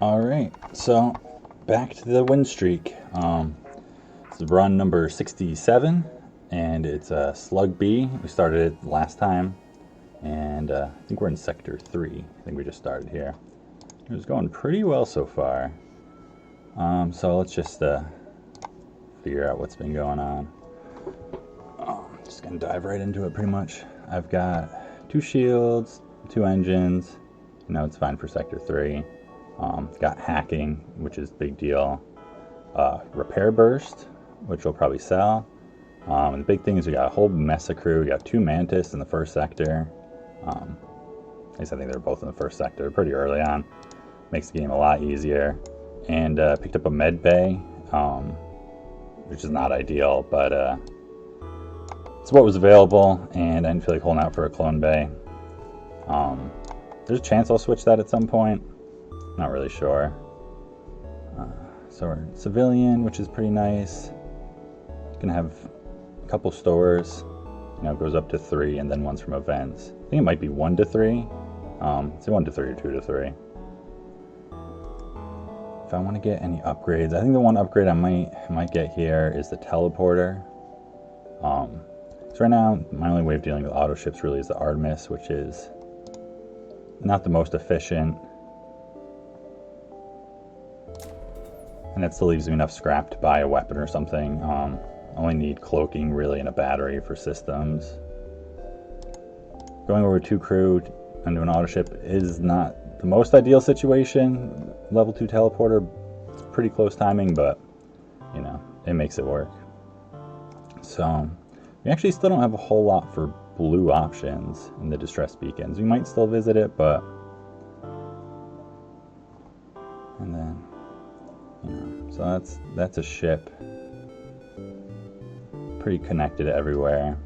All right, so back to the win streak. This is run number 67, and it's a Slug B. We started it last time, and I think we're in Sector 3. I think we just started here. It was going pretty well so far. So let's just figure out what's been going on. Just gonna dive right into it pretty much. I've got 2 shields, 2 engines. You know, it's fine for Sector 3. Got hacking, which is a big deal. Repair burst, which we'll probably sell. And the big thing is we got a whole mess of crew. We got 2 Mantis in the first sector. At least I think they're both in the first sector pretty early on. Makes the game a lot easier. And picked up a med bay, which is not ideal, but it's what was available, and I didn't feel like holding out for a clone bay. There's a chance I'll switch that at some point. Not really sure. So we're civilian, which is pretty nice. Gonna have a couple stores. You know, it goes up to 3, and then one's from events. I think it might be 1 to 3. Say 1 to 3 or 2 to 3. If I want to get any upgrades, I think the one upgrade I might get here is the teleporter. So right now, my only way of dealing with auto ships really is the Artemis, which is not the most efficient. And that still leaves me enough scrap to buy a weapon or something. I only need cloaking really and a battery for systems. Going over 2 crew onto an auto ship is not the most ideal situation. Level 2 teleporter, it's pretty close timing, but you know, it makes it work. So we actually still don't have a whole lot for blue options in the distress beacons. We might still visit it, but and then you know, so that's a ship. Pretty connected everywhere.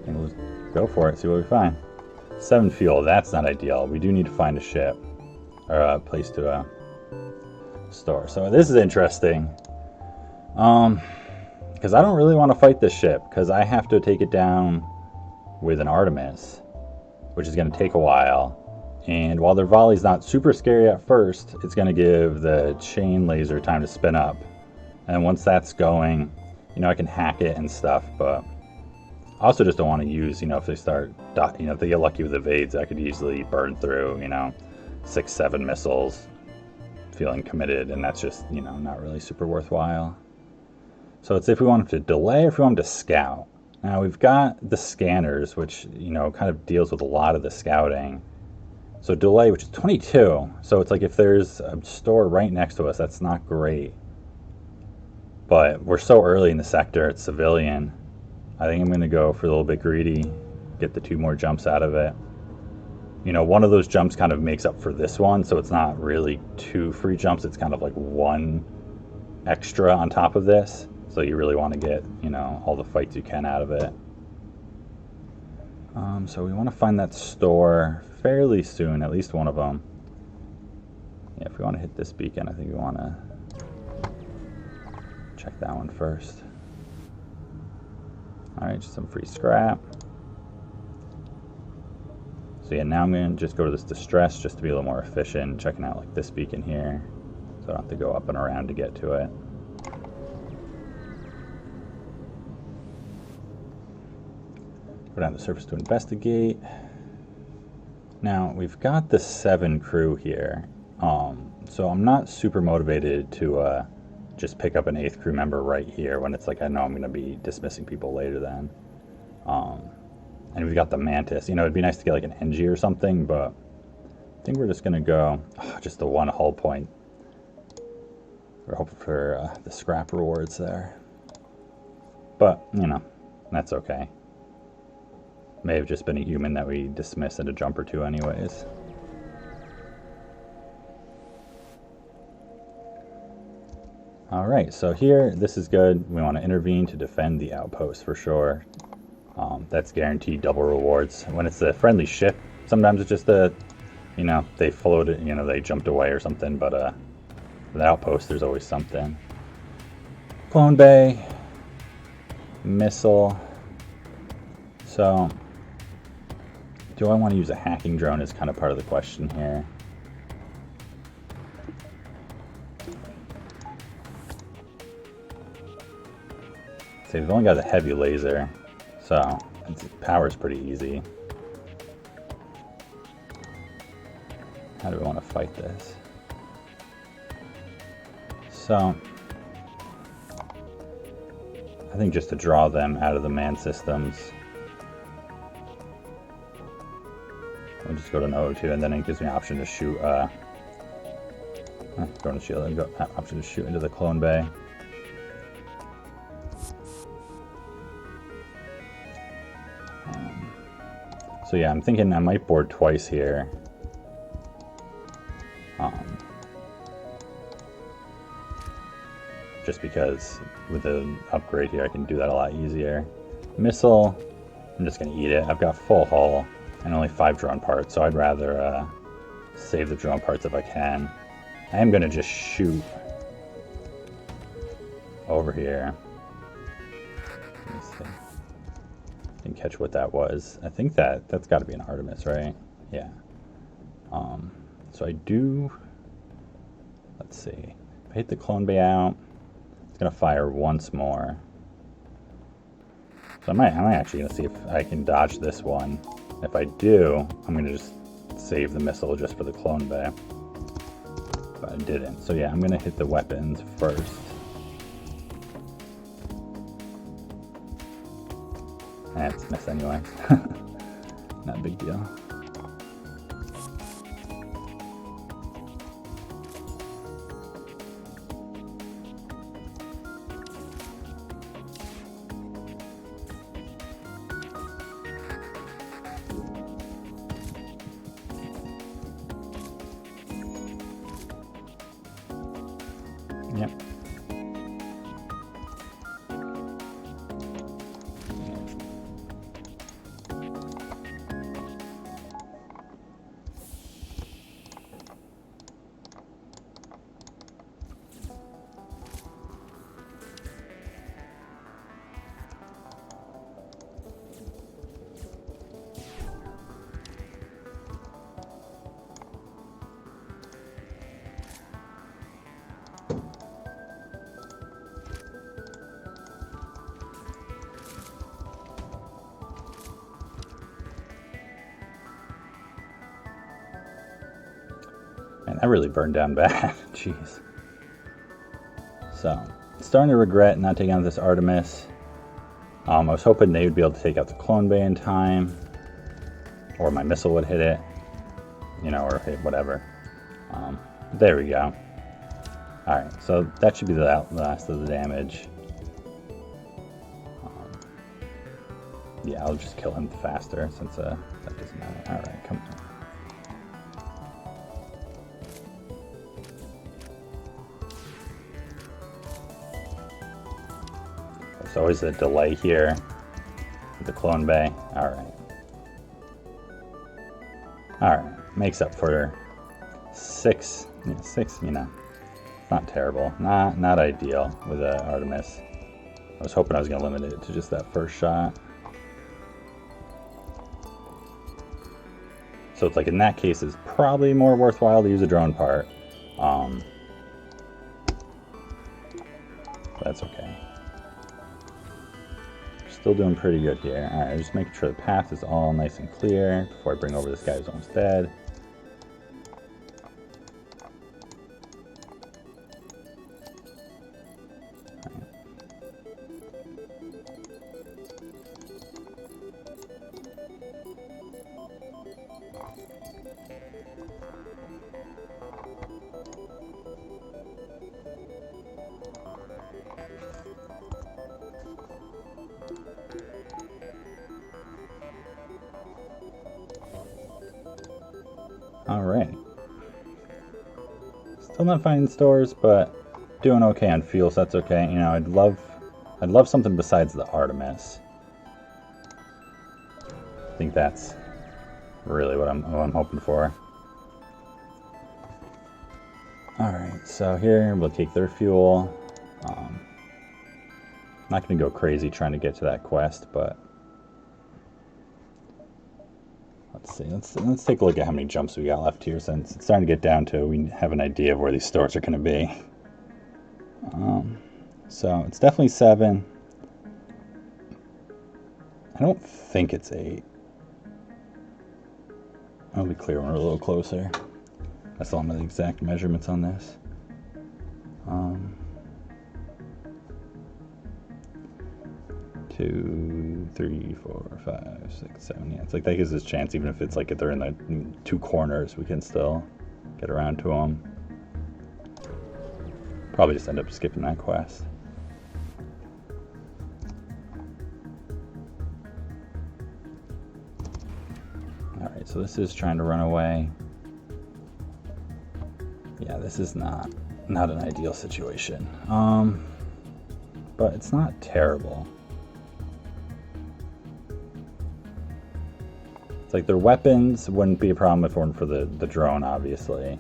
And we'll go for it, see what we find. 7 fuel, that's not ideal. We do need to find a ship or a place to store. So this is interesting. Because I don't really want to fight this ship, because I have to take it down with an Artemis, which is going to take a while. And while their volley's not super scary at first, it's going to give the chain laser time to spin up. And once that's going, you know, I can hack it and stuff, but I also just don't want to use, if they start, if they get lucky with evades, I could easily burn through, 6, 7 missiles, feeling committed, and that's just, not really super worthwhile. So it's if we want to delay or if we want to scout. Now we've got the scanners, which, kind of deals with a lot of the scouting. So delay, which is 22. So it's like if there's a store right next to us, that's not great. But we're so early in the sector, it's civilian. I think I'm going to go for a little bit greedy, get the 2 more jumps out of it. One of those jumps kind of makes up for this one, so it's not really 2 free jumps. It's kind of like 1 extra on top of this. So you really want to get, all the fights you can out of it. So we want to find that store fairly soon, at least one of them. Yeah, if we want to hit this beacon, I think we want to check that one first. Alright, just some free scrap. So yeah, now I'm going to just go to this distress just to be a little more efficient, checking out like this beacon here. So I don't have to go up and around to get to it. Go down to the surface to investigate. Now, we've got the 7 crew here. So I'm not super motivated to just pick up an 8th crew member right here when it's like I know I'm going to be dismissing people later then. And we've got the Mantis. It'd be nice to get like an NG or something, but I think we're just going to go just the 1 hull point. We're hoping for the scrap rewards there. But, that's okay. May have just been a human that we dismissed at a jump or 2 anyways. Alright, so here, this is good. We want to intervene to defend the outpost for sure. That's guaranteed double rewards. When it's a friendly ship, sometimes it's just they floated, they jumped away or something, but for the outpost, there's always something. Clone Bay, missile. So, do I want to use a hacking drone is kind of part of the question here. See, we've only got a heavy laser, so power's pretty easy. How do we want to fight this? So, I think just to draw them out of the man systems, we'll just go to an O2, and then it gives me an option to shoot, go to shield, and go option to shoot into the clone bay. So yeah, I'm thinking I might board twice here. Just because with the upgrade here, I can do that a lot easier. Missile, I'm just going to eat it. I've got full hull and only 5 drone parts, so I'd rather save the drone parts if I can. I am going to just shoot over here. Let me see. Didn't catch what that was. I think that's got to be an Artemis, right? Yeah. So I do. Let's see. If I hit the clone bay out, it's gonna fire once more. So I might actually gonna see if I can dodge this one. If I do, I'm gonna just save the missile just for the clone bay. But I didn't. So yeah, I'm gonna hit the weapons first. It's missed anyway. Not a big deal. Yep. that really burned down bad. Jeez. So, starting to regret not taking out this Artemis. I was hoping they would be able to take out the clone bay in time, or my missile would hit it, you know, or hit whatever. There we go. Alright, so that should be the last of the damage. Yeah, I'll just kill him faster since that doesn't matter. Alright, come on. There's always a delay here with the clone bay. Alright. Alright, makes up for 6, you know. Not terrible. Not ideal with Artemis. I was hoping I was going to limit it to just that first shot. So it's like in that case it's probably more worthwhile to use a drone part. That's okay. Still doing pretty good here. Alright, just making sure the path is all nice and clear before I bring over this guy who's almost dead. Alright. Still not finding stores, but doing okay on fuel, so that's okay. You know, I'd love something besides the Artemis. I think that's really what I'm hoping for. Alright, so here we'll take their fuel. Not going to go crazy trying to get to that quest, but let's see. Let's take a look at how many jumps we got left here, since it's starting to get down to we have an idea of where these stores are going to be. So it's definitely 7. I don't think it's 8. I'll be clear when we're a little closer. I still don't know the exact measurements on this. 2, 3, 4, 5, 6, 7. Yeah, it's like that gives us a chance, even if it's like if they're in the 2 corners, we can still get around to them. Probably just end up skipping that quest. Alright, so this is trying to run away. Yeah, this is not an ideal situation. But it's not terrible. It's like their weapons wouldn't be a problem if it weren't for the drone, obviously.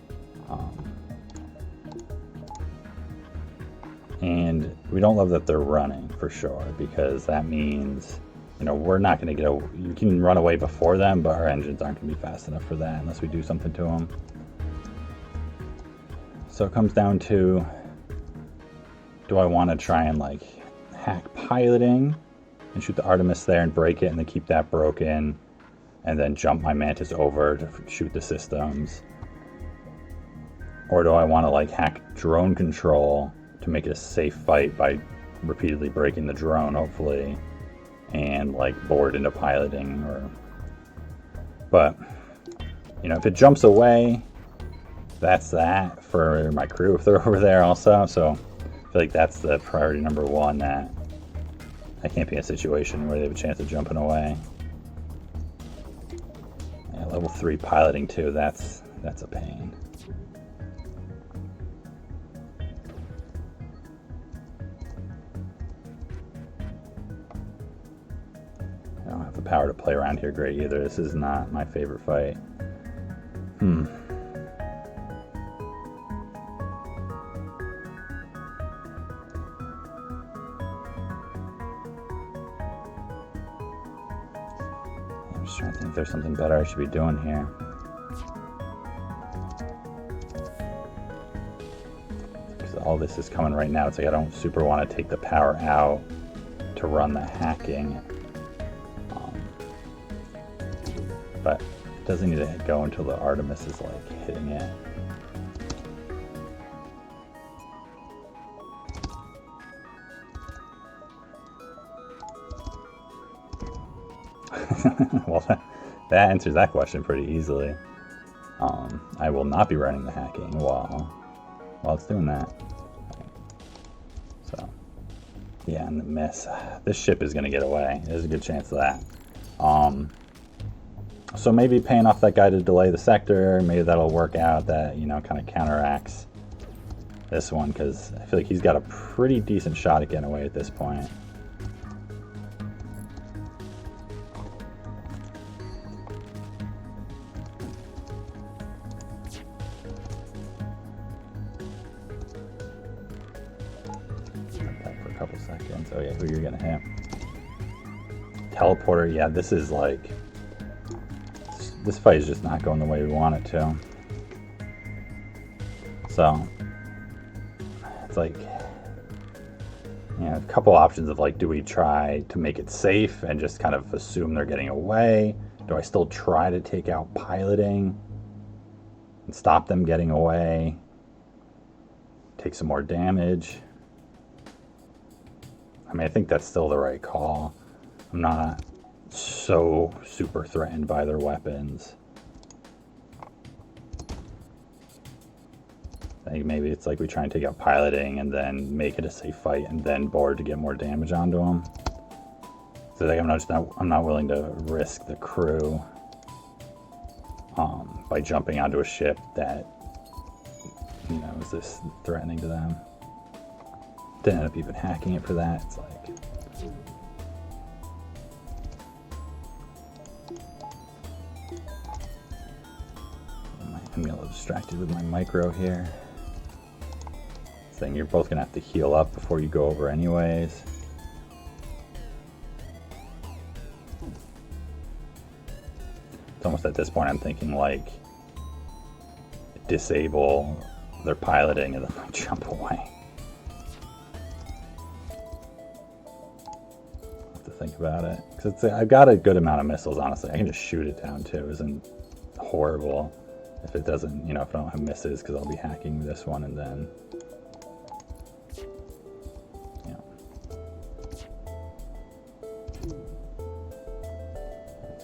And we don't love that they're running, for sure, because that means, you know, we're not going to get you can run away before them, but our engines aren't going to be fast enough for that unless we do something to them. So it comes down to, do I want to try and like hack piloting and shoot the Artemis there and break it and then keep that broken, and then jump my Mantis over to shoot the systems? Or do I want to like hack drone control to make it a safe fight by repeatedly breaking the drone, hopefully, and like board into piloting? But you know, if it jumps away, that's that for my crew if they're over there also. So I feel like that's the priority number 1, that I can't be in a situation where they have a chance of jumping away. Yeah, level 3 piloting too, that's a pain. I don't have the power to play around here great either. This is not my favorite fight. I'm just trying to think if there's something better I should be doing here. Because all this is coming right now. It's like I don't super want to take the power out to run the hacking. But it doesn't need to go until the Artemis is like hitting it. Well, that answers that question pretty easily. I will not be running the hacking while it's doing that. So, yeah, and the miss. This ship is going to get away. There's a good chance of that. So maybe paying off that guy to delay the sector, maybe that'll work out. That, you know, kind of counteracts this one, because I feel like he's got a pretty decent shot at getting away at this point. For a couple seconds. Oh yeah, who you're gonna hit? Teleporter. Yeah, this is like, this fight is just not going the way we want it to. So it's like, you know, a couple options of like, do we try to make it safe and just kind of assume they're getting away? Do I still try to take out piloting and stop them getting away? Take some more damage? I mean, I think that's still the right call. I'm not so super threatened by their weapons. I think maybe it's like we try and take out piloting and then make it a safe fight and then board to get more damage onto them. So like I'm not willing to risk the crew by jumping onto a ship that, you know, is this threatening to them. Didn't end up even hacking it for that. It's like, I'm a little distracted with my micro here. Thing, you're both gonna have to heal up before you go over anyways. It's almost at this point I'm thinking like disable their piloting and then jump away. Have to think about it, because I've got a good amount of missiles. Honestly, I can just shoot it down too. Isn't horrible if it doesn't, you know, if I don't have misses, because I'll be hacking this one and then.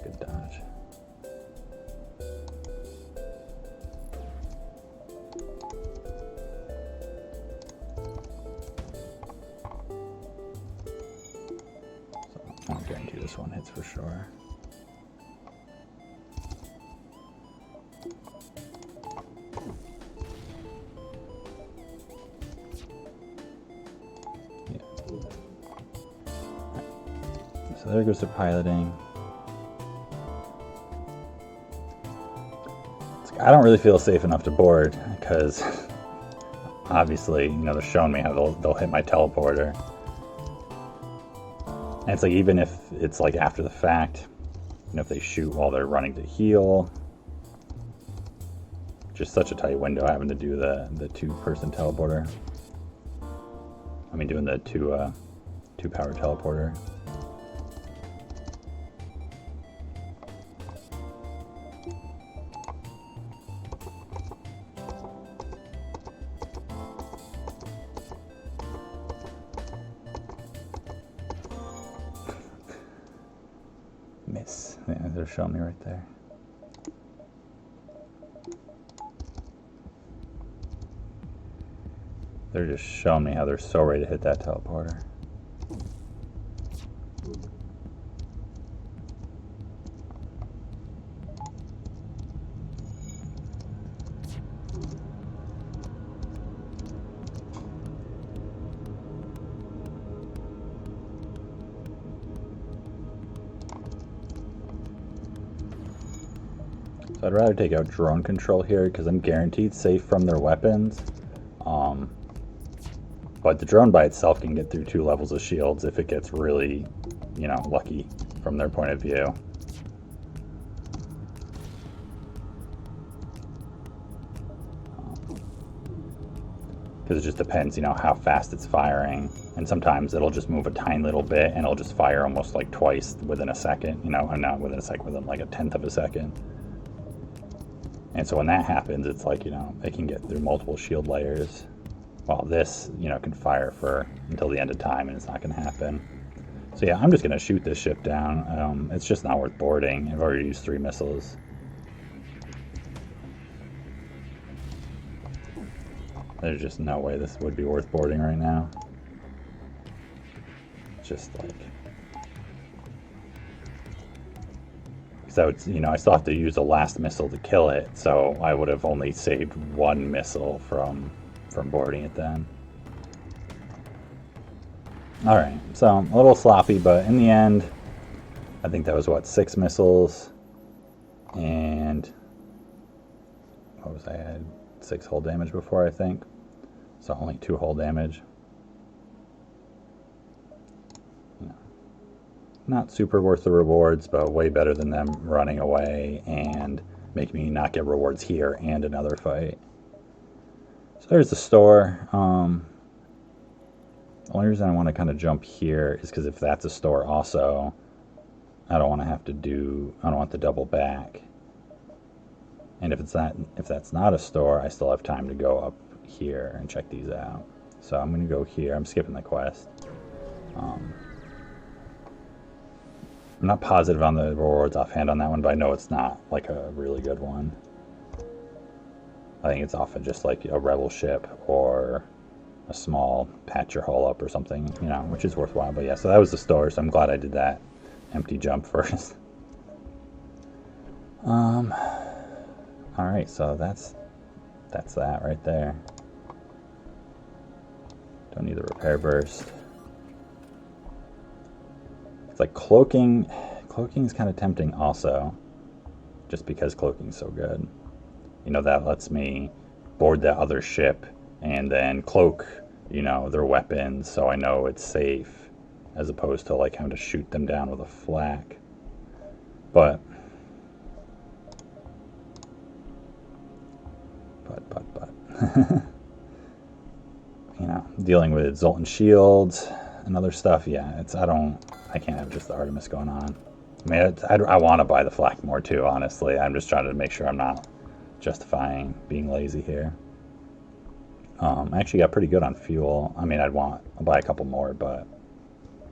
Good dodge. So I'll guarantee this one hits for sure. Yeah. Right. So there goes the piloting. I don't really feel safe enough to board, because obviously, you know, they're showing me how they'll hit my teleporter. And it's like, even if it's like after the fact, you know, if they shoot while they're running to heal, just such a tight window having to do the two-person teleporter. I mean, doing the two-power teleporter. Miss. Yeah, they're showing me right there. They're just showing me how they're so ready to hit that teleporter. So I'd rather take out drone control here, because I'm guaranteed safe from their weapons. But the drone by itself can get through 2 levels of shields if it gets really, you know, lucky from their point of view. Because it just depends, you know, how fast it's firing. And sometimes it'll just move a tiny little bit and it'll just fire almost like twice within a second, you know, and not within a second, within like a 1/10 of a second. And so when that happens, it's like, you know, it can get through multiple shield layers. While this, you know, can fire for until the end of time and it's not going to happen. So yeah, I'm just gonna shoot this ship down. It's just not worth boarding. I've already used 3 missiles. There's just no way this would be worth boarding right now. Just like, because I would, I still have to use a last missile to kill it, so I would have only saved 1 missile from boarding it then. All right, so a little sloppy, but in the end, I think that was what, 6 missiles, and what was I had 6 hull damage before, I think. So only 2 hull damage. Not super worth the rewards, but way better than them running away and make me not get rewards here and another fight. So there's the store. The only reason I want to kind of jump here is because if that's a store also, I don't want to have to do, I don't want the double back. And if that's not a store, I still have time to go up here and check these out. So I'm going to go here. I'm skipping the quest. I'm not positive on the rewards offhand on that one, but I know it's not like a really good one. I think it's often just like a rebel ship or a small patch your hull up or something, which is worthwhile. But yeah, so that was the store, so I'm glad I did that empty jump first. All right, so that's that right there. Don't need the repair burst. It's like cloaking. Cloaking is kind of tempting also, just because cloaking's so good. That lets me board that other ship and then cloak, their weapons, so I know it's safe, as opposed to like having to shoot them down with a flak. But dealing with Zoltan shields and other stuff, yeah, I can't have just the Artemis going on. I mean, I want to buy the flak more too, honestly. I'm just trying to make sure I'm not justifying being lazy here. I actually got pretty good on fuel. I mean, I'll buy a couple more, but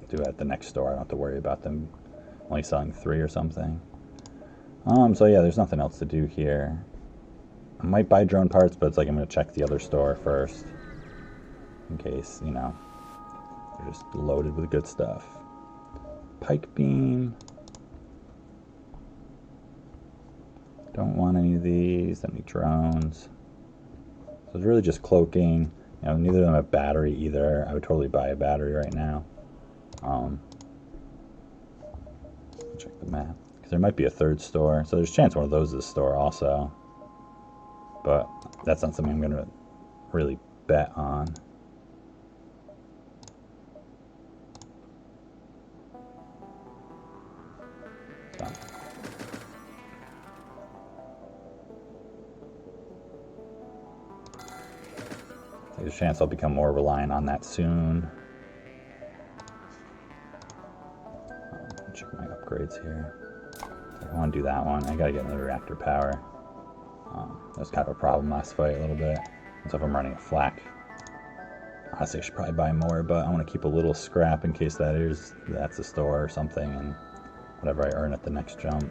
do it at the next store. I don't have to worry about them only selling 3 or something. So yeah, there's nothing else to do here. I might buy drone parts, but it's like I'm going to check the other store first, in case, they're just loaded with good stuff. Pike beam. Don't want any of these. Don't need drones. So it's really just cloaking. Neither of them have battery either. I would totally buy a battery right now. Check the map, because there might be a 3rd store. So there's a chance one of those is a store also. But that's not something I'm going to really bet on. So. There's a chance I'll become more reliant on that soon. Check my upgrades here. I want to do that one. I gotta get another reactor power. That was kind of a problem last fight a little bit. So if I'm running a flak, honestly I should probably buy more, but I want to keep a little scrap in case that's a store or something, and whatever I earn at the next jump.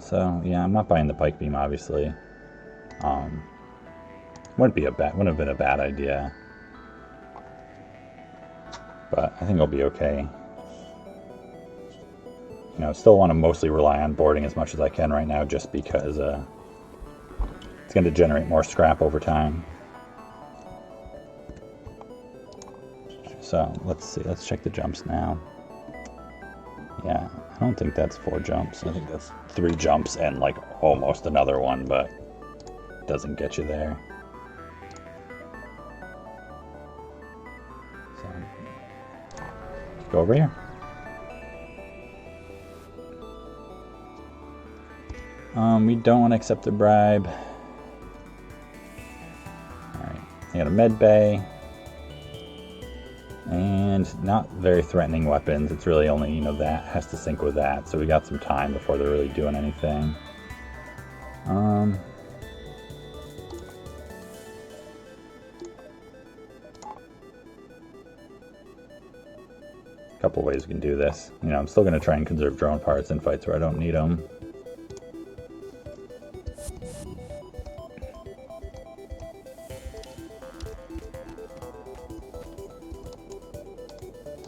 So yeah, I'm not buying the pike beam, obviously. Wouldn't have been a bad idea, but I think I'll be okay. Still want to mostly rely on boarding as much as I can right now, just because it's going to generate more scrap over time. So let's see. Let's check the jumps now. Yeah, I don't think that's 4 jumps. I think that's 3 jumps and like almost another one, but it doesn't get you there. So let's go over here. We don't want to accept the bribe. Alright, I got a med bay. And not very threatening weapons. It's really only, that has to sync with that. So we got some time before they're really doing anything. couple ways we can do this. You know, I'm still going to try and conserve drone parts in fights where I don't need them.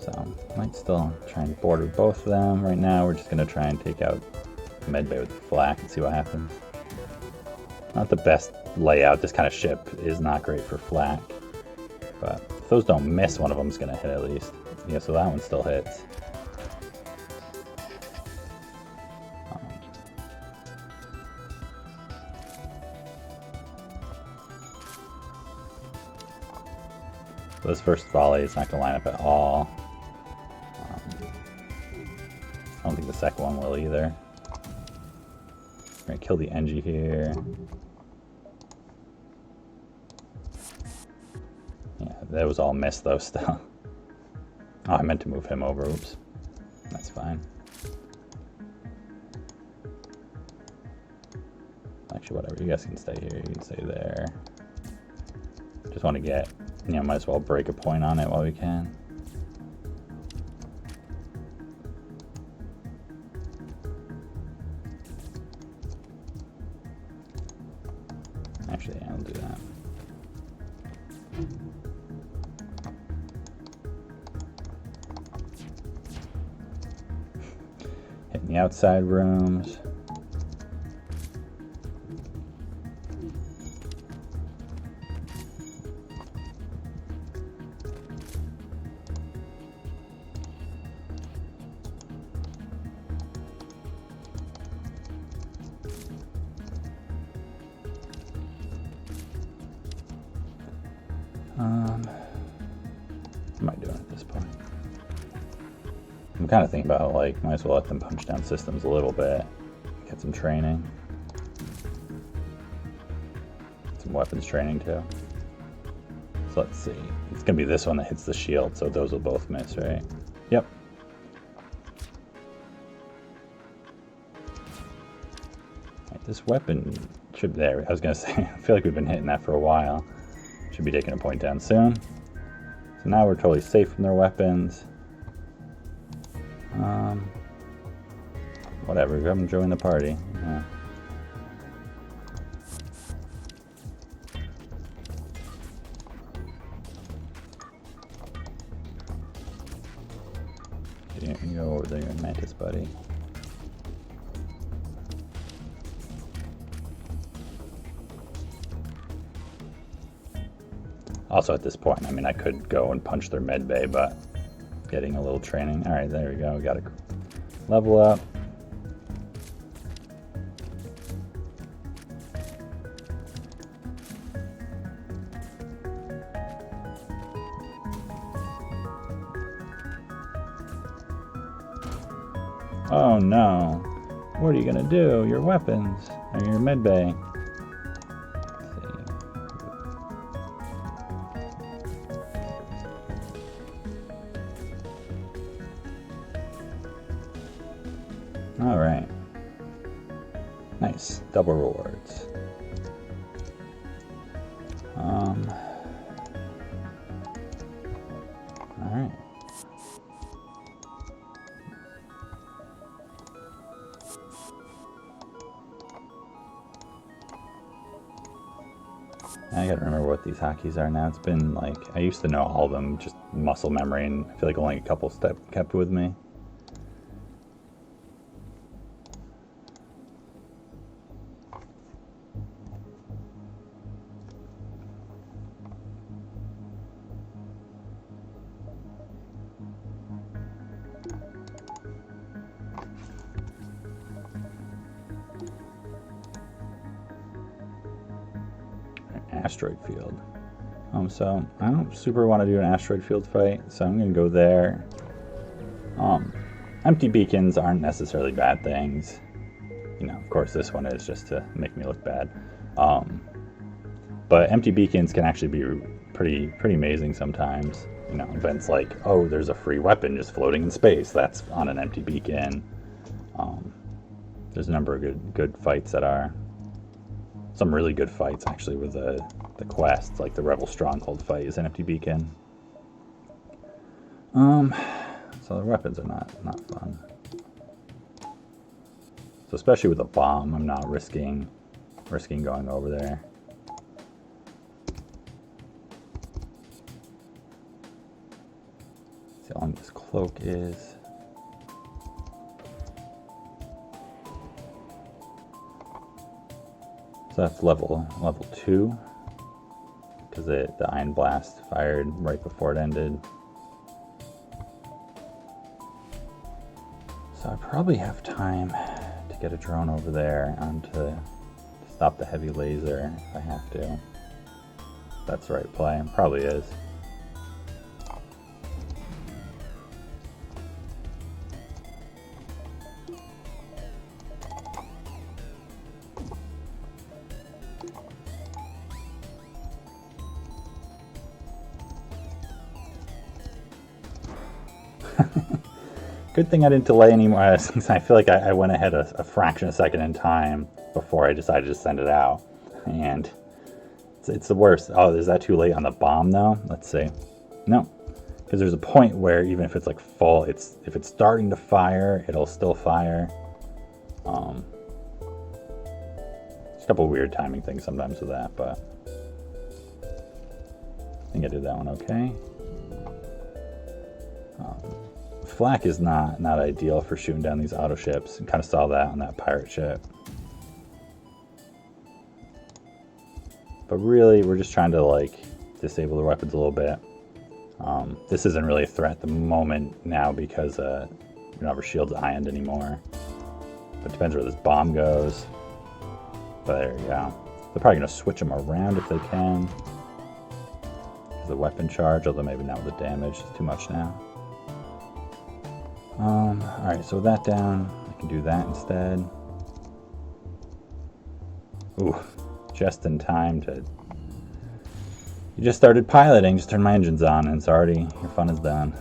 So, I might still try and board with both of them. Right now, we're just going to try and take out Medbay with the flak and see what happens. Not the best layout. This kind of ship is not great for flak. But if those don't miss, one of them is going to hit at least. Yeah, so that one still hits. So this first volley is not going to line up at all. I don't think the second one will either. We're going to kill the Engie here. Yeah, that was all missed though still. Oh, I meant to move him over. Oops. That's fine. Actually, whatever. You guys can stay here. You can stay there. Just want to get, you know, might as well break a point on it while we can. Actually, yeah, I'll do that. Hitting the outside rooms. What am I doing at this point? I'm kind of thinking about, like, might as well let them punch down systems a little bit, get some training, some weapons training too. So let's see. It's gonna be this one that hits the shield, so those will both miss, right? Yep. Right, this weapon should, there, I was gonna say, I feel like we've been hitting that for a while. Should be taking a point down soon. So now we're totally safe from their weapons. Whatever, come join the party. Yeah. You can go over there and Mantis, buddy. Also at this point, I mean, I could go and punch their med bay, but getting a little training. All right, there we go. We got to level up. Oh no. What are you gonna do? Your weapons or your med bay. All right. Nice. Double rewards. All right. I gotta remember what these hotkeys are now. It's been like, I used to know all of them, just muscle memory, and I feel like only a couple kept with me. Asteroid field. So I don't super want to do an asteroid field fight, so I'm gonna go there. Empty beacons aren't necessarily bad things. You know, of course this one is just to make me look bad. But empty beacons can actually be pretty amazing sometimes. You know, events like, oh, there's a free weapon just floating in space. That's on an empty beacon. There's a number of good fights that are. Some really good fights actually with the quest, like the Rebel Stronghold fight is an empty beacon. So so the weapons are not fun. So especially with a bomb, I'm not risking going over there. See how long this cloak is. So that's level 2, because the Iron Blast fired right before it ended. So I probably have time to get a drone over there to stop the heavy laser if I have to. That's the right play. Probably is. Good thing I didn't delay anymore, since I feel like I went ahead a fraction of a second in time before I decided to send it out. And it's the worst. Oh, is that too late on the bomb though? Let's see. No, because there's a point where even if it's like full, if it's starting to fire, it'll still fire. There's a couple weird timing things sometimes with that, but I think I did that one okay. Flak is not ideal for shooting down these auto ships. You kind of saw that on that pirate ship. But really, we're just trying to like disable the weapons a little bit. This isn't really a threat at the moment now because we don't have our shields ironed anymore. But it depends where this bomb goes. But there you go. They're probably going to switch them around if they can. The weapon charge, although maybe not with the damage. It's too much now. Alright, so with that down, I can do that instead. Ooh, just in time to... You just started piloting, just turned my engines on, and it's already... Your fun is done.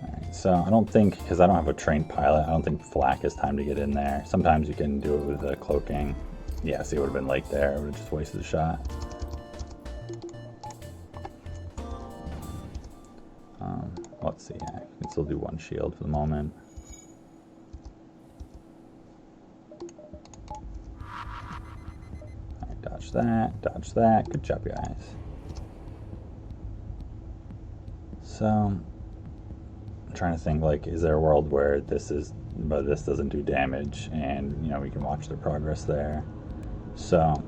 Alright, so I don't think, because I don't have a trained pilot, I don't think flak is time to get in there. Sometimes you can do it with the cloaking. Yeah, see, it would have been late there. It would have just wasted a shot. Let's see, I can still do one shield for the moment. Alright, dodge that, good job guys. So, I'm trying to think, like, is there a world where this doesn't do damage and, you know, we can watch the progress there. So,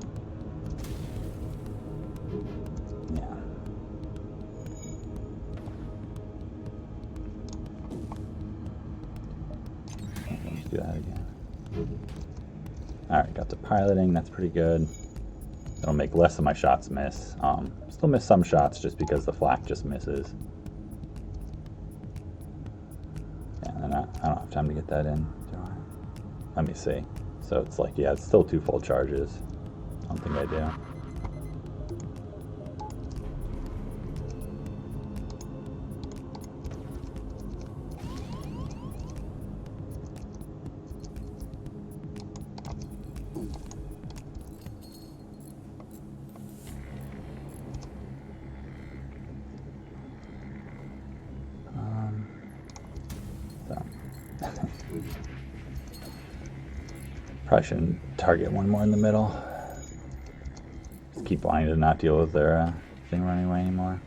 do that again. Alright, got the piloting, that's pretty good. That'll make less of my shots miss. Still miss some shots just because the flak just misses. Yeah, and then I don't have time to get that in, do I? Let me see. So it's like, yeah, it's still 2 full charges. I don't think I do. Probably shouldn't target one more in the middle. Just keep wanting to not deal with their thing running away anymore.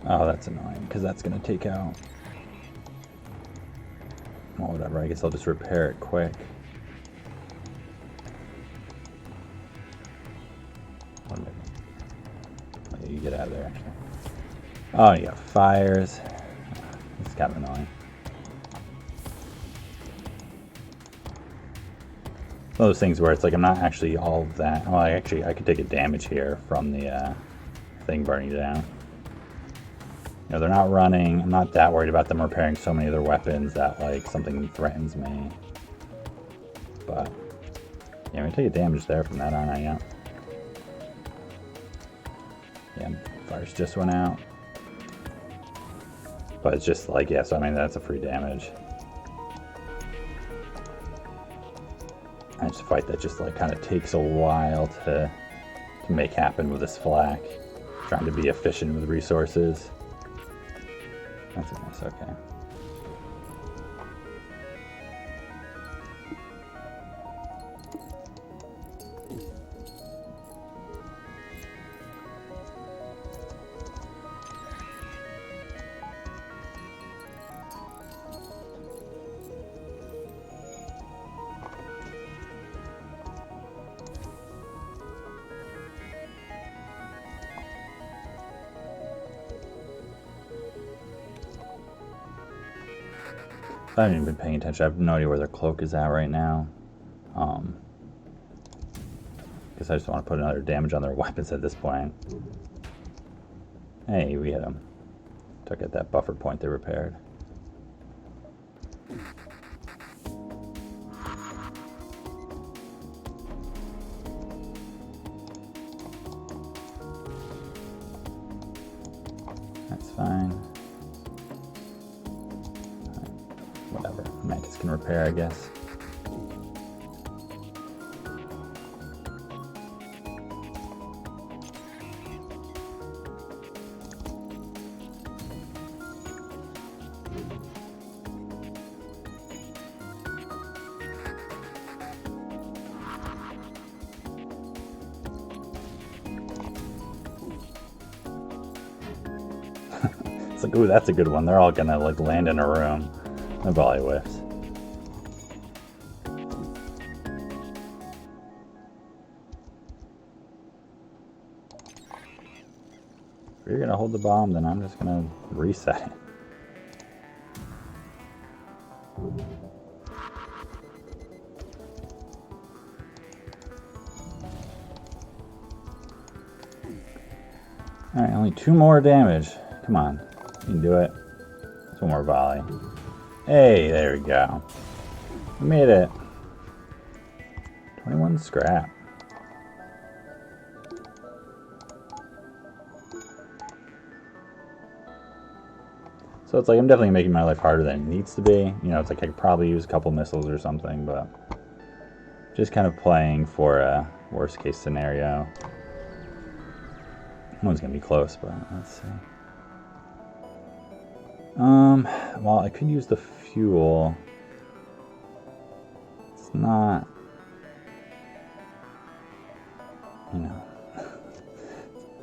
Oh, that's annoying, because that's going to take out... Well, whatever, I guess I'll just repair it quick. You get out of there, actually. Oh, you got fires. It's kind of annoying. It's one of those things where it's like I'm not actually all of that. Well, I could take a damage here from the thing burning down. You know, they're not running. I'm not that worried about them repairing so many of their weapons that like something threatens me. But yeah, I'm gonna take a damage there from that, aren't I? Yeah. Yeah, fires just went out. But it's just like, yeah, so I mean, that's a free damage. And it's a fight that just like kind of takes a while to make happen with this flak. Trying to be efficient with resources. That's nice, okay. I haven't even been paying attention. I have no idea where their cloak is at right now. Guess I just want to put another damage on their weapons at this point. Hey, we hit them. Took at that buffer point they repaired. That's fine. Whatever. Mantis can repair, I guess. It's like, ooh, that's a good one. They're all gonna like land in a room. My volley whiffs. If you're gonna hold the bomb, then I'm just gonna reset it. Alright, only 2 more damage. Come on. You can do it. Just one more volley. Hey, there we go. We made it. 21 scrap. So it's like I'm definitely making my life harder than it needs to be. You know, it's like I could probably use a couple missiles or something, but just kind of playing for a worst case scenario. One's gonna be close, but let's see. Well, I could use the fuel. It's not, you know.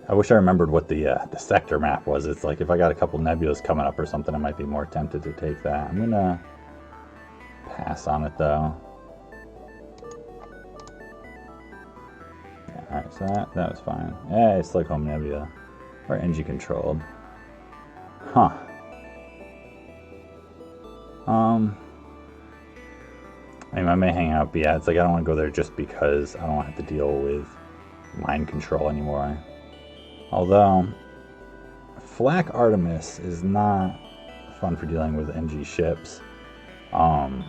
I wish I remembered what the sector map was. It's like if I got a couple nebulas coming up or something, I might be more tempted to take that. I'm gonna pass on it though. Yeah, alright, so that was fine. Yeah, it's like home nebula. Or NG controlled. Huh. I mean, I may hang out, but yeah, it's like I don't want to go there just because I don't want to have to deal with mind control anymore. Although, Flak Artemis is not fun for dealing with NG ships. It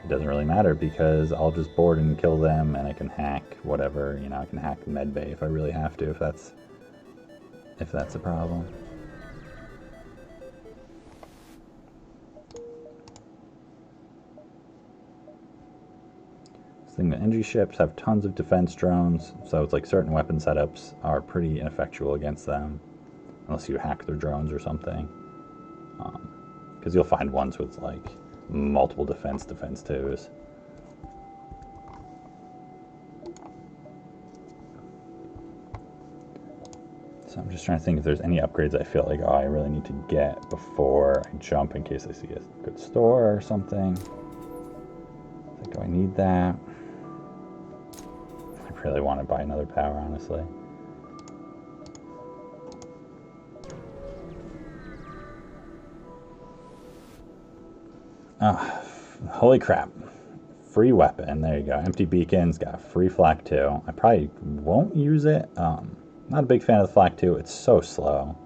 doesn't really matter because I'll just board and kill them and I can hack whatever, you know, I can hack medbay if I really have to, if that's a problem. The NG ships have tons of defense drones, so it's like certain weapon setups are pretty ineffectual against them, unless you hack their drones or something. Because you'll find ones with like multiple defense twos. So I'm just trying to think if there's any upgrades I feel like, oh, I really need to get before I jump in case I see a good store or something. Like, do I need that? I really want to buy another power, honestly. Oh, holy crap. Free weapon. There you go. Empty beacons. Got free flak 2. I probably won't use it. Not a big fan of the flak 2. It's so slow.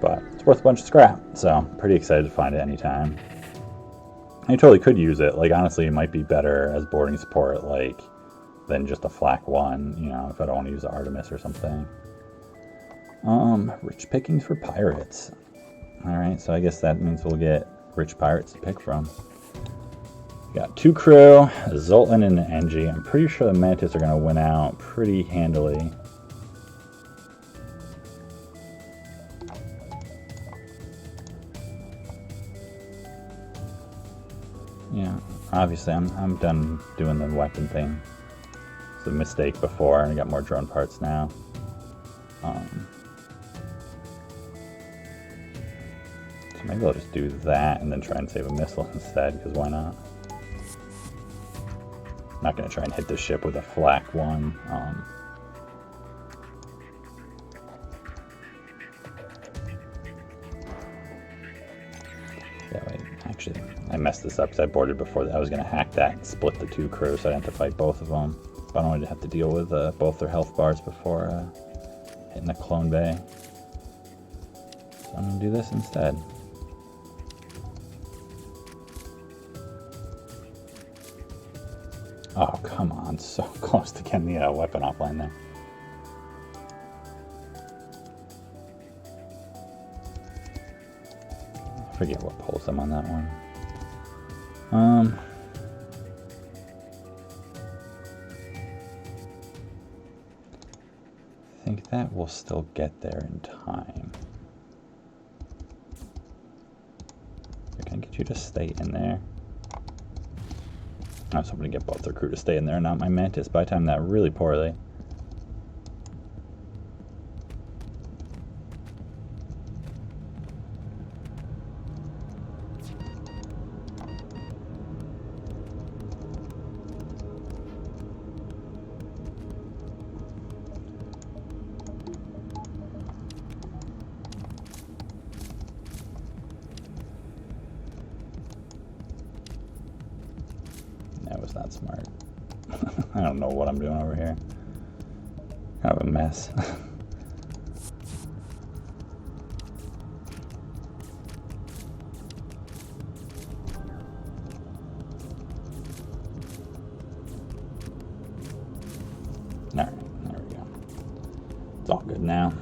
But it's worth a bunch of scrap. So I'm pretty excited to find it anytime. I totally could use it. Like, honestly, it might be better as boarding support. Like, than just a flak 1, you know, if I don't want to use the Artemis or something. Rich pickings for pirates. Alright, so I guess that means we'll get rich pirates to pick from. We got 2 crew, a Zoltan and an Engie. I'm pretty sure the Mantis are going to win out pretty handily. Yeah, obviously I'm done doing the weapon thing. It's a mistake before, and I got more drone parts now. So maybe I'll just do that and then try and save a missile instead, because why not? I'm not going to try and hit the ship with a flak 1. Yeah, wait, actually, I messed this up because I boarded before that. I was going to hack that and split the 2 crews so I didn't have to fight both of them. But I don't want to have to deal with both their health bars before hitting the clone bay. So I'm going to do this instead. Oh, come on. So close to getting the weapon offline there. I forget what pulls them on that one. I think that will still get there in time. Can I get you to stay in there? I was hoping to get both their crew to stay in there, not my Mantis, but I timed that really poorly. That was not smart. I don't know what I'm doing over here. Kind of a mess. Alright, there we go. It's all good now.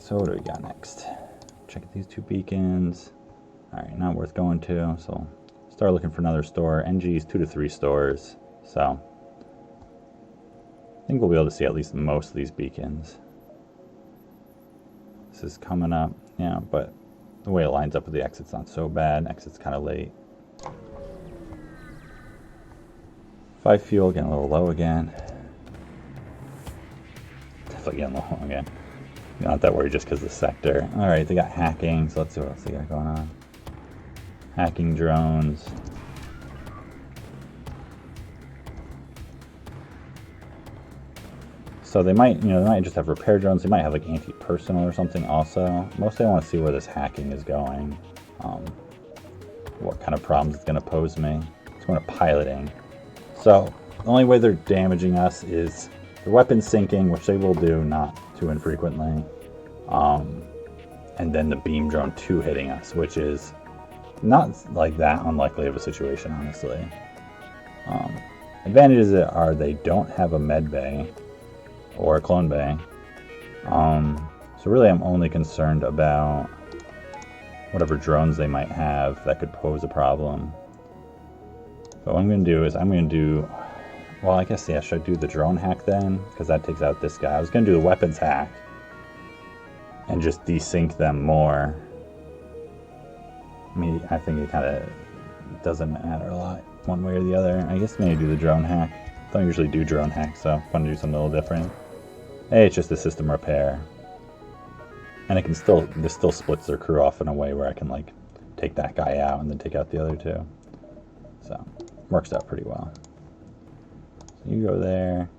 So what do we got next? Check these 2 beacons. Alright, not worth going to, so start looking for another store. NG's 2 to 3 stores, so I think we'll be able to see at least most of these beacons. This is coming up, yeah, but the way it lines up with the exit's not so bad. Exit's kind of late. 5 fuel, getting a little low again. Definitely getting low again. Not that worried just because of the sector. Alright, they got hacking, so let's see what else they got going on. Hacking drones. So they might, they might just have repair drones. They might have like anti-personal or something also. Mostly I want to see where this hacking is going. What kind of problems it's going to pose me. It's going to piloting. So the only way they're damaging us is the weapon sinking, which they will do not too infrequently, and then the beam drone 2 hitting us, which is not like that unlikely of a situation, honestly. Advantages are they don't have a med bay or a clone bay, so really I'm only concerned about whatever drones they might have that could pose a problem. But what I'm going to do is I'm going to do, well, I guess, yeah, should I do the drone hack then? Because that takes out this guy. I was going to do the weapons hack and just desync them more. I mean, I think it kind of doesn't matter a lot one way or the other. I guess maybe do the drone hack. I don't usually do drone hacks, so I want to do something a little different. Hey, it's just a system repair. And it can still, this still splits their crew off in a way where I can, like, take that guy out and then take out the other 2. So, works out pretty well. So you go there.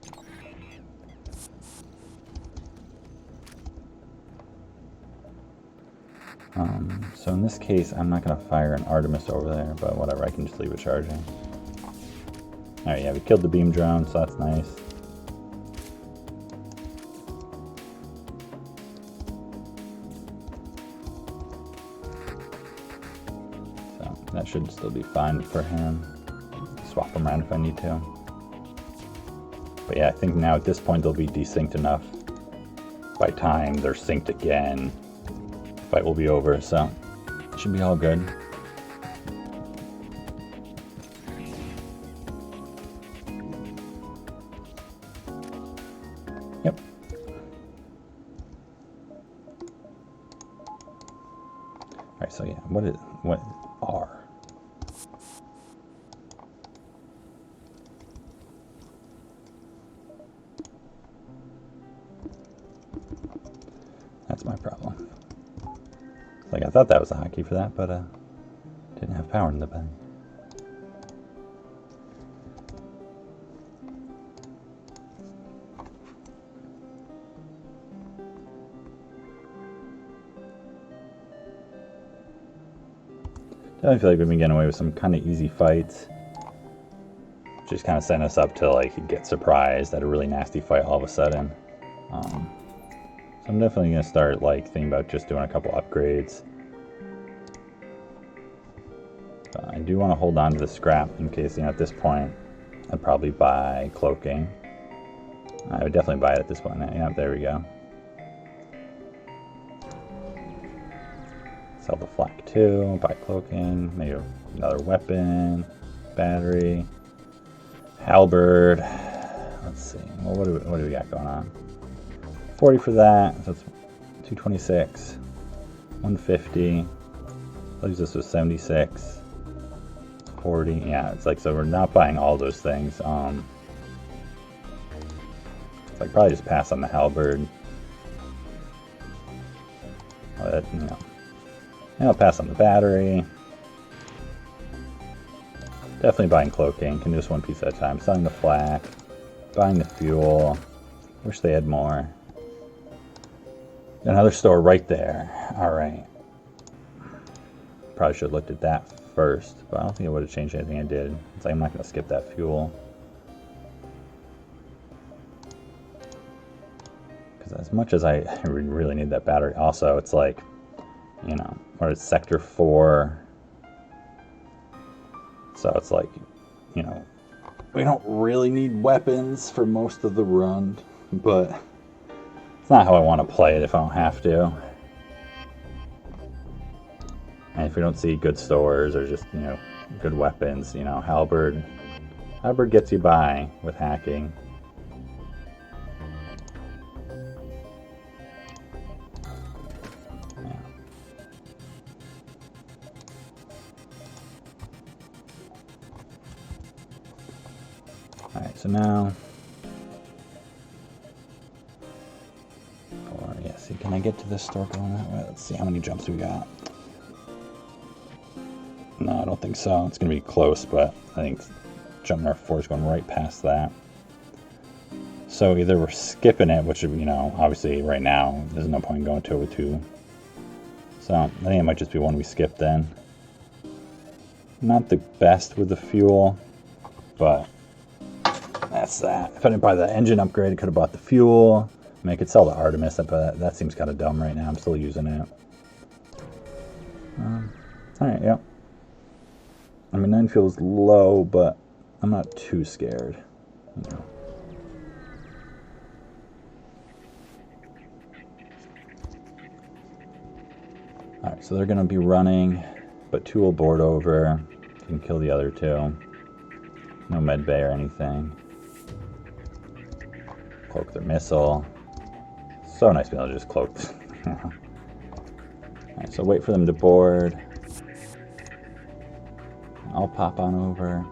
So in this case, I'm not going to fire an Artemis over there, but whatever, I can just leave it charging. Alright, yeah, we killed the beam drone, so that's nice. So that should still be fine for him. Swap them around if I need to. But yeah, I think now at this point they'll be desynced enough. By time they're synced again, the fight will be over, so it should be all good. Yep. Alright, so yeah, what are? That's my problem. Like, I thought that was a hotkey for that, but didn't have power in the bag. Definitely feel like we've been getting away with some kind of easy fights. Just kind of setting us up to like get surprised at a really nasty fight all of a sudden. So I'm definitely going to start like thinking about just doing a couple upgrades. But I do want to hold on to the scrap in case, you know, at this point I'd probably buy cloaking. I would definitely buy it at this point. Yeah, there we go. Sell the flak too, buy cloaking, maybe another weapon, battery, halberd. Let's see, well, what do we got going on? 40 for that, so that's 226, 150, leaves us with 76, 40, yeah, it's like, so we're not buying all those things. It's like probably just pass on the halberd. You know. And I'll pass on the battery. Definitely buying cloaking. Can do this one piece at a time. Selling the flak. Buying the fuel. Wish they had more. Another store right there. Alright. Probably should have looked at that first. But I don't think it would have changed anything I did. It's like I'm not going to skip that fuel. Because as much as I really need that battery, also it's like, you know, or it's sector 4, so it's like, you know, we don't really need weapons for most of the run, but it's not how I want to play it if I don't have to. And if we don't see good stores or just, you know, good weapons, you know, halberd gets you by with hacking. Alright, so now, yeah, see, can I get to this store going that way? Let's see how many jumps we got. No, I don't think so. It's going to be close, but I think jump number 4 is going right past that. So either we're skipping it, which, you know, obviously right now, there's no point in going 2 over 2. So I think it might just be one we skip then. Not the best with the fuel, but that's that. If I didn't buy the engine upgrade, I could have bought the fuel. I mean, I could sell the Artemis, but that seems kind of dumb right now. I'm still using it. Alright, yeah. I mean, 9 feels low, but I'm not too scared. You know. Alright, so they're going to be running, but 2 will board over. Can kill the other 2. No med bay or anything. Cloak their missile. So nice being able to just cloak. Alright, so wait for them to board. I'll pop on over.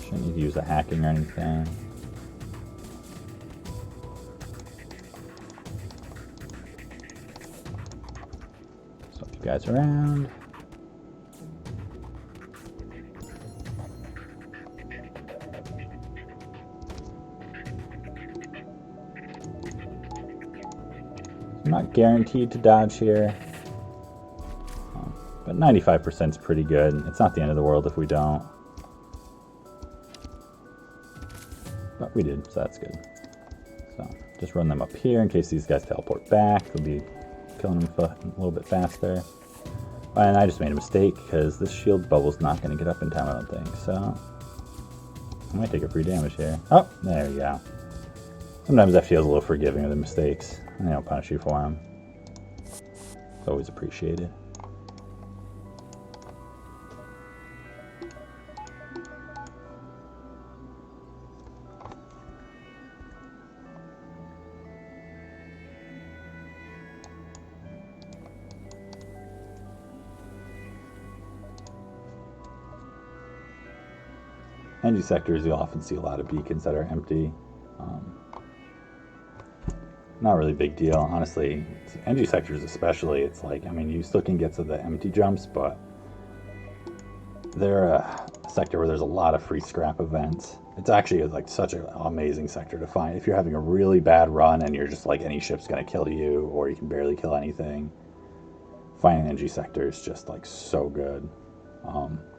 Shouldn't need to use the hacking or anything. Swap you guys around. not guaranteed to dodge here. But 95% is pretty good. It's not the end of the world if we don't. But we did, so that's good. So just run them up here in case these guys teleport back. They'll be killing them a little bit faster. And I just made a mistake because this shield bubble's not going to get up in time, I don't think. So I might take a free damage here. Oh, there you go. Sometimes FTL is a little forgiving with the mistakes, and they don't punish you for them. It's always appreciated. Energy sectors, you'll often see a lot of beacons that are empty. Not really big deal, honestly. Energy sectors especially, it's like, I mean, you still can get to the empty jumps, but they're a sector where there's a lot of free scrap events. It's actually like such an amazing sector to find. If you're having a really bad run and you're just like, any ship's gonna kill you, or you can barely kill anything, finding energy sector is just like so good.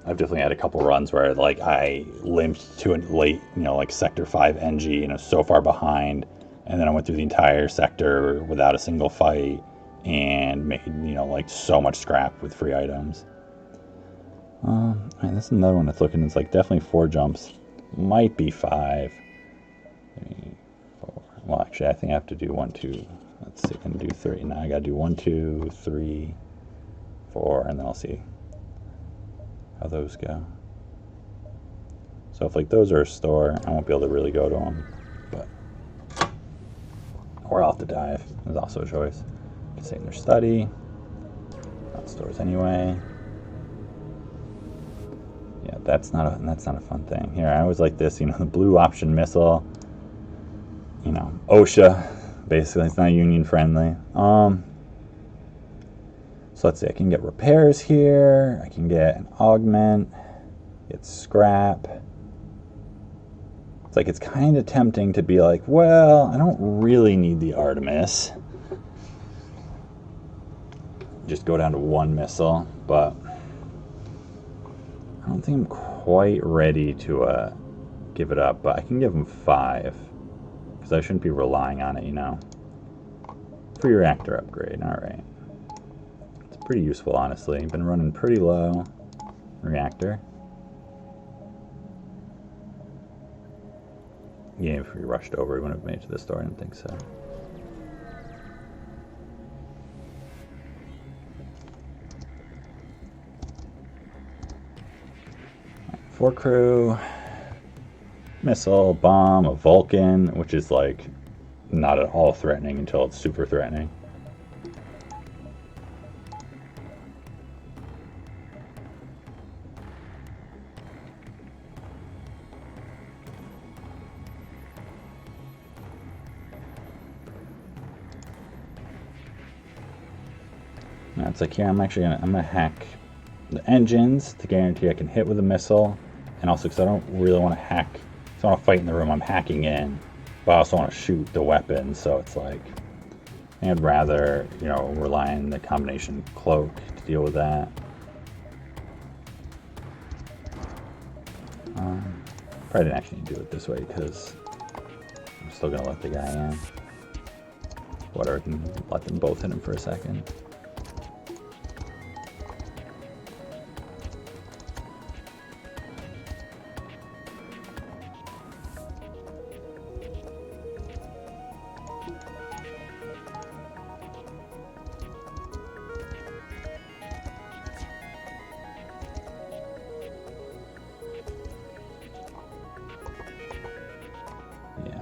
I've definitely had a couple runs where like I limped to a late, like sector 5 NG, so far behind, and then I went through the entire sector without a single fight and made, like so much scrap with free items. And this is another one that's looking, it's like definitely 4 jumps, might be 5, 3, 4. Well, actually, I think I have to do 1, 2. Let's see, I can do 3. Now I gotta do 1, 2, 3, 4, and then I'll see how those go. So if like those are a store, I won't be able to really go to them, but or I'll have to dive. There's also a choice. You can stay in their study. Not stores anyway. Yeah, that's not a fun thing. Here, I always like this. The blue option missile. OSHA. Basically, it's not union friendly. So let's see, I can get repairs here, I can get an augment, get scrap. It's like, it's kind of tempting to be like, well, I don't really need the Artemis. Just go down to 1 missile, but I don't think I'm quite ready to give it up, but I can give them 5, because I shouldn't be relying on it, Free reactor upgrade, alright. Pretty useful, honestly. Been running pretty low reactor. Yeah, if we rushed over, we wouldn't have made it to this store. I don't think so. 4 crew, missile, bomb, a Vulcan, which is like not at all threatening until it's super threatening. Now it's like, yeah, I'm gonna hack the engines to guarantee I can hit with a missile, and also because I don't really want to hack, so I want to fight in the room, I'm hacking in, but I also want to shoot the weapon, so it's like, I'd rather, rely on the combination cloak to deal with that. Probably didn't actually do it this way because I'm still gonna let the guy in. Whatever, I can let them both hit him for a second.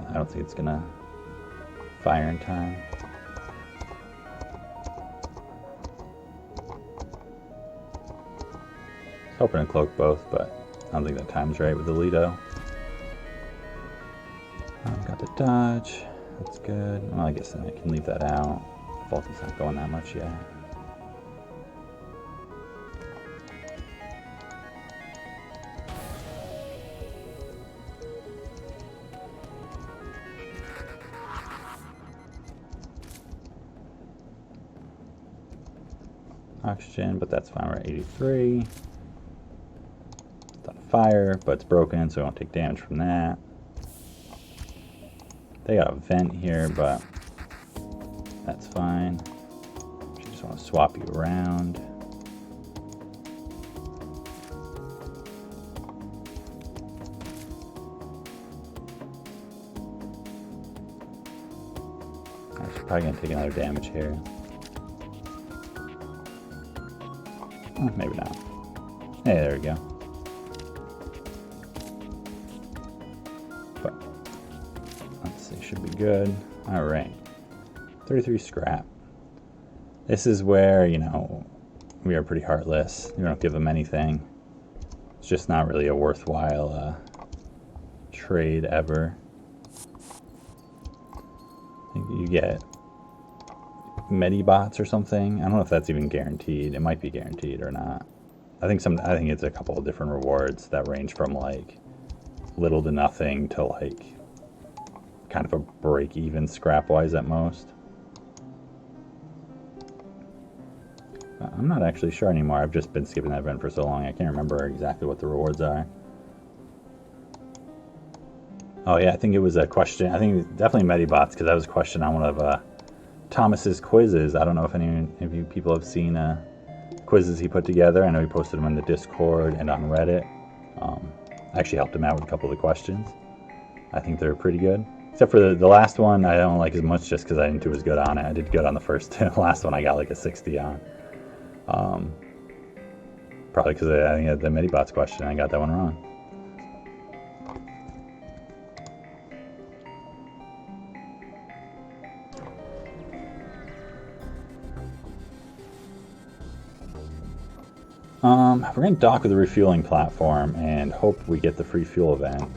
I don't think it's gonna fire in time. I was hoping to cloak both, but I don't think that time's right with the Lido. Got the dodge. That's good. Well, I guess then I can leave that out. Vulcan's not going that much yet. oxygen, but that's fine. We're at 83. It's on fire, but it's broken, so we won't take damage from that. They got a vent here, but that's fine. Just want to swap you around. I'm probably going to take another damage here. Maybe not. Hey, there we go. But let's see, should be good. All right, 33 scrap. This is where, you know, we are pretty heartless. You don't give them anything. It's just not really a worthwhile trade ever. I think you get Medibots or something. I don't know if that's even guaranteed. It might be guaranteed or not. I think it's a couple of different rewards that range from like little to nothing to like kind of a break even scrap wise at most. I'm not actually sure anymore. I've just been skipping that event for so long I can't remember exactly what the rewards are. Oh yeah, I think it was a question. I think definitely Medibots, because that was a question on one of Thomas's quizzes. I don't know if any of you people have seen quizzes he put together. I know he posted them in the Discord and on Reddit. I actually helped him out with a couple of the questions. I think they're pretty good. Except for the last one, I don't like as much just because I didn't do as good on it. I did good on the first two. The last one I got like a 60 on. Probably because I think the Medibots question, I got that one wrong. We're going to dock with the refueling platform and hope we get the free fuel event.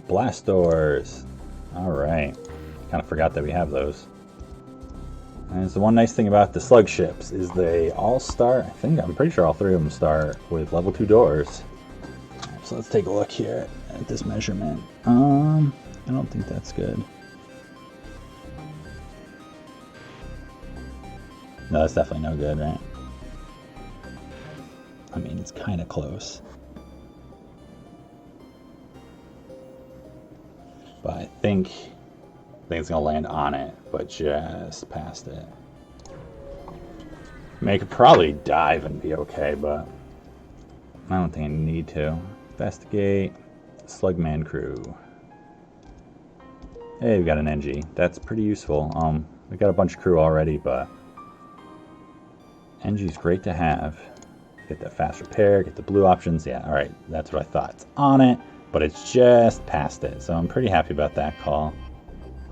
Blast doors. Alright. Kind of forgot that we have those. And it's the one nice thing about the Slug ships is they all start, I'm pretty sure all three of them start with level 2 doors. Right, so let's take a look here at this measurement. I don't think that's good. No, that's definitely no good, right? I mean, it's kind of close. But I think it's going to land on it, but just past it. I mean, I could probably dive and be okay, but I don't think I need to. Investigate. Slugman crew. Hey, we got an NG. That's pretty useful. We got a bunch of crew already, but NG's great to have. Get that fast repair, get the blue options. Yeah, all right, that's what I thought. It's on it, but it's just past it, so I'm pretty happy about that call.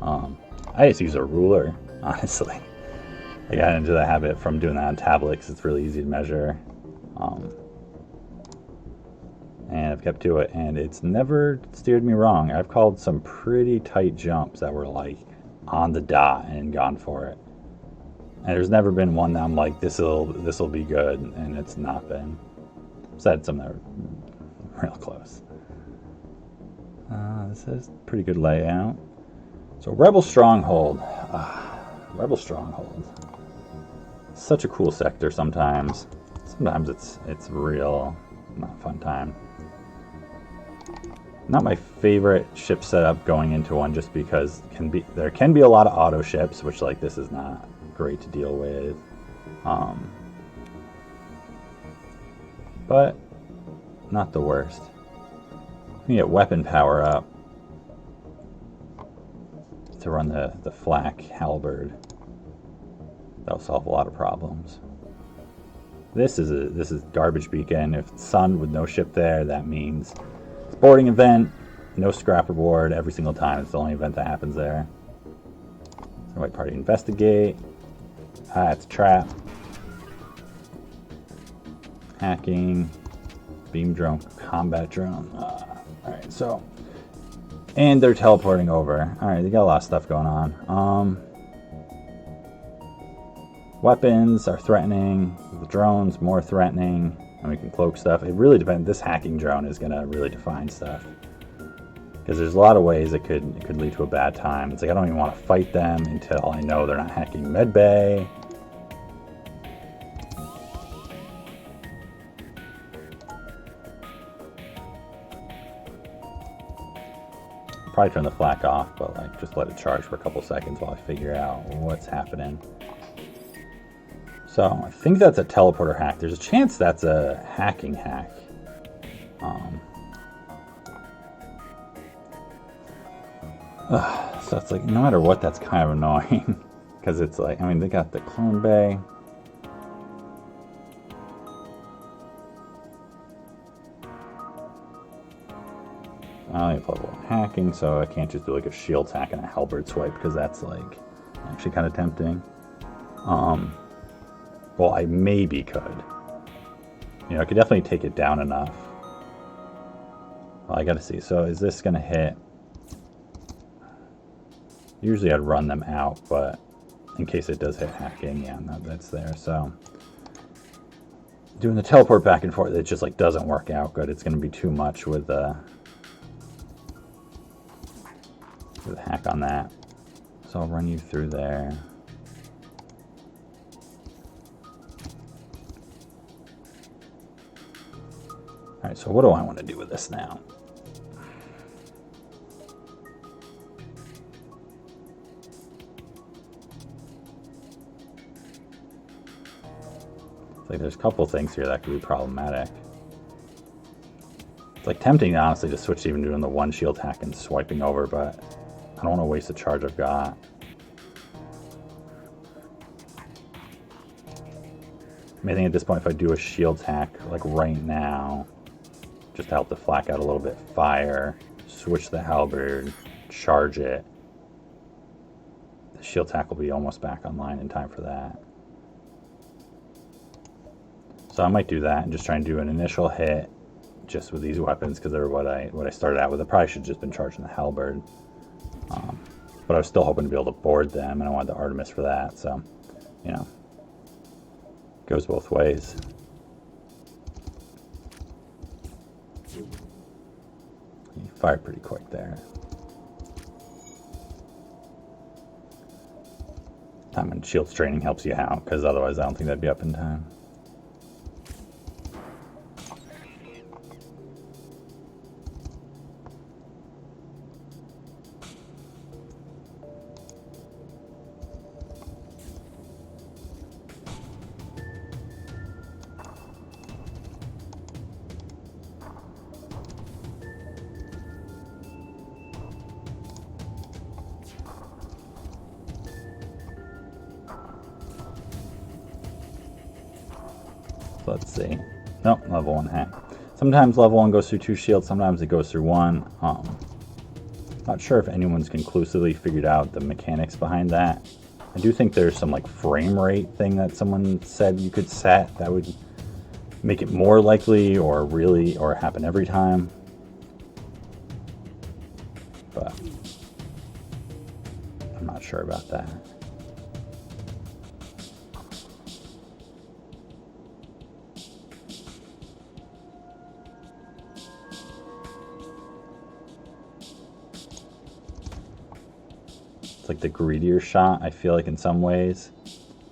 I just use a ruler, honestly. I got into the habit from doing that on tablet because it's really easy to measure. And I've kept to it, and it's never steered me wrong. I've called some pretty tight jumps that were like on the dot and gone for it. And there's never been one that I'm like, this'll be good, and it's not been. I've had some that were real close. This is pretty good layout. So Rebel Stronghold. Rebel Stronghold. Such a cool sector sometimes. Sometimes it's real not a fun time. Not my favorite ship setup going into one, just because there can be a lot of auto ships, which like this is not great to deal with. But not the worst. You get weapon power up to run the flak halberd. That'll solve a lot of problems. This is garbage beacon. If it's sun with no ship there, that means it's boarding event, no scrap reward every single time. It's the only event that happens there. So white party investigate. It's a trap. Hacking. Beam drone, combat drone. Alright, so. And they're teleporting over. Alright, they got a lot of stuff going on. Weapons are threatening. The drones more threatening. And we can cloak stuff. It really depends. This hacking drone is going to really define stuff. Because there's a lot of ways it could lead to a bad time. It's like I don't even want to fight them until I know they're not hacking medbay. probably turn the flak off, but like just let it charge for a couple seconds while I figure out what's happening. So I think that's a teleporter hack. There's a chance that's a hacking hack. So it's like, no matter what, that's kind of annoying. Because it's like, I mean, they got the clone bay. I only have level 1 hacking, so I can't just do like a shield hack and a halberd swipe, because that's like actually kind of tempting. Well, I maybe could. You know, I could definitely take it down enough. Well, I gotta see. So is this gonna hit? Usually I'd run them out, but in case it does hit hacking, yeah, no, that's there. So doing the teleport back and forth, it just like doesn't work out good. It's gonna be too much with a hack on that. So I'll run you through there. Alright, so what do I want to do with this now? It's like there's a couple things here that could be problematic. It's like tempting, honestly, to switch to even doing the one shield hack and swiping over, but I don't want to waste the charge I've got. I think at this point, if I do a shield hack like right now, just to help the flak out a little bit, fire, switch the halberd, charge it, the shield hack will be almost back online in time for that. So I might do that and just try and do an initial hit just with these weapons, because they're what I started out with. I probably should have just been charging the halberd. But I was still hoping to be able to board them, and I wanted the Artemis for that, so, you know, goes both ways. He fired pretty quick there. Time and shields training helps you out, because otherwise I don't think that'd be up in time. Let's see. Nope, level 1 hack. Sometimes level 1 goes through 2 shields, sometimes it goes through 1. Not sure if anyone's conclusively figured out the mechanics behind that. I do think there's some like frame rate thing that someone said you could set that would make it more likely or happen every time. But I'm not sure about that. It's like the greedier shot, I feel like, in some ways,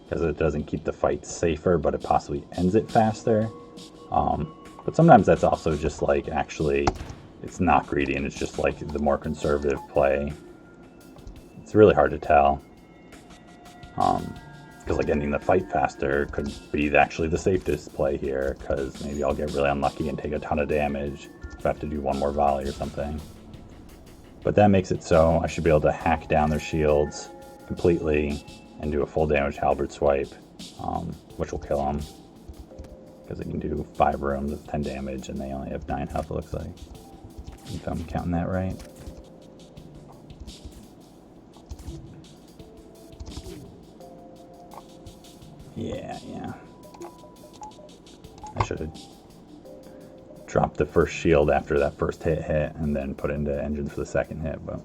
because it doesn't keep the fight safer, but it possibly ends it faster. But sometimes that's also just like, actually, it's not greedy, and it's just like the more conservative play. It's really hard to tell. Because like ending the fight faster could be actually the safest play here, because maybe I'll get really unlucky and take a ton of damage if I have to do one more volley or something. But that makes it so I should be able to hack down their shields completely and do a full damage halberd swipe, which will kill them. Because I can do 5 rooms of 10 damage and they only have 9 health, it looks like. If I'm counting that right. Yeah. I should have dropped the first shield after that first hit and then put into engines for the second hit, but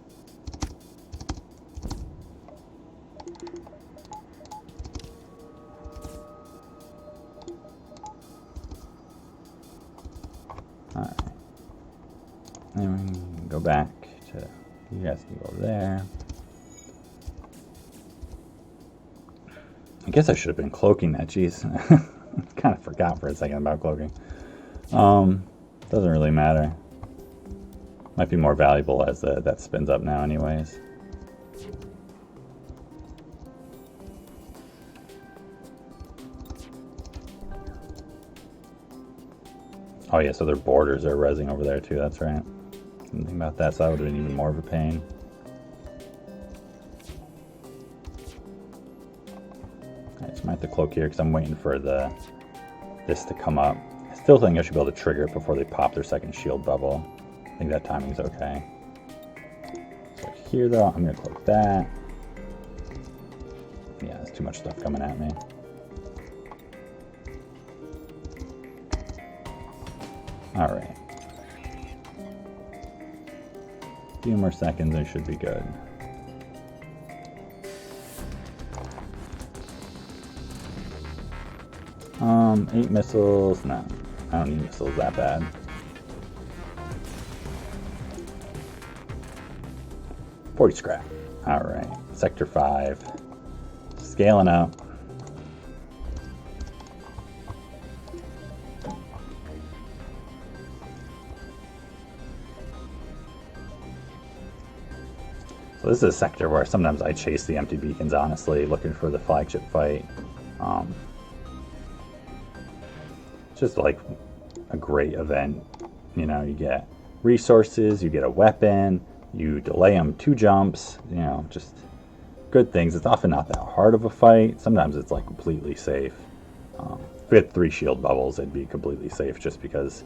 alright. And we can go back to, you guys can go there. I guess I should have been cloaking that, jeez. Kind of forgot for a second about cloaking. Doesn't really matter. Might be more valuable as that spins up now anyways. Oh yeah, so their borders are rezzing over there too, that's right. Didn't think about that, so that would have been even more of a pain. I just might have to cloak here because I'm waiting for this to come up. I still think I should be able to trigger it before they pop their second shield bubble. I think that timing's okay. So here though, I'm gonna cloak that. Yeah, there's too much stuff coming at me. Alright. A few more seconds, I should be good. Eight missiles. No, I don't need missiles that bad. $40 scrap. Alright. Sector 5. Scaling up. So this is a sector where sometimes I chase the empty beacons, honestly, looking for the flagship fight. It's just like a great event. You know, you get resources, you get a weapon, you delay them 2 jumps, you know, just good things. It's often not that hard of a fight. Sometimes it's like completely safe. If we had 3 shield bubbles, it'd be completely safe just because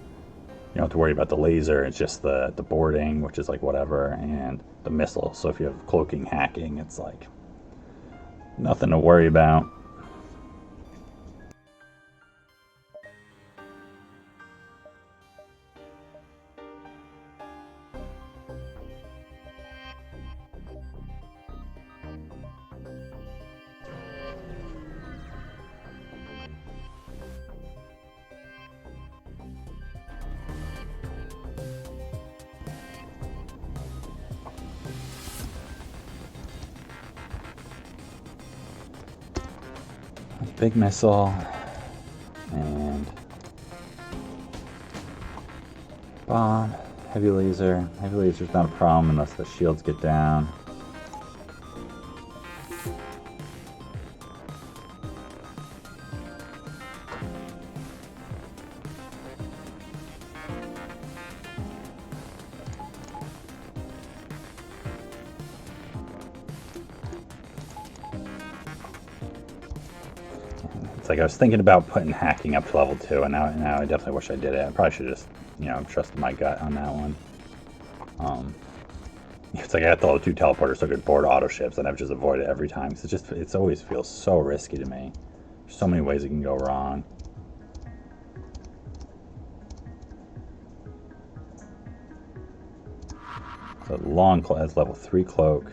you don't have to worry about the laser. It's just the boarding, which is like whatever, and the missile. So if you have cloaking, hacking, it's like nothing to worry about. Big missile and bomb. Heavy laser. Heavy laser's not a problem unless the shields get down. It's like I was thinking about putting hacking up to level 2, and now I definitely wish I did it. I probably should just, you know, trusted my gut on that one. It's like I got the level 2 teleporter so I could board auto ships, and I've just avoided it every time. Because it always feels so risky to me. There's so many ways it can go wrong. So long that's level 3 cloak.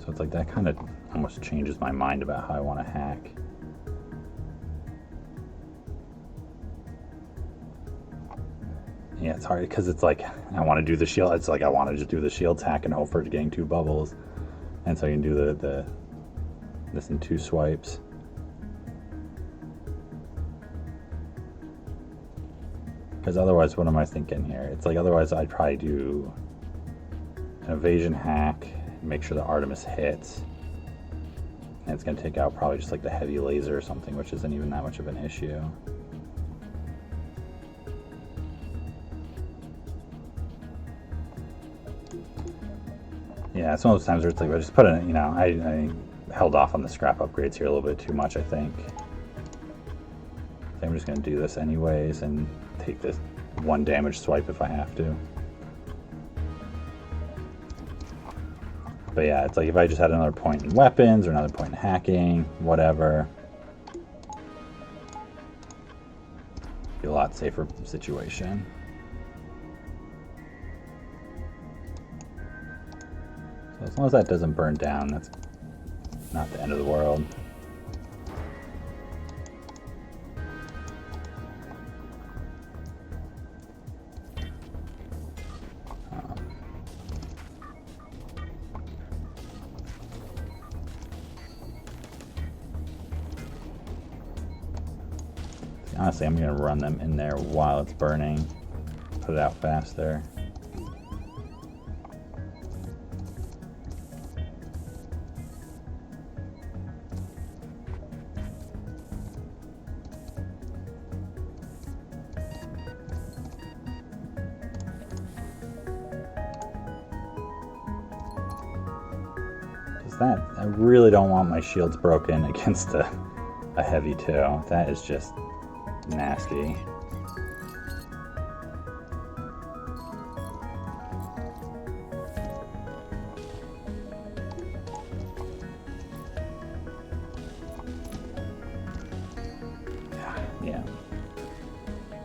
So it's like that kind of almost changes my mind about how I want to hack. Yeah, it's hard because it's like I want to do the shield. It's like I want to just do the shields hack and hope for getting 2 bubbles, and so you can do this in 2 swipes. Because otherwise, what am I thinking here? It's like otherwise I'd probably do an evasion hack, make sure the Artemis hits, and it's going to take out probably just like the heavy laser or something, which isn't even that much of an issue. Yeah, it's one of those times where it's like I just put in, you know, I held off on the scrap upgrades here a little bit too much, I think. I'm just going to do this anyways and take this 1 damage swipe if I have to. But yeah, it's like if I just had another point in weapons or another point in hacking, whatever, be a lot safer situation. So as long as that doesn't burn down, that's not the end of the world. Honestly, I'm going to run them in there while it's burning. Put it out faster. That, I really don't want my shields broken against a heavy too. That is just nasty. Yeah.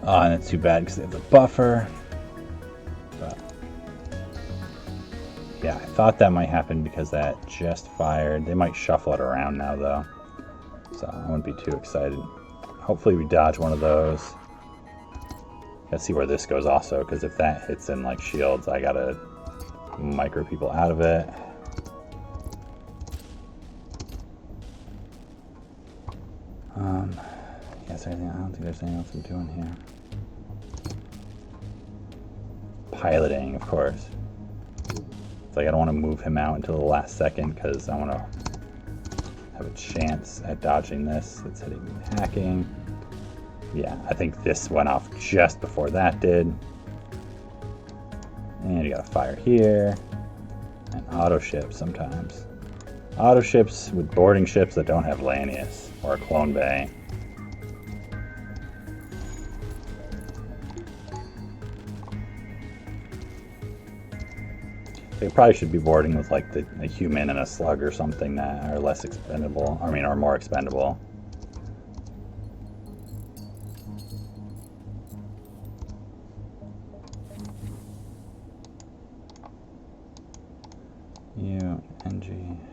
Oh, and it's too bad because they have the buffer. But yeah, I thought that might happen because that just fired. They might shuffle it around now though, so I wouldn't be too excited. Hopefully we dodge one of those. Let's see where this goes also, because if that hits in like shields, I gotta micro people out of it. Yes, I don't think there's anything else I'm doing here. Piloting, of course. It's like I don't want to move him out until the last second because I want to have a chance at dodging this. It's hitting hacking. Yeah, I think this went off just before that did. And you got a fire here. And auto ships sometimes. Auto ships with boarding ships that don't have Lanius or a clone bay. They probably should be boarding with like a human and a slug or something that are less expendable. I mean, or more expendable. UNG.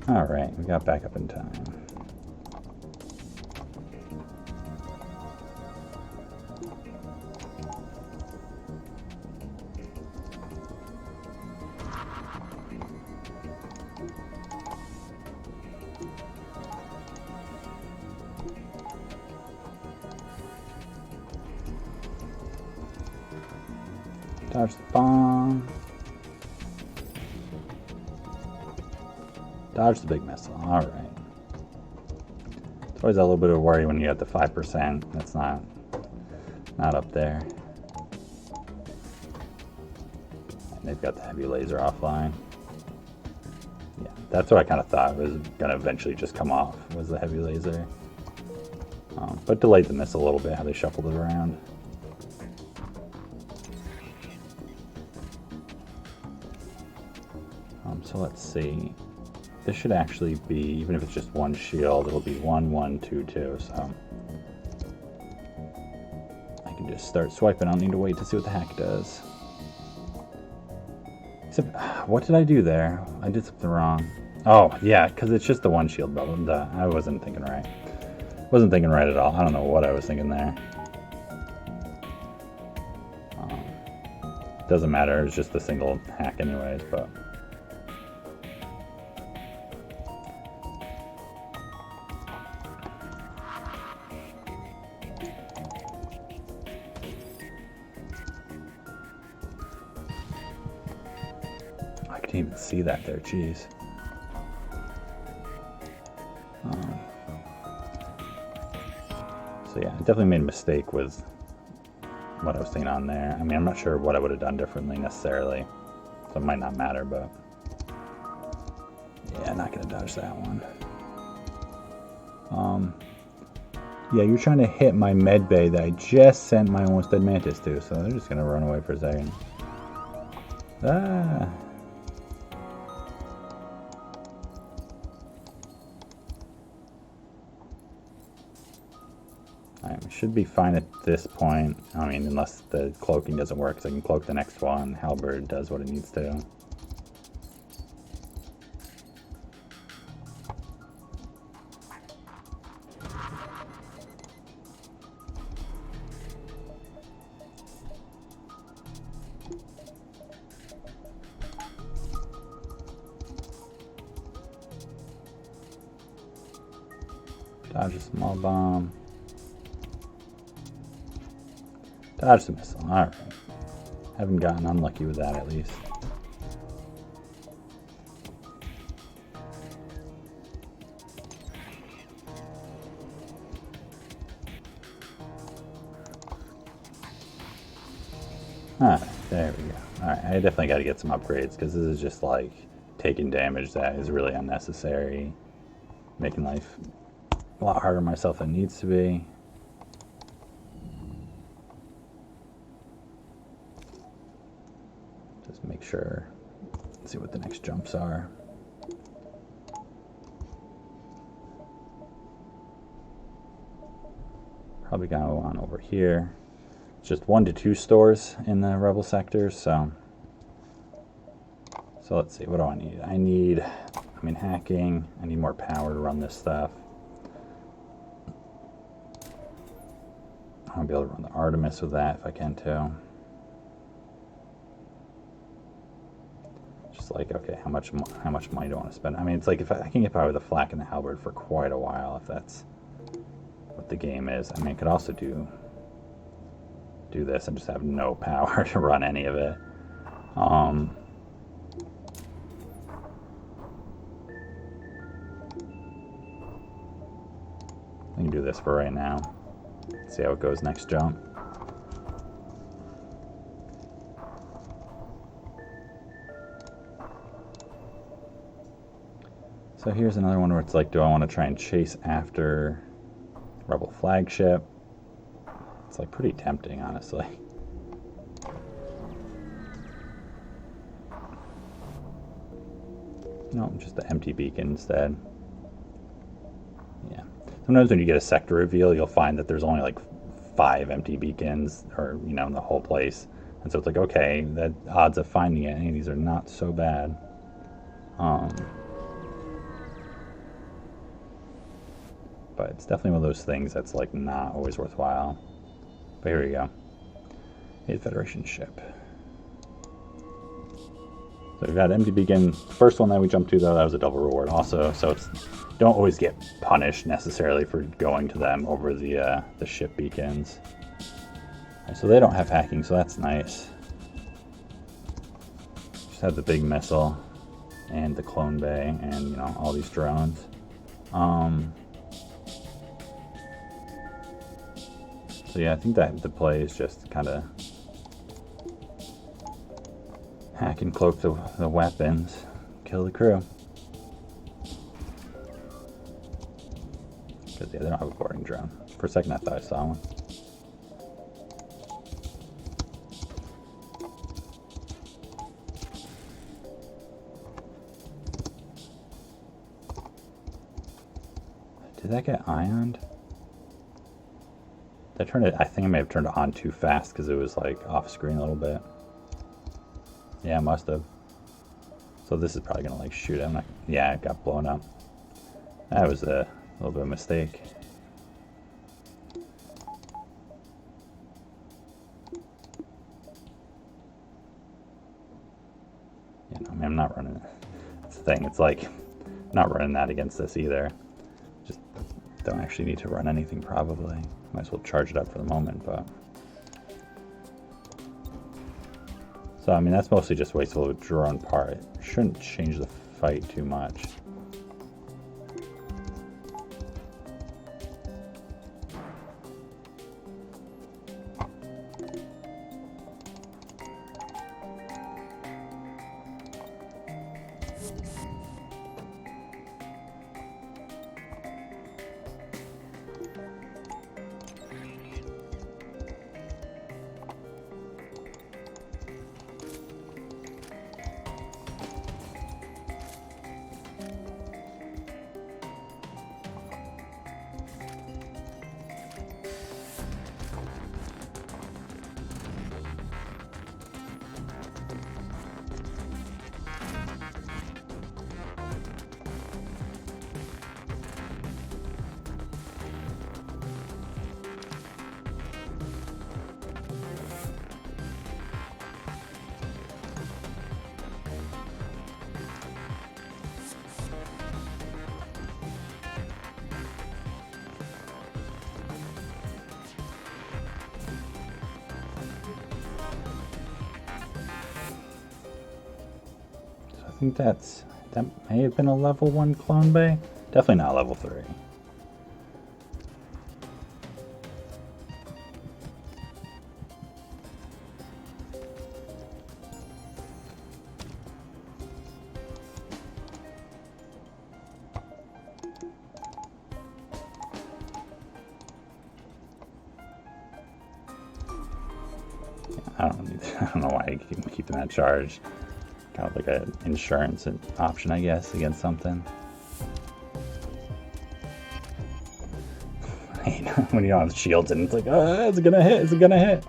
All right, we got back up in time. Dodge the bomb. Dodge the big missile. All right. It's always a little bit of worry when you got the 5%. That's not up there. And they've got the heavy laser offline. Yeah, that's what I kind of thought was going to eventually just come off, was the heavy laser. But delayed the missile a little bit, how they shuffled it around. So let's see. This should actually be, even if it's just one shield, it'll be 1, 1, 2, 2. So I can just start swiping. I don't need to wait to see what the hack does. Except, what did I do there? I did something wrong. Oh, yeah, because it's just the one shield bubble. I wasn't thinking right. Wasn't thinking right at all. I don't know what I was thinking there. Doesn't matter. It's just a single hack anyways, but... I can't even see that there, jeez. So yeah, I definitely made a mistake with what I was seeing on there. I mean, I'm not sure what I would have done differently necessarily, so it might not matter, but yeah, not gonna dodge that one. Yeah, you're trying to hit my med bay that I just sent my almost dead mantis to, so they're just gonna run away for a second. Ah. Alright, we should be fine at this point. I mean, unless the cloaking doesn't work, because I can cloak the next one. Halberd does what it needs to. Dodge a small bomb. Dodge the missile. Alright. Haven't gotten unlucky with that at least. Alright, there we go. Alright, I definitely got to get some upgrades because this is just like taking damage that is really unnecessary. Making life a lot harder on myself than it needs to be. Just make sure, let's see what the next jumps are. Probably gonna go on over here. It's just 1 to 2 stores in the rebel sectors, so let's see, what do I need? I mean, hacking. I need more power to run this stuff. I want to be able to run the Artemis with that if I can too. Just like, okay, how much money do I want to spend? I mean, it's like if I can get by with the flak and the halberd for quite a while, if that's what the game is. I mean, I could also do this and just have no power to run any of it. I can do this for right now. See how it goes next jump. So here's another one where it's like, do I want to try and chase after Rebel flagship? It's like pretty tempting, honestly. No, just the empty beacon instead. Yeah. Sometimes when you get a sector reveal, you'll find that there's only like 5 empty beacons, or in the whole place. And so it's like, okay, the odds of finding any of these are not so bad. But it's definitely one of those things that's like not always worthwhile. But here we go. 8th Federation ship. So we've got empty beacon. First one that we jumped to, though, that was a double reward also. So it's don't always get punished necessarily for going to them over the ship beacons. Right, so they don't have hacking, so that's nice. Just have the big missile and the clone bay and all these drones. So yeah, I think that the play is just kind of hack and cloak the weapons, kill the crew. Because yeah, they don't have a boarding drone. For a second I thought I saw one. Did that get ioned? I think I may have turned it on too fast because it was like off screen a little bit. Yeah, I must have. So this is probably gonna like shoot. Yeah, it got blown up. That was a little bit of a mistake. Yeah, no, I mean, I'm not running it. That's the thing. It's like I'm not running that against this either. Just don't actually need to run anything probably. Might as well charge it up for the moment, but. So, I mean, that's mostly just wasteful drone part. It shouldn't change the fight too much. think that may have been a level 1 clone bay. Definitely not level 3. I don't know why I keep them at charge. Kind of like an insurance option, I guess, against something. I hate when you don't have shields and it's like, oh, is it gonna hit? Is it gonna hit?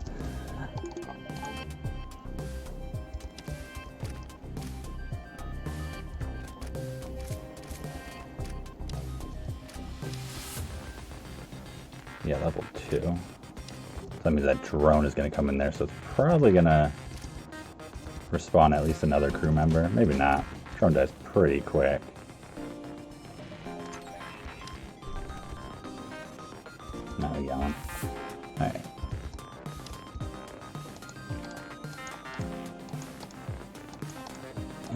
Yeah, level 2. That means that drone is going to come in there, so it's probably going to respawn at least another crew member. Maybe not. Drone dies pretty quick. Now we yawn. Alright.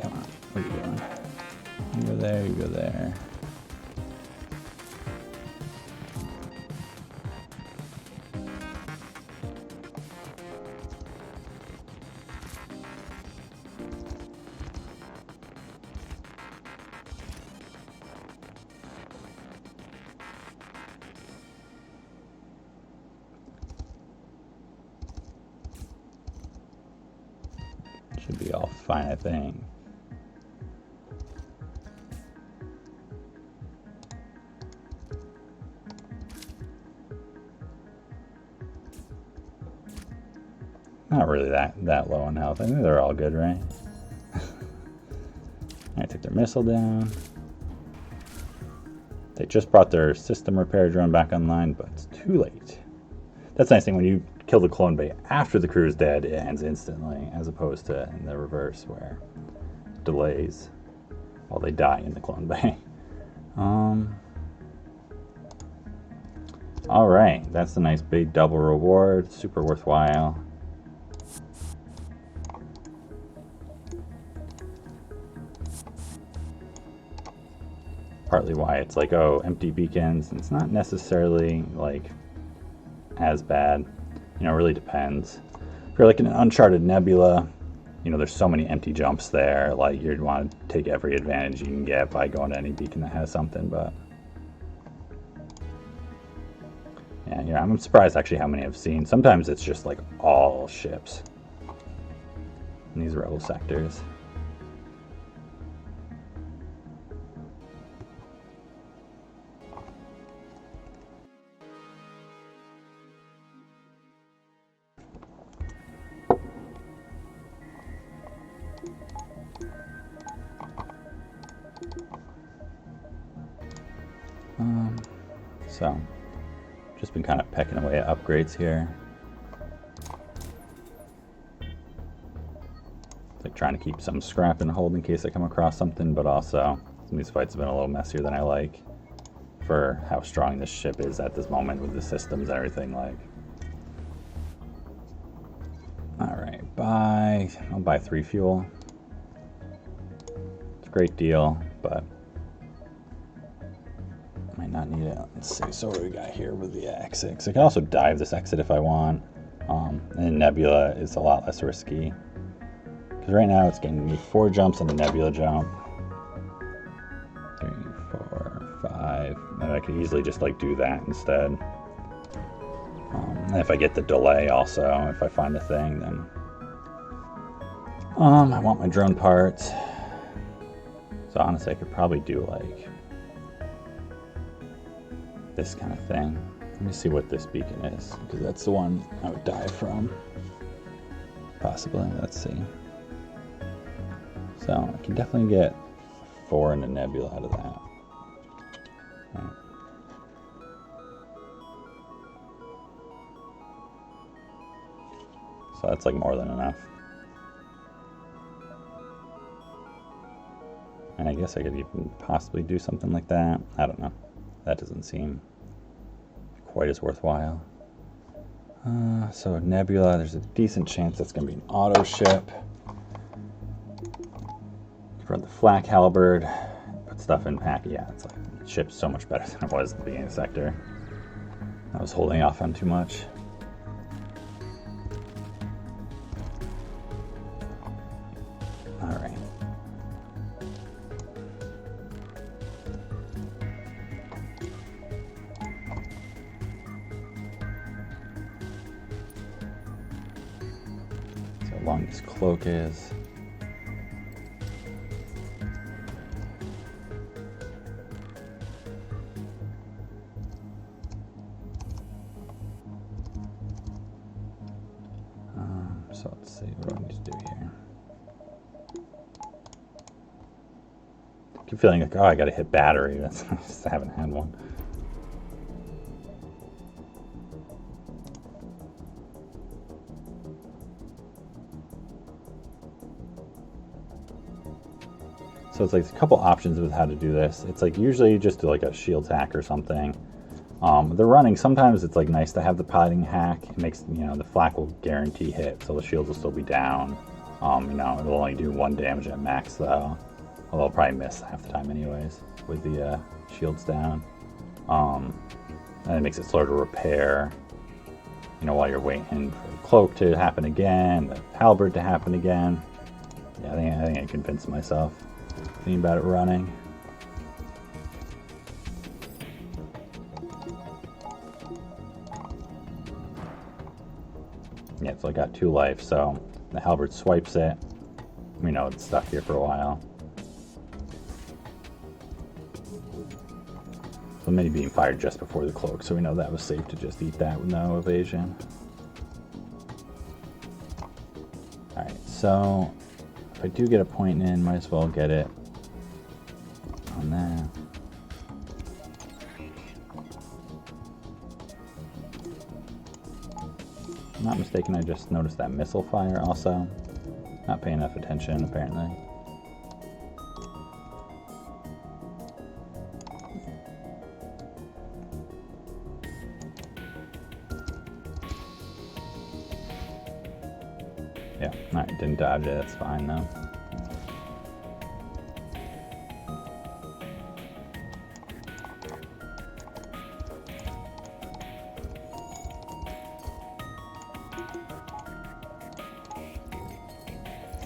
Come on. What are you doing? You go there, you go there. Should be all fine, I think. Not really that low on health. I think they're all good, right? I took their missile down. They just brought their system repair drone back online, but it's too late. That's the nice thing, when you kill the clone bay after the crew is dead, it ends instantly, as opposed to in the reverse where it delays while they die in the clone bay. Alright, that's a nice big double reward, super worthwhile. Partly why it's like, oh, empty beacons. It's not necessarily like as bad. You know, it really depends. If you're like in an uncharted nebula, you know, there's so many empty jumps there. Like, you'd want to take every advantage you can get by going to any beacon that has something. But yeah, I'm surprised actually how many I've seen. Sometimes it's just like all ships in these rebel sectors. So, just been kind of pecking away at upgrades here. It's like trying to keep some scrap and hold in case I come across something, but also some of these fights have been a little messier than I like for how strong this ship is at this moment with the systems and everything. Like, alright, I'll buy 3 fuel. It's a great deal, but might not need it. Let's see, so what do we got here with the exit? I can also dive this exit if I want. And Nebula is a lot less risky. Because right now it's getting me 4 jumps on the Nebula jump. 3, 4, 5. And I could easily just like do that instead. And if I get the delay also, if I find a thing, then I want my drone parts. So honestly, I could probably do like this kind of thing. Let me see what this beacon is, because that's the one I would die from. Possibly, let's see. So I can definitely get 4 in the nebula out of that. Right. So that's like more than enough. And I guess I could even possibly do something like that. I don't know. That doesn't seem quite as worthwhile. So Nebula, there's a decent chance that's going to be an auto ship. Brought the flak halberd, put stuff in pack. Yeah, it's like it ships so much better than it was at the beginning of the sector. I was holding off on too much. All right. See how long this cloak is. So let's see what I need to do here. I keep feeling like, oh, I gotta hit battery. That's I just haven't had one. So it's like a couple options with how to do this. It's like usually you just do like a shield hack or something. The running, sometimes it's like nice to have the piloting hack. It makes, you know, the flak will guarantee hit, so the shields will still be down. You know, it'll only do 1 damage at max though. Although I'll probably miss half the time anyways with the shields down. And it makes it slower to repair, you know, while you're waiting for the cloak to happen again, the halberd to happen again. Yeah, I think I convinced myself thinking about it running. Yeah, so I got 2 life, so the halberd swipes it. We know it's stuck here for a while. So many being fired just before the cloak, so we know that was safe to just eat that with no evasion. Alright, so if I do get a point in, might as well get it on that. If I'm not mistaken, I just noticed that missile fire also. Not paying enough attention, apparently. Yeah, alright, didn't dodge it, that's fine though.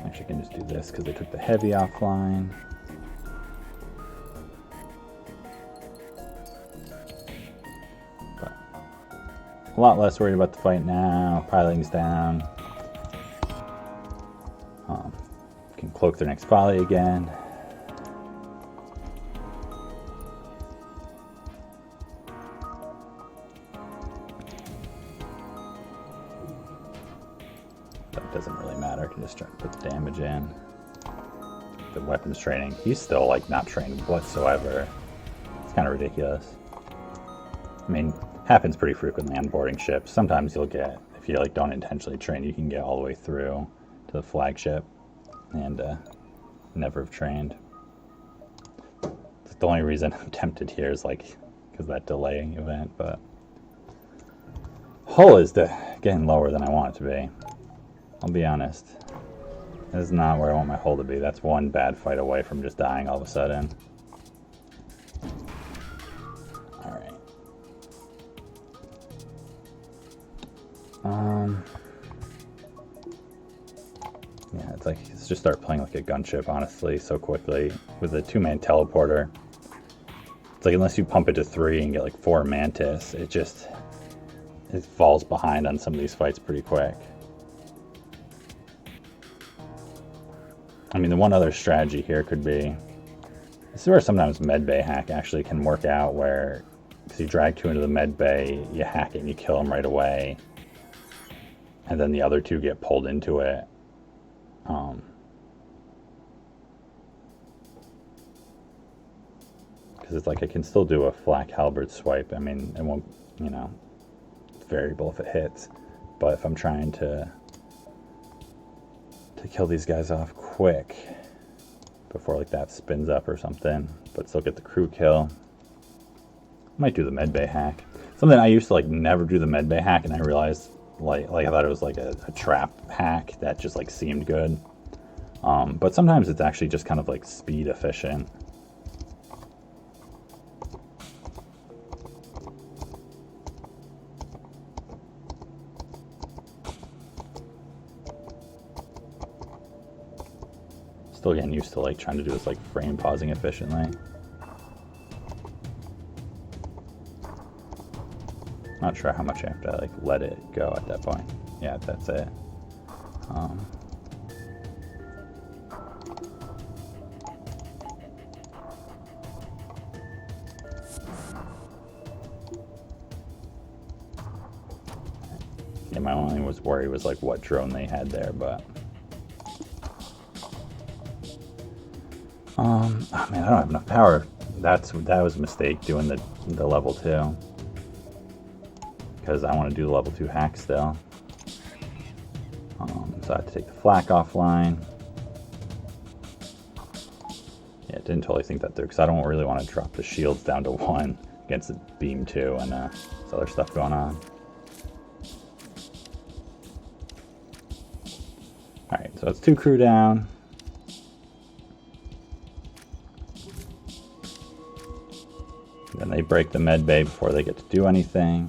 Actually, I can just do this because they took the heavy offline. But a lot less worried about the fight now. Piloting's down. Can cloak their next volley again. That doesn't really matter. I can just try to put the damage in. The weapons training. He's still like not trained whatsoever. It's kind of ridiculous. I mean, happens pretty frequently on boarding ships. Sometimes you'll get, if you like don't intentionally train, you can get all the way through to the flagship and never have trained. The only reason I'm tempted here is like because that delaying event, but hull is getting lower than I want it to be. I'll be honest. This is not where I want my hull to be. That's one bad fight away from just dying all of a sudden. Alright. Yeah, it's like, let's just start playing like a gunship, honestly, so quickly. With a 2-man teleporter. It's like, unless you pump it to 3 and get like 4 Mantis, it falls behind on some of these fights pretty quick. I mean, the one other strategy here could be, this is where sometimes medbay hack actually can work out, where, because you drag 2 into the medbay, you hack it and you kill them right away. And then the other 2 get pulled into it. Because it's like I can still do a flak halberd swipe. I mean, it won't, you know, it's variable if it hits. But if I'm trying to kill these guys off quick before like that spins up or something, but still get the crew kill, might do the medbay hack. Something I used to like never do the medbay hack, and I realized like I thought it was like a trap hack that just like seemed good. But sometimes it's actually just kind of like speed efficient. Still getting used to like trying to do this like frame pausing efficiently. Not sure how much I have to like let it go at that point. Yeah, that's it. Yeah, my only worry was like what drone they had there, but oh man, I don't have enough power. That was a mistake doing the level 2. Because I want to do the level 2 hack still. So I have to take the flak offline. Yeah, didn't totally think that through because I don't really want to drop the shields down to 1 against the beam 2 and this other stuff going on. Alright, so it's 2 crew down. Then they break the med bay before they get to do anything.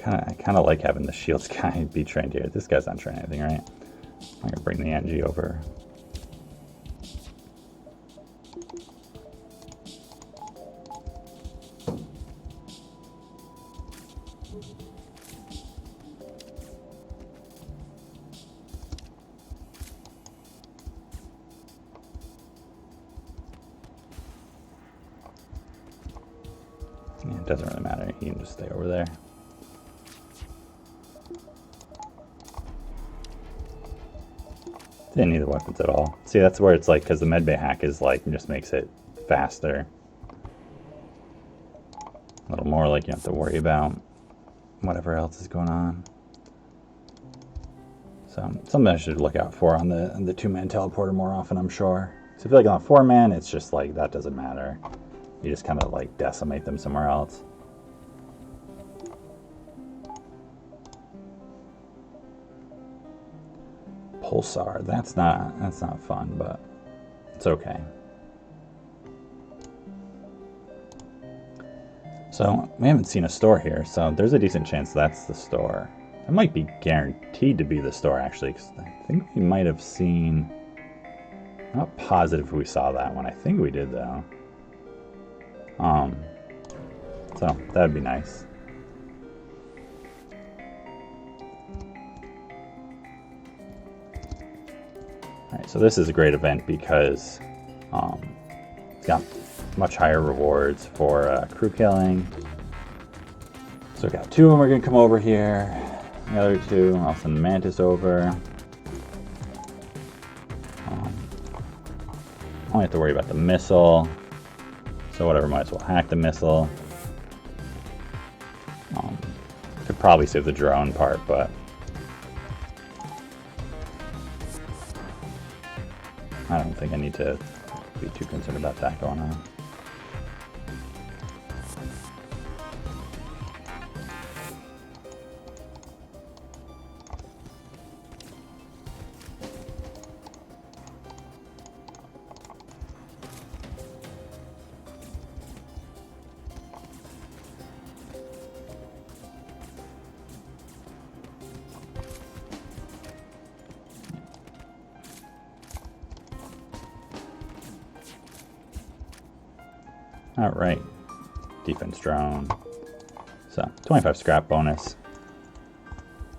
I kind of like having the shields guy be trained here. This guy's not trained anything, right? I'm gonna bring the NG over. Yeah, it doesn't really matter. He can just stay over there. Didn't need the weapons at all. See, that's where it's like, because the medbay hack is like, just makes it faster. A little more like you don't have to worry about whatever else is going on. So, something I should look out for on the 2-man teleporter more often, I'm sure. So I feel like on a 4-man, it's just like, that doesn't matter. You just kind of like decimate them somewhere else. Pulsar, that's not fun, but it's okay. So we haven't seen a store here, so there's a decent chance that's the store. It might be guaranteed to be the store actually, because I think we might have seen. I'm not positive if we saw that one. I think we did though. So that'd be nice. Alright, so this is a great event because it's got much higher rewards for crew killing. So we got 2 of them are going to come over here. The other 2, I'll send the Mantis over. Only have to worry about the missile. So whatever, might as well hack the missile. Could probably save the drone part, but I don't think I need to be too concerned about that going on. Alright, defense drone. So, 25 scrap bonus.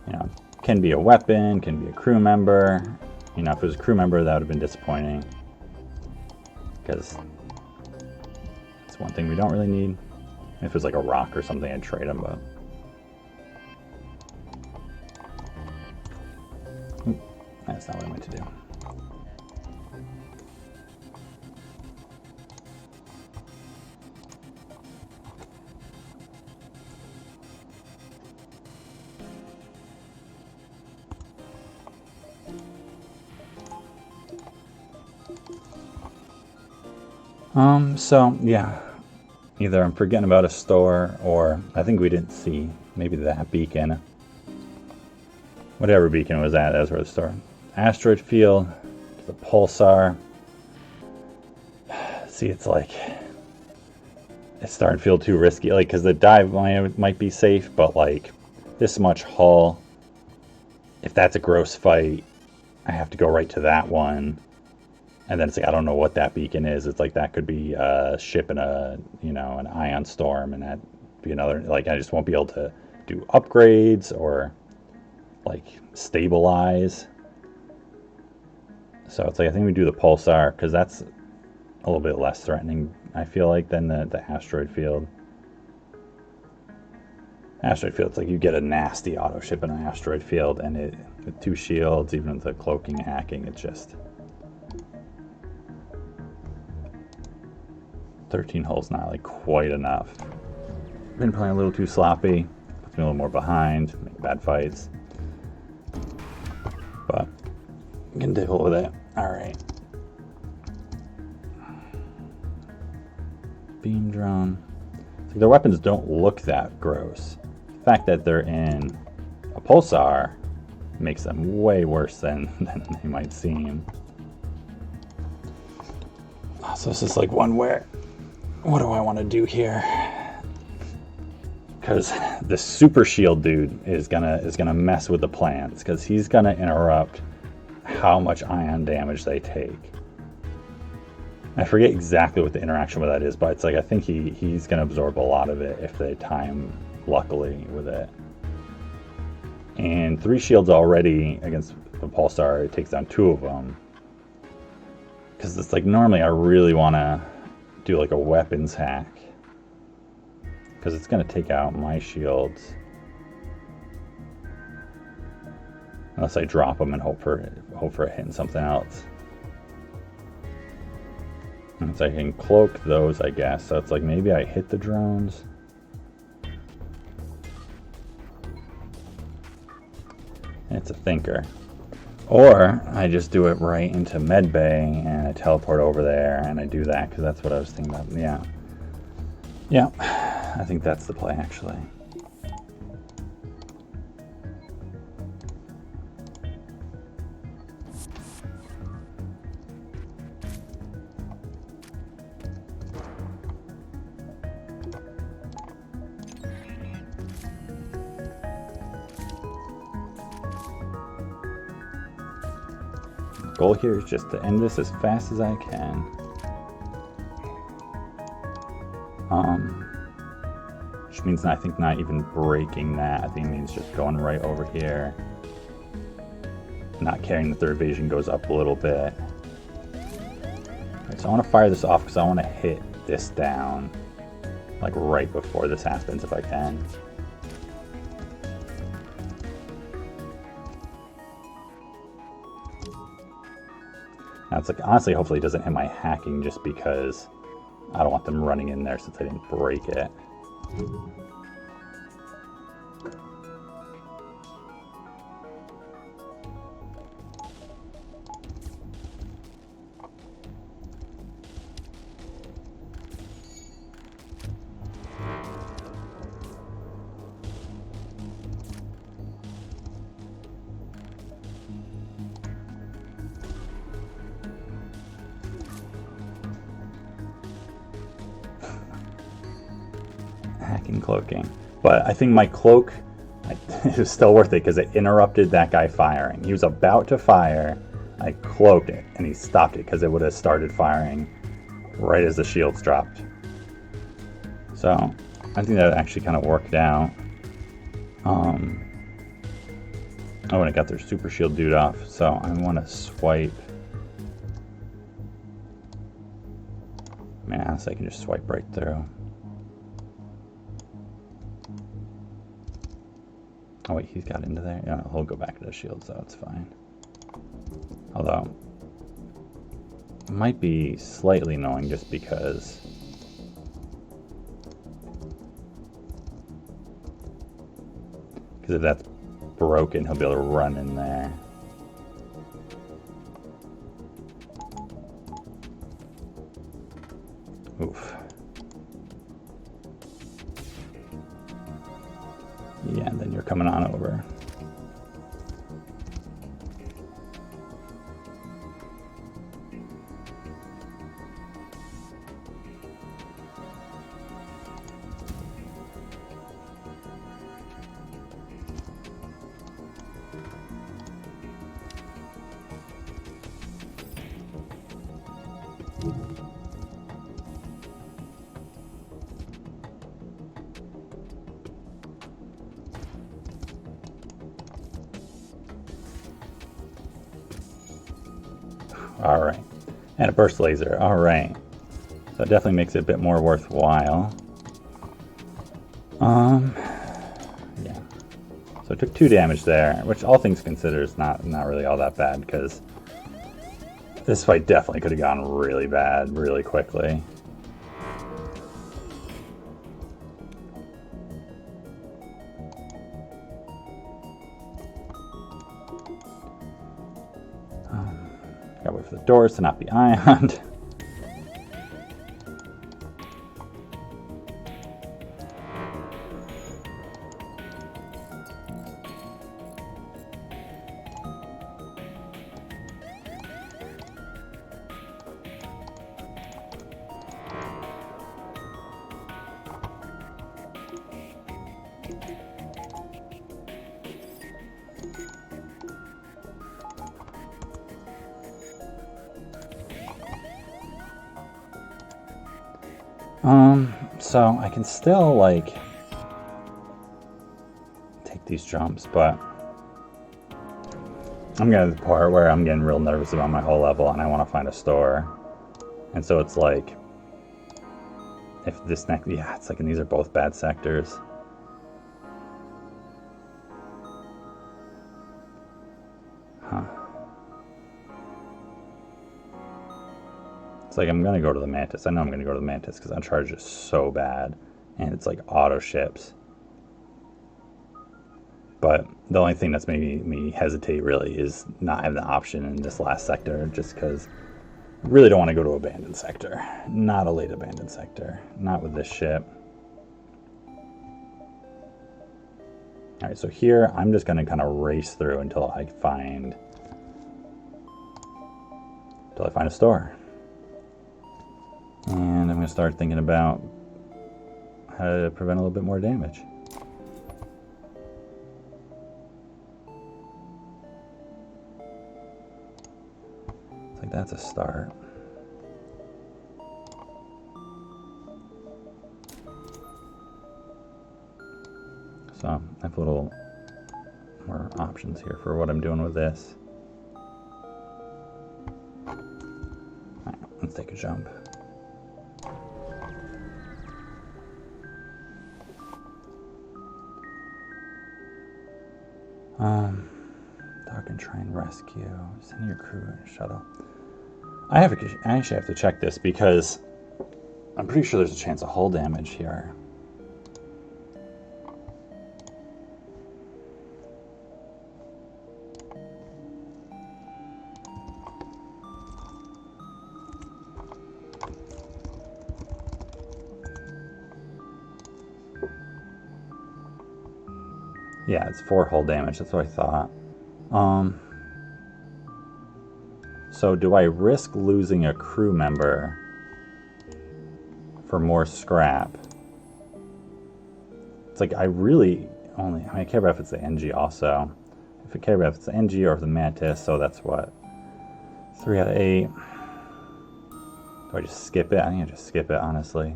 You know, can be a weapon, can be a crew member. You know, if it was a crew member, that would have been disappointing. Because it's one thing we don't really need. If it was like a rock or something, I'd trade them, but... that's not what I meant to do. So yeah, either I'm forgetting about a store, or I think we didn't see maybe that beacon. Whatever beacon it was at, that's where the store. Asteroid field, the pulsar. See, it's like it's starting to feel too risky. Like, because the dive might be safe, but like this much hull. If that's a gross fight, I have to go right to that one. And then it's like, I don't know what that beacon is. It's like that could be a ship in a, you know, an ion storm, and that'd be another, like, I just won't be able to do upgrades or like stabilize. So it's like, I think we do the pulsar because that's a little bit less threatening, I feel like, than the asteroid field. Asteroid field, it's like you get a nasty auto ship in an asteroid field, and it with 2 shields, even with the cloaking hacking, it's just 13 hulls not like quite enough. Been playing a little too sloppy, puts me a little more behind, make bad fights. But you can deal with it. Alright. Beam drone. So their weapons don't look that gross. The fact that they're in a pulsar makes them way worse than they might seem. So this is like one where, what do I want to do here? Because the super shield dude is gonna mess with the plans, because he's gonna interrupt how much ion damage they take. I forget exactly what the interaction with that is, but it's like I think he's gonna absorb a lot of it if they time luckily with it. And 3 shields already against the pulsar, it takes down 2 of them. Because it's like normally I really want to do like a weapons hack, because it's going to take out my shields unless I drop them and hope for it hitting something else. And so I can cloak those, I guess. So it's like maybe I hit the drones. It's a thinker. Or I just do it right into medbay and I teleport over there and I do that, because that's what I was thinking about. Yeah. Yeah, I think that's the play, actually. Goal here is just to end this as fast as I can. Which means I think not even breaking that. I think it means just going right over here. Not caring that their evasion goes up a little bit. Right, so I want to fire this off because I want to hit this down like right before this happens if I can. Now it's like, honestly, hopefully it doesn't hit my hacking, just because I don't want them running in there since I didn't break it. Hacking cloaking, but I think my cloak is still worth it because it interrupted that guy firing. He was about to fire, I cloaked it and he stopped it because it would have started firing right as the shields dropped. So I think that actually kind of worked out. Oh, and I got their super shield dude off, so I want to swipe. Man, so I can just swipe right through. Oh wait, he's got into there? Yeah, he'll go back to the shield, so it's fine. Although, it might be slightly annoying just because if that's broken, he'll be able to run in there. Oof. Yeah, and then you're coming on over. All right, and a burst laser. All right, so it definitely makes it a bit more worthwhile. Yeah. So I took 2 damage there, which all things considered is not really all that bad, because this fight definitely could have gone really bad really quickly. Gotta wait for the doors to not be ioned. So I can still, like, take these jumps, but I'm getting to the part where I'm getting real nervous about my whole level and I want to find a store. And so it's like, if this next, yeah, it's like, and these are both bad sectors. Huh. It's like, I'm going to go to the Mantis. I know I'm going to go to the Mantis because Uncharged is so bad. And it's like auto ships. But the only thing that's making me hesitate really is not having the option in this last sector, just because I really don't want to go to abandoned sector. Not a late abandoned sector. Not with this ship. Alright, so here I'm just going to kind of race through until I find a store. And I'm going to start thinking about how to prevent a little bit more damage. It's like, that's a start. So I have a little more options here for what I'm doing with this. All right, let's take a jump. Dock and try and rescue. Send your crew in a shuttle. I actually have to check this because I'm pretty sure there's a chance of hull damage here. Yeah, it's 4 hull damage. That's what I thought. So do I risk losing a crew member for more scrap? It's like, I really only, I care about if it's the NG also. If I care about if it's the NG or if the Mantis, so that's what? 3 out of 8. Do I just skip it? I think I just skip it, honestly.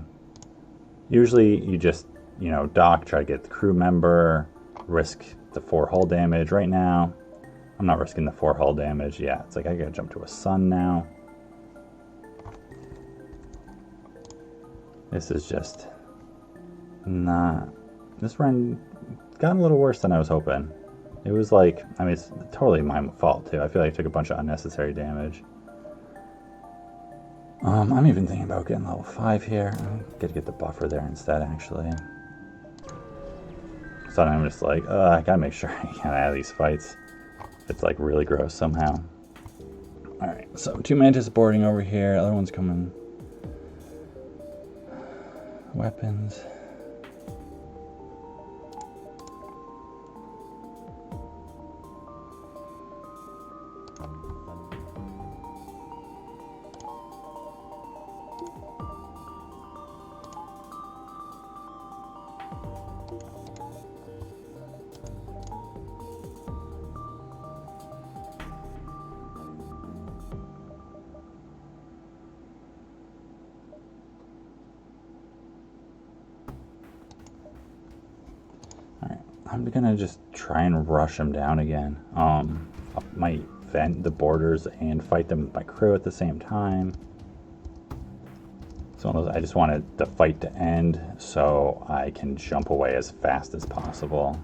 Usually you just, you know, dock, try to get the crew member, risk the 4 hull damage. Right now, I'm not risking the 4 hull damage. Yeah, it's like I gotta jump to a sun now. This is just not... This run got a little worse than I was hoping. It was like, I mean, it's totally my fault too. I feel like I took a bunch of unnecessary damage. I'm even thinking about getting level 5 here. I'm gonna get the buffer there instead, actually. So I'm just like, I gotta make sure I get out of these fights. It's like really gross somehow. Alright, so 2 Mantis boarding over here. Other one's coming. weapons. I'm gonna just try and rush them down again. I might vent the borders and fight them with my crew at the same time. So I just wanted the fight to end so I can jump away as fast as possible.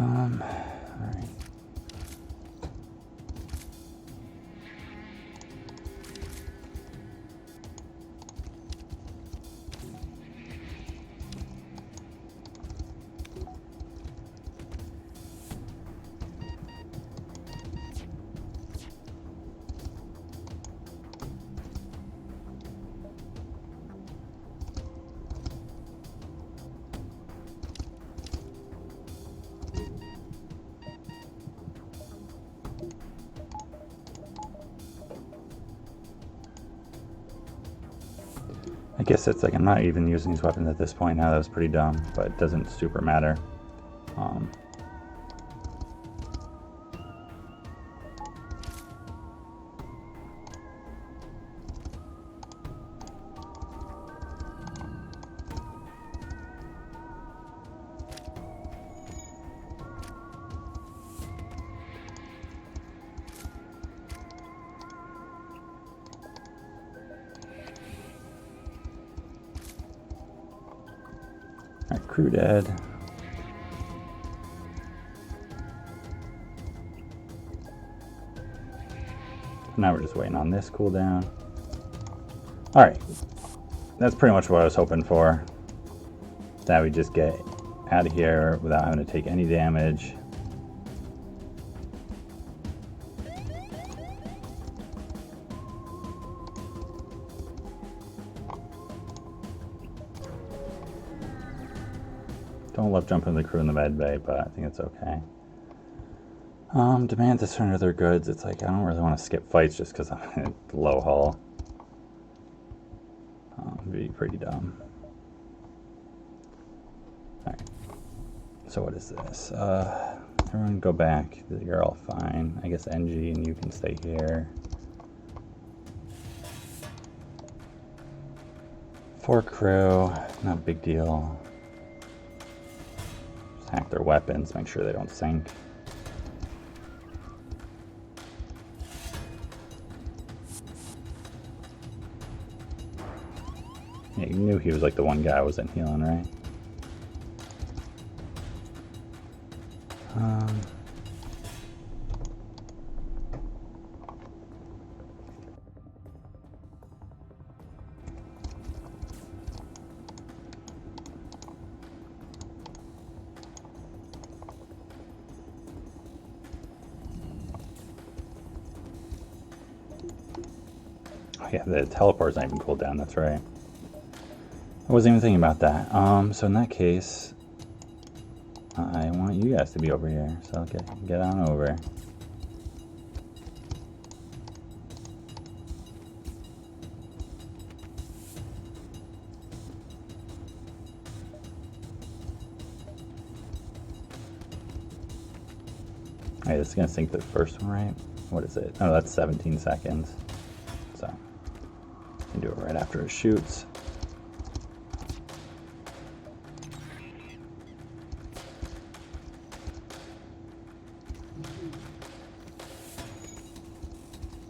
All right. I guess it's like I'm not even using these weapons at this point now. That was pretty dumb, but it doesn't super matter. Alright, crew dead. Now we're just waiting on this cooldown. Alright, that's pretty much what I was hoping for. That we just get out of here without having to take any damage. Don't love jumping the crew in the med bay, but I think it's okay. Demand to surrender their goods. It's like I don't really want to skip fights just because I'm in low hull. It'd be pretty dumb. Alright. So what is this? Everyone go back. You're all fine. I guess NG and you can stay here. 4 crew. Not a big deal. Hack their weapons, make sure they don't sink. Yeah, you knew he was like the one guy I wasn't healing, right? Oh yeah, the teleport's not even cooled down, that's right. I wasn't even thinking about that. So in that case, I want you guys to be over here, so get on over. Alright, this is gonna sync the first one, right? What is it? Oh, that's 17 seconds. So, you can do it right after it shoots.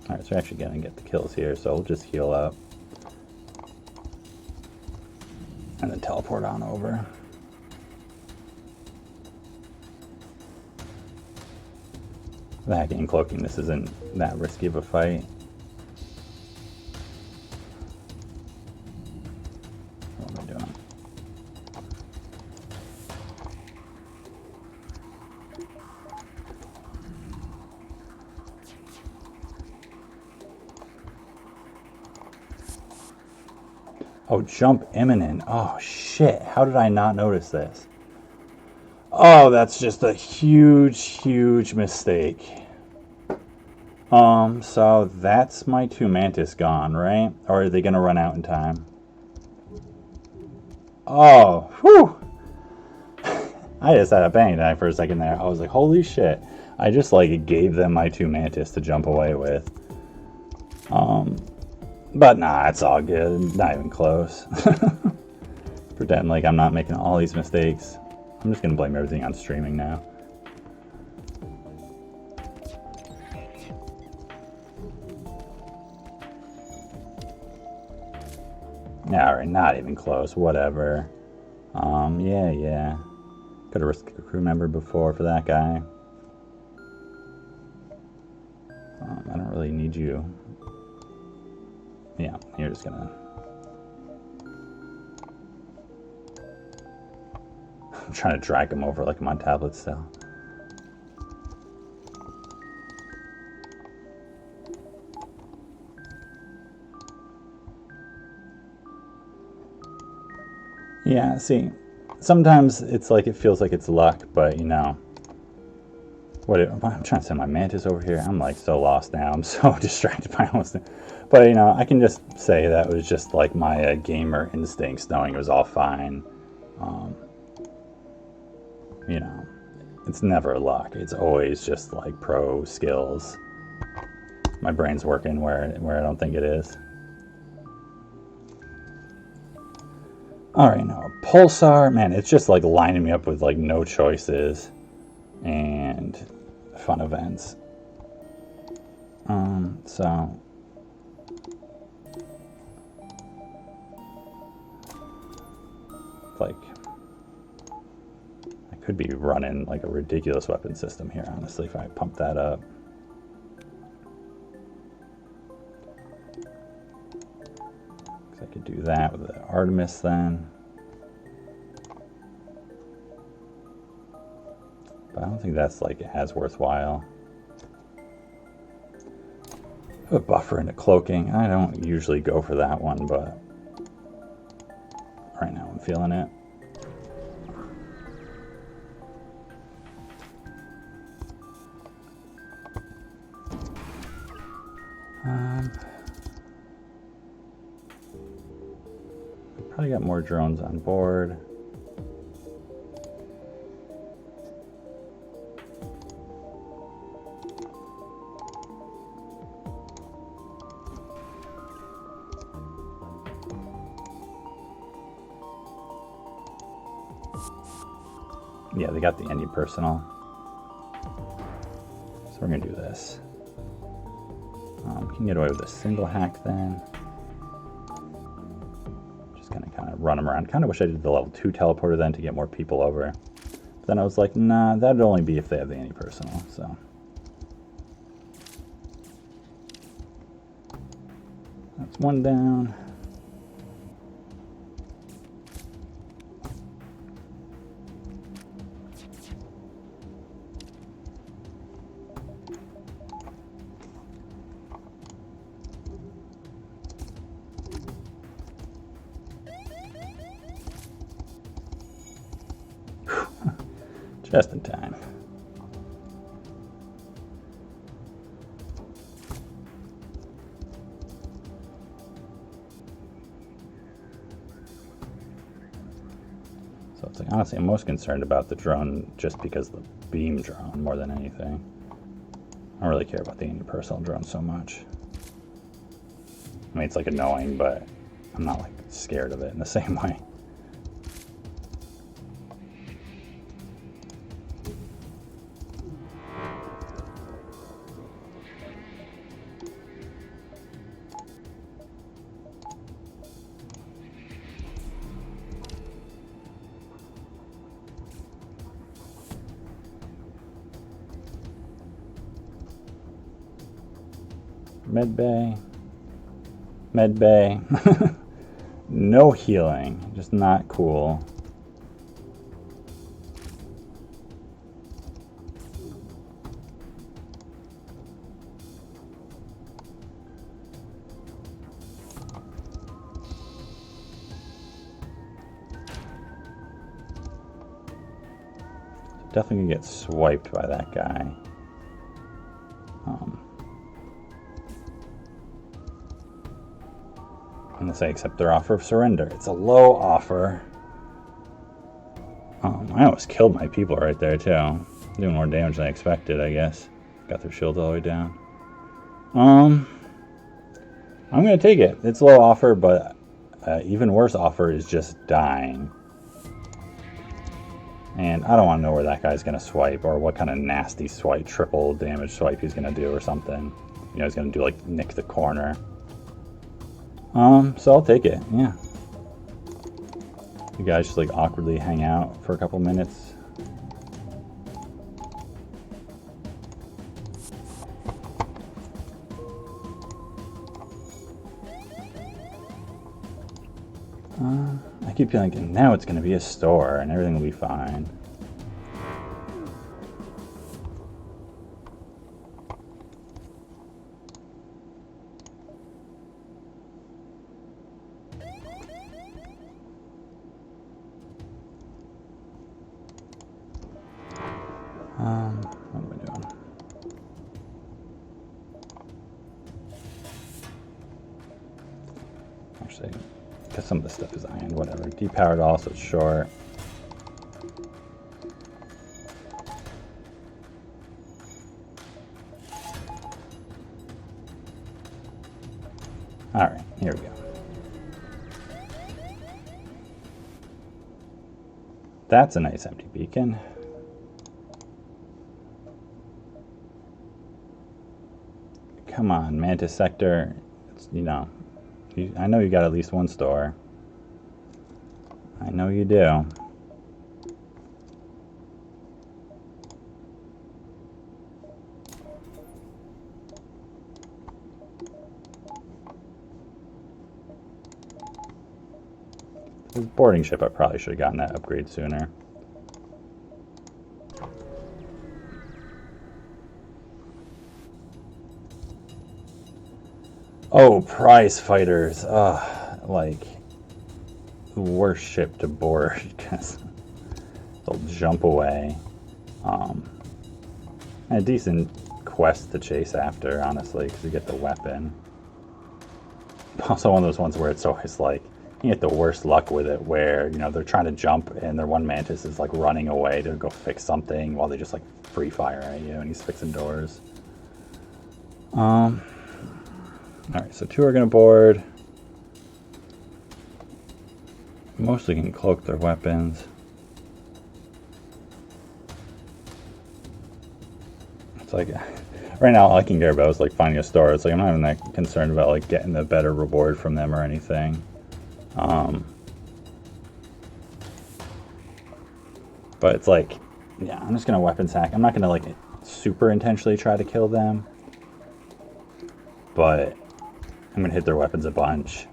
Alright, so we're actually gonna get the kills here, so we'll just heal up. And then teleport on over. The hacking and cloaking, this isn't that risky of a fight. What am I doing? Oh, jump imminent. Oh, shit. How did I not notice this? Oh, that's just a huge, huge mistake. So that's my 2 Mantis gone, right? Or are they going to run out in time? Oh, whew. I just had a bang die for a second there. I was like, holy shit. I just, like, gave them my 2 Mantis to jump away with. But nah, it's all good. Not even close. Pretend like I'm not making all these mistakes. I'm just gonna blame everything on streaming now. Alright, not even close. Whatever. Yeah. Could have risked a crew member before for that guy. I don't really need you. Yeah, you're just gonna... I'm trying to drag him over like I'm on tablet still. Yeah, see, sometimes it's like it feels like it's luck, but you know, I'm trying to send my Mantis over here. I'm like so lost now. I'm so distracted by almost. But you know, I can just say that was just like my gamer instincts, knowing it was all fine. You know, it's never luck. It's always just like pro skills. My brain's working where I don't think it is. Alright, now a Pulsar, man, it's just like lining me up with like no choices and fun events. So like I could be running like a ridiculous weapon system here, honestly, if I pump that up. I could do that with the Artemis then. But I don't think that's like as worthwhile. Put a buffer into cloaking. I don't usually go for that one, but right now I'm feeling it. Probably got more drones on board. Yeah, they got the Indy personal. So we're gonna do this. Can get away with a single hack then. Just gonna kind of run them around. Kind of wish I did the level 2 teleporter then to get more people over. But then I was like, nah, that'd only be if they have the Indy personal. So that's one down. Just in time. So it's like, honestly, I'm most concerned about the drone just because the beam drone more than anything. I don't really care about the personal drone so much. I mean, it's like annoying, but I'm not like scared of it in the same way. Med bay. Med bay. No healing. Just not cool. Definitely gonna get swiped by that guy. Unless I accept their offer of surrender. It's a low offer. I almost killed my people right there too. Doing more damage than I expected, I guess. Got their shield all the way down. I'm gonna take it. It's a low offer, but even worse offer is just dying. And I don't want to know where that guy's going to swipe or what kind of nasty swipe, triple damage swipe he's going to do or something. You know, he's going to do like nick the corner. So I'll take it, yeah. You guys just like awkwardly hang out for a couple minutes. I keep feeling now it's going to be a store and everything will be fine. What am I doing? Actually, because some of this stuff is iron, whatever. Depowered all, so it's short. Alright, here we go. That's a nice empty beacon. Come on, Mantis Sector. It's, you know, I know you got at least one store. I know you do. This boarding ship, I probably should have gotten that upgrade sooner. Oh, prize fighters. Like the worst ship to board because they'll jump away. A decent quest to chase after, honestly, because you get the weapon. Also one of those ones where it's always like you get the worst luck with it, where you know they're trying to jump and their one mantis is like running away to go fix something while they just like free fire at you, and he's fixing doors. Alright, so 2 are going to board. Mostly can cloak their weapons. It's like, right now all I can care about is like finding a store. It's like I'm not even that concerned about like getting the better reward from them or anything. But it's like, yeah, I'm just going to weapons hack. I'm not going to like super intentionally try to kill them. But I'm going to hit their weapons a bunch,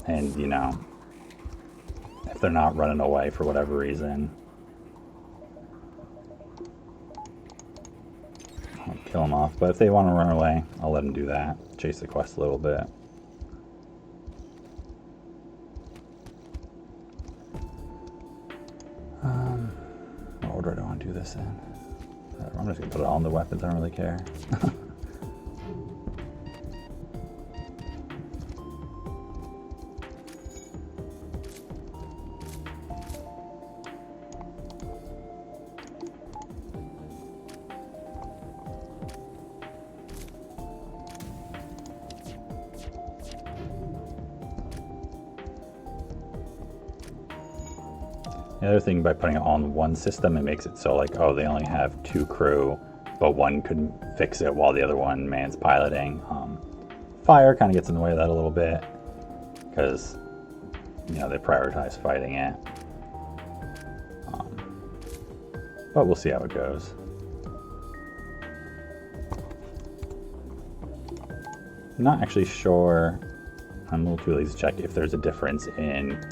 and, you know, if they're not running away for whatever reason, I'll kill them off. But if they want to run away, I'll let them do that. Chase the quest a little bit. What order do I want to do this in? I'm just going to put it all in the weapons. I don't really care. The other thing, by putting it all in one system, it makes it so like, oh, they only have 2 crew, but one could fix it while the other one man's piloting. Fire kind of gets in the way of that a little bit, because, you know, they prioritize fighting it. But we'll see how it goes. not actually sure. I'm a little too lazy to check if there's a difference in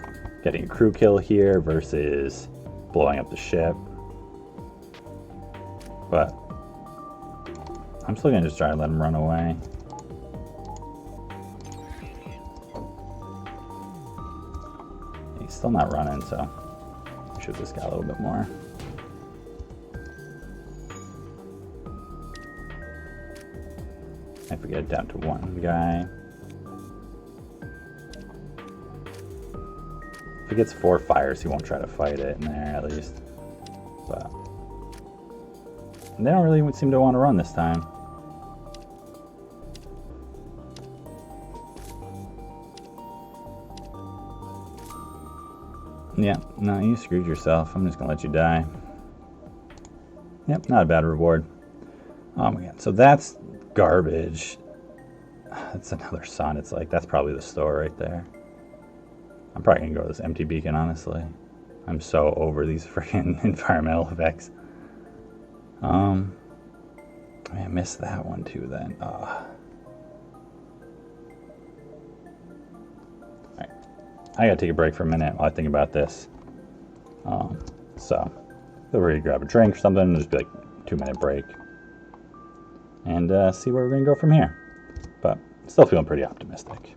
getting a crew kill here versus blowing up the ship. But I'm still gonna just try to let him run away. He's still not running, so shoot this guy a little bit more. If we get it down to one guy. If he gets 4 fires, he won't try to fight it in there, at least. But they don't really seem to want to run this time. Yeah, no, you screwed yourself. I'm just gonna let you die. Yep, not a bad reward. Oh my god, so that's garbage. That's another sun. It's like, that's probably the store right there. I'm probably gonna go to this empty beacon, honestly. I'm so over these freaking environmental effects. I missed that one too then. Alright. I gotta take a break for a minute while I think about this. So, feel free to grab a drink or something, just be like 2-minute break. And see where we're gonna go from here. But still feeling pretty optimistic.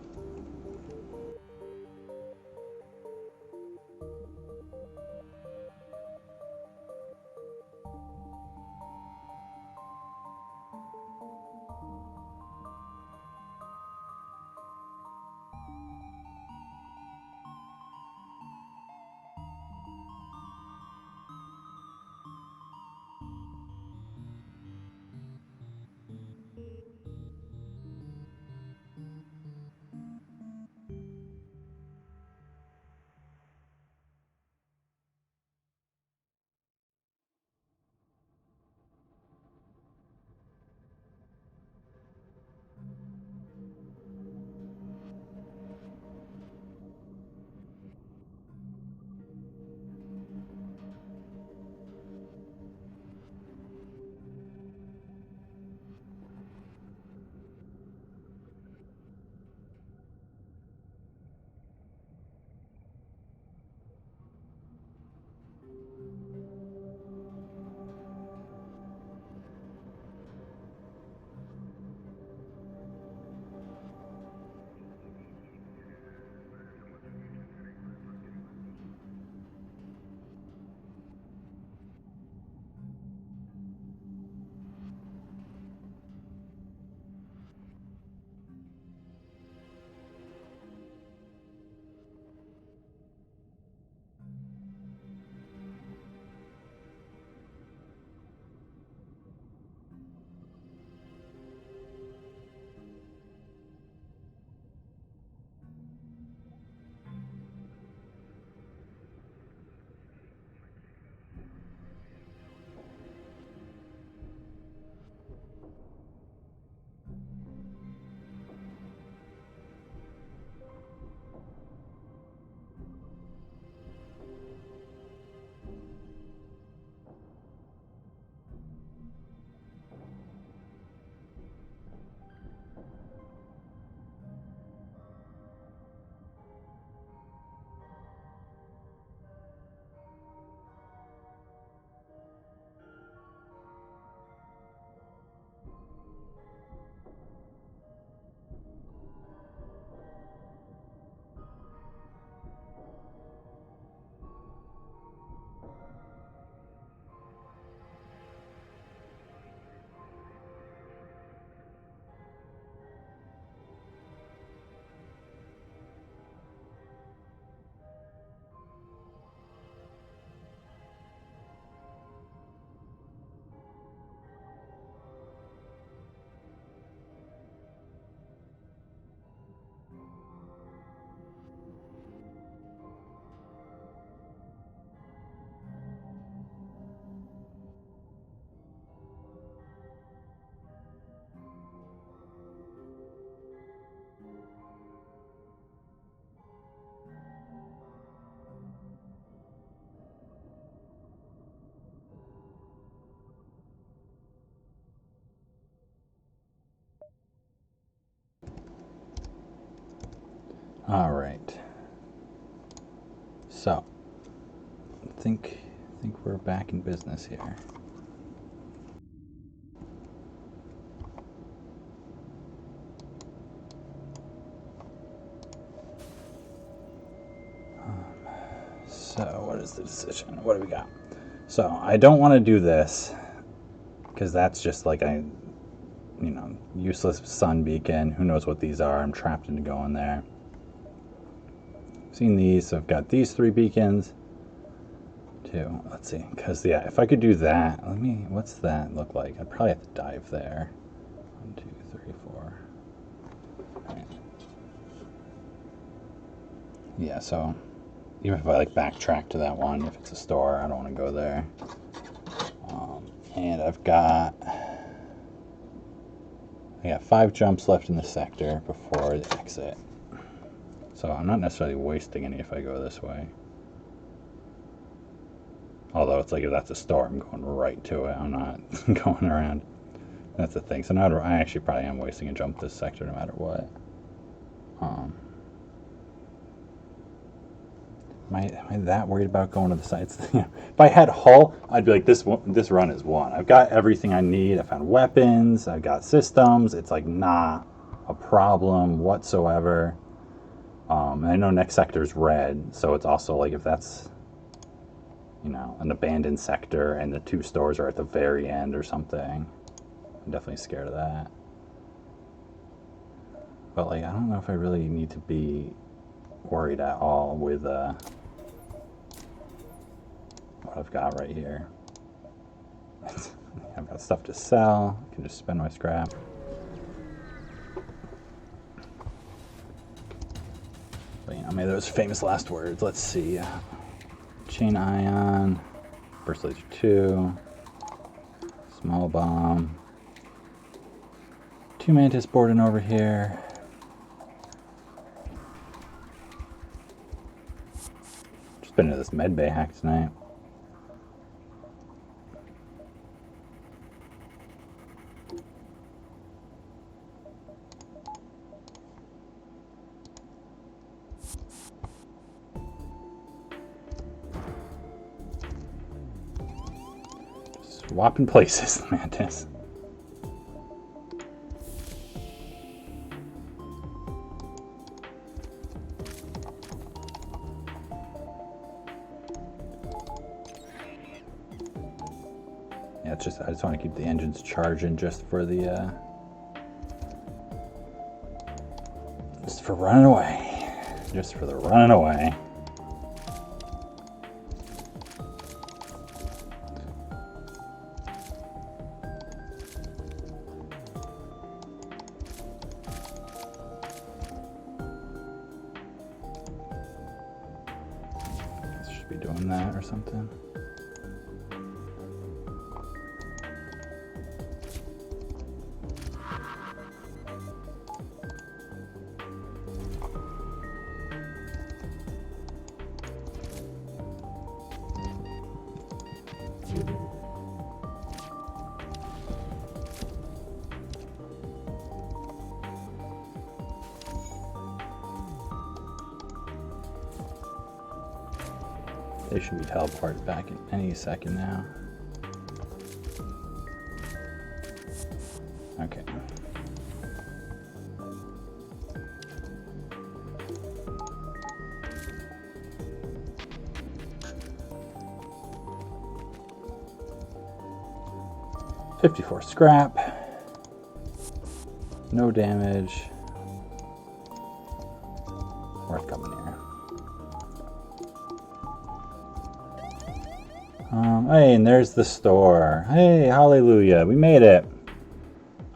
All right. So, I think we're back in business here. So, what is the decision? What do we got? So, I don't want to do this because that's just like useless sun beacon. Who knows what these are? I'm trapped into going there. I've seen these, so I've got these 3 beacons. 2. Let's see, because yeah, if I could do that, what's that look like? I'd probably have to dive there. 1, 2, 3, 4. Right. Yeah, so even if I like backtrack to that one, if it's a store, I don't want to go there. And I got 5 jumps left in the sector before the exit. So I'm not necessarily wasting any if I go this way. Although it's like if that's a store, I'm going right to it. I'm not going around. That's the thing. So now I actually probably am wasting a jump this sector no matter what. Am I that worried about going to the sites? If I had hull, I'd be like, this run is won. I've got everything I need. I found weapons. I've got systems. It's like not a problem whatsoever. And I know next sector is red, so it's also like if that's an abandoned sector and the 2 stores are at the very end or something. I'm definitely scared of that. But like, I don't know if I really need to be worried at all with what I've got right here. I've got stuff to sell. I can just spend my scrap. But maybe those famous last words. Let's see. Chain ion, burst laser 2, small bomb, 2 mantis boarding over here. Just been into this med bay hack tonight. Swapping places, mantis. Yeah, I just want to keep the engines charging just for the just for running away. Just for the running away. Should be doing that or something. They should be teleported back in any second now. Okay. $54 scrap. No damage. Worth coming here. Hey, and there's the store. Hey, hallelujah, we made it.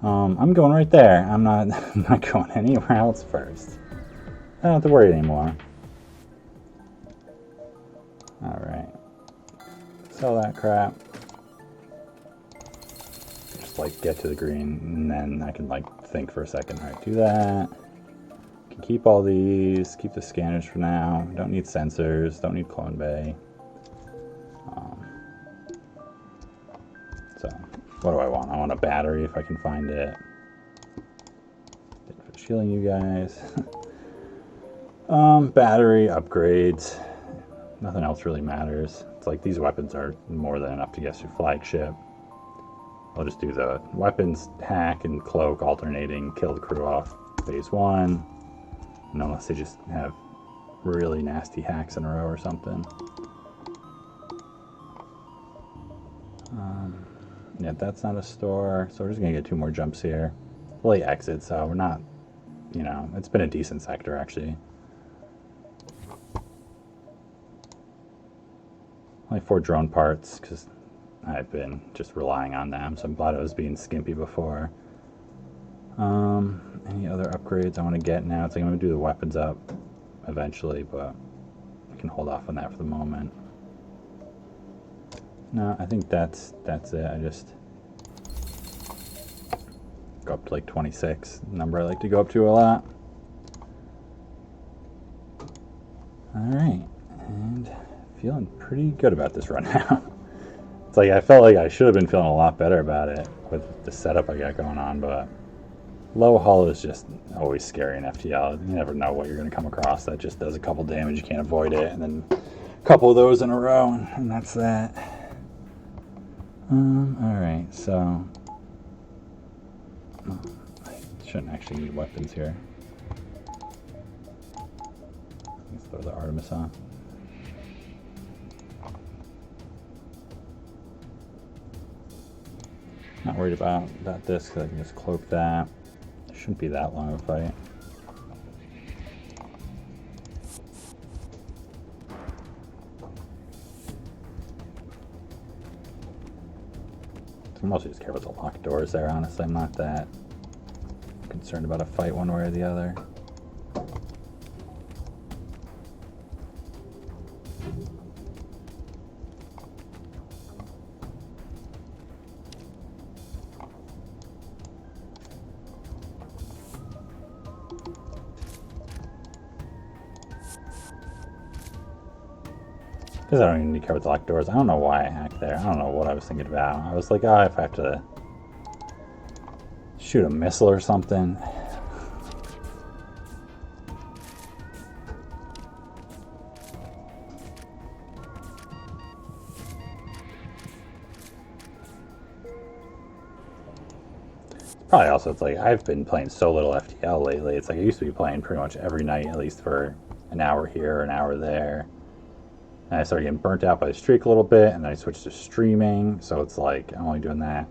I'm going right there. I'm not going anywhere else first. I don't have to worry anymore. Alright. Sell that crap. Just like get to the green, and then I can like think for a second. Alright, do that. Can keep all these, keep the scanners for now. Don't need sensors, don't need clone bay. So, what do I want? I want a battery if I can find it. Thank you for shielding you guys. Battery upgrades. Nothing else really matters. It's like these weapons are more than enough to get your flagship. I'll just do the weapons hack and cloak alternating, kill the crew off phase 1. And unless they just have really nasty hacks in a row or something. Yeah, that's not a store, so we're just gonna get 2 more jumps here. Late exit, so we're not, you know, it's been a decent sector actually. Only 4 drone parts, because I've been just relying on them, so I'm glad it was being skimpy before. Any other upgrades I want to get now? It's like I'm going to do the weapons up eventually, but I can hold off on that for the moment. No, I think that's it. I just go up to like 26, number I like to go up to a lot. Alright, and feeling pretty good about this run now. It's like I felt like I should have been feeling a lot better about it with the setup I got going on, but low hull is just always scary in FTL. You never know what you're going to come across that just does a couple damage, you can't avoid it, and then a couple of those in a row, and that's that. Alright, so I shouldn't actually need weapons here. Let's throw the Artemis on. Not worried about this because I can just cloak that. It shouldn't be that long of a fight. I mostly just care about the locked doors there, honestly. I'm not that concerned about a fight one way or the other. Because I don't even need to care about the locked doors. I don't know why I hacked there. I don't know what I was thinking about. I was like, oh, if I have to shoot a missile or something. Probably also, it's like I've been playing so little FTL lately. It's like I used to be playing pretty much every night, at least for an hour here, an hour there. And I started getting burnt out by the streak a little bit, and then I switched to streaming. So it's like I'm only doing that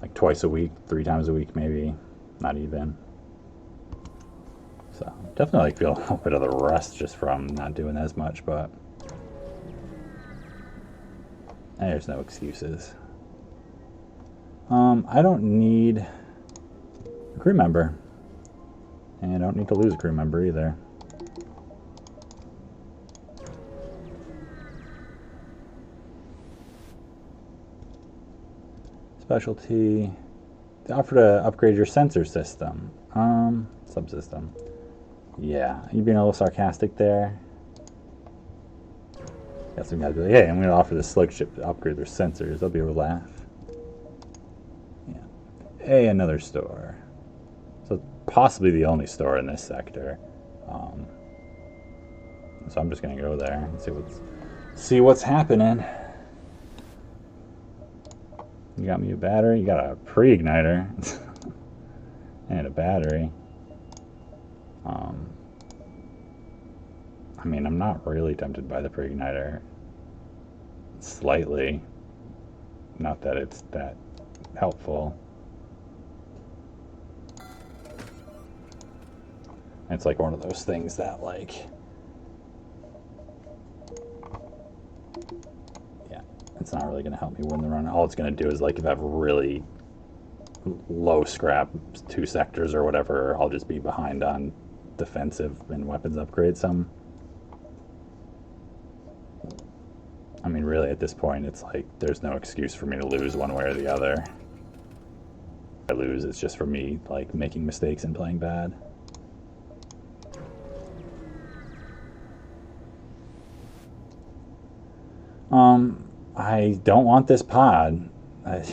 like twice a week, 3 times a week, maybe, not even. So definitely like feel a little bit of the rust just from not doing as much, but there's no excuses. I don't need a crew member, and I don't need to lose a crew member either. Specialty. They offer to upgrade your sensor system. Subsystem. Yeah, you being a little sarcastic there. Got some guys be like, hey, I'm going to offer the Slug ship to upgrade their sensors. They'll be able to laugh. Yeah. Hey, another store. So possibly the only store in this sector. So I'm just going to go there and see what's happening. You got me a battery. You got a pre-igniter and a battery. I mean, I'm not really tempted by the pre-igniter. Slightly. Not that it's that helpful. It's like one of those things that, like, yeah, it's not really going to help me win the run. All it's going to do is, like, if I have really low scrap 2 sectors or whatever, I'll just be behind on defensive and weapons upgrades some. I mean, really, at this point, it's like there's no excuse for me to lose one way or the other. If I lose, it's just for me, like, making mistakes and playing bad. I don't want this pod. I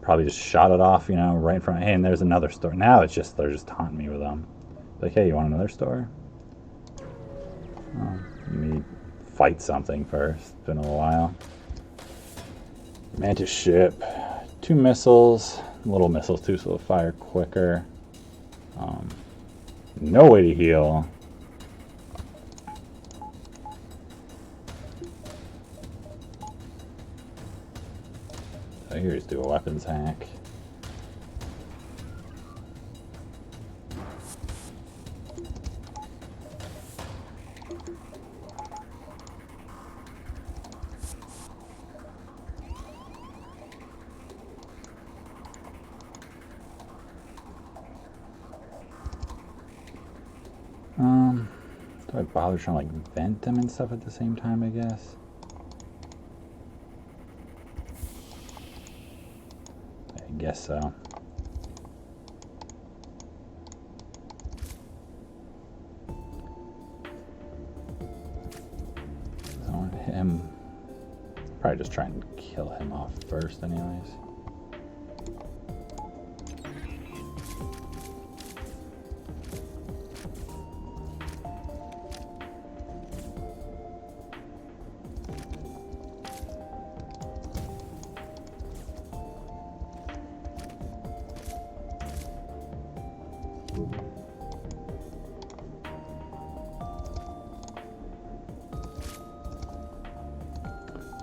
probably just shot it off, you know, right in front. Hey, and there's another store. Now it's just, they're just taunting me with them. Like, hey, you want another store? Oh, let me fight something first. It's been a little while. Mantis ship. 2 missiles. Little missiles too, so they'll fire quicker. No way to heal. So here's do a weapons hack. Do I bother trying to like vent them and stuff at the same time, I guess? I guess so. So I want to hit him. Probably just try and kill him off first anyways.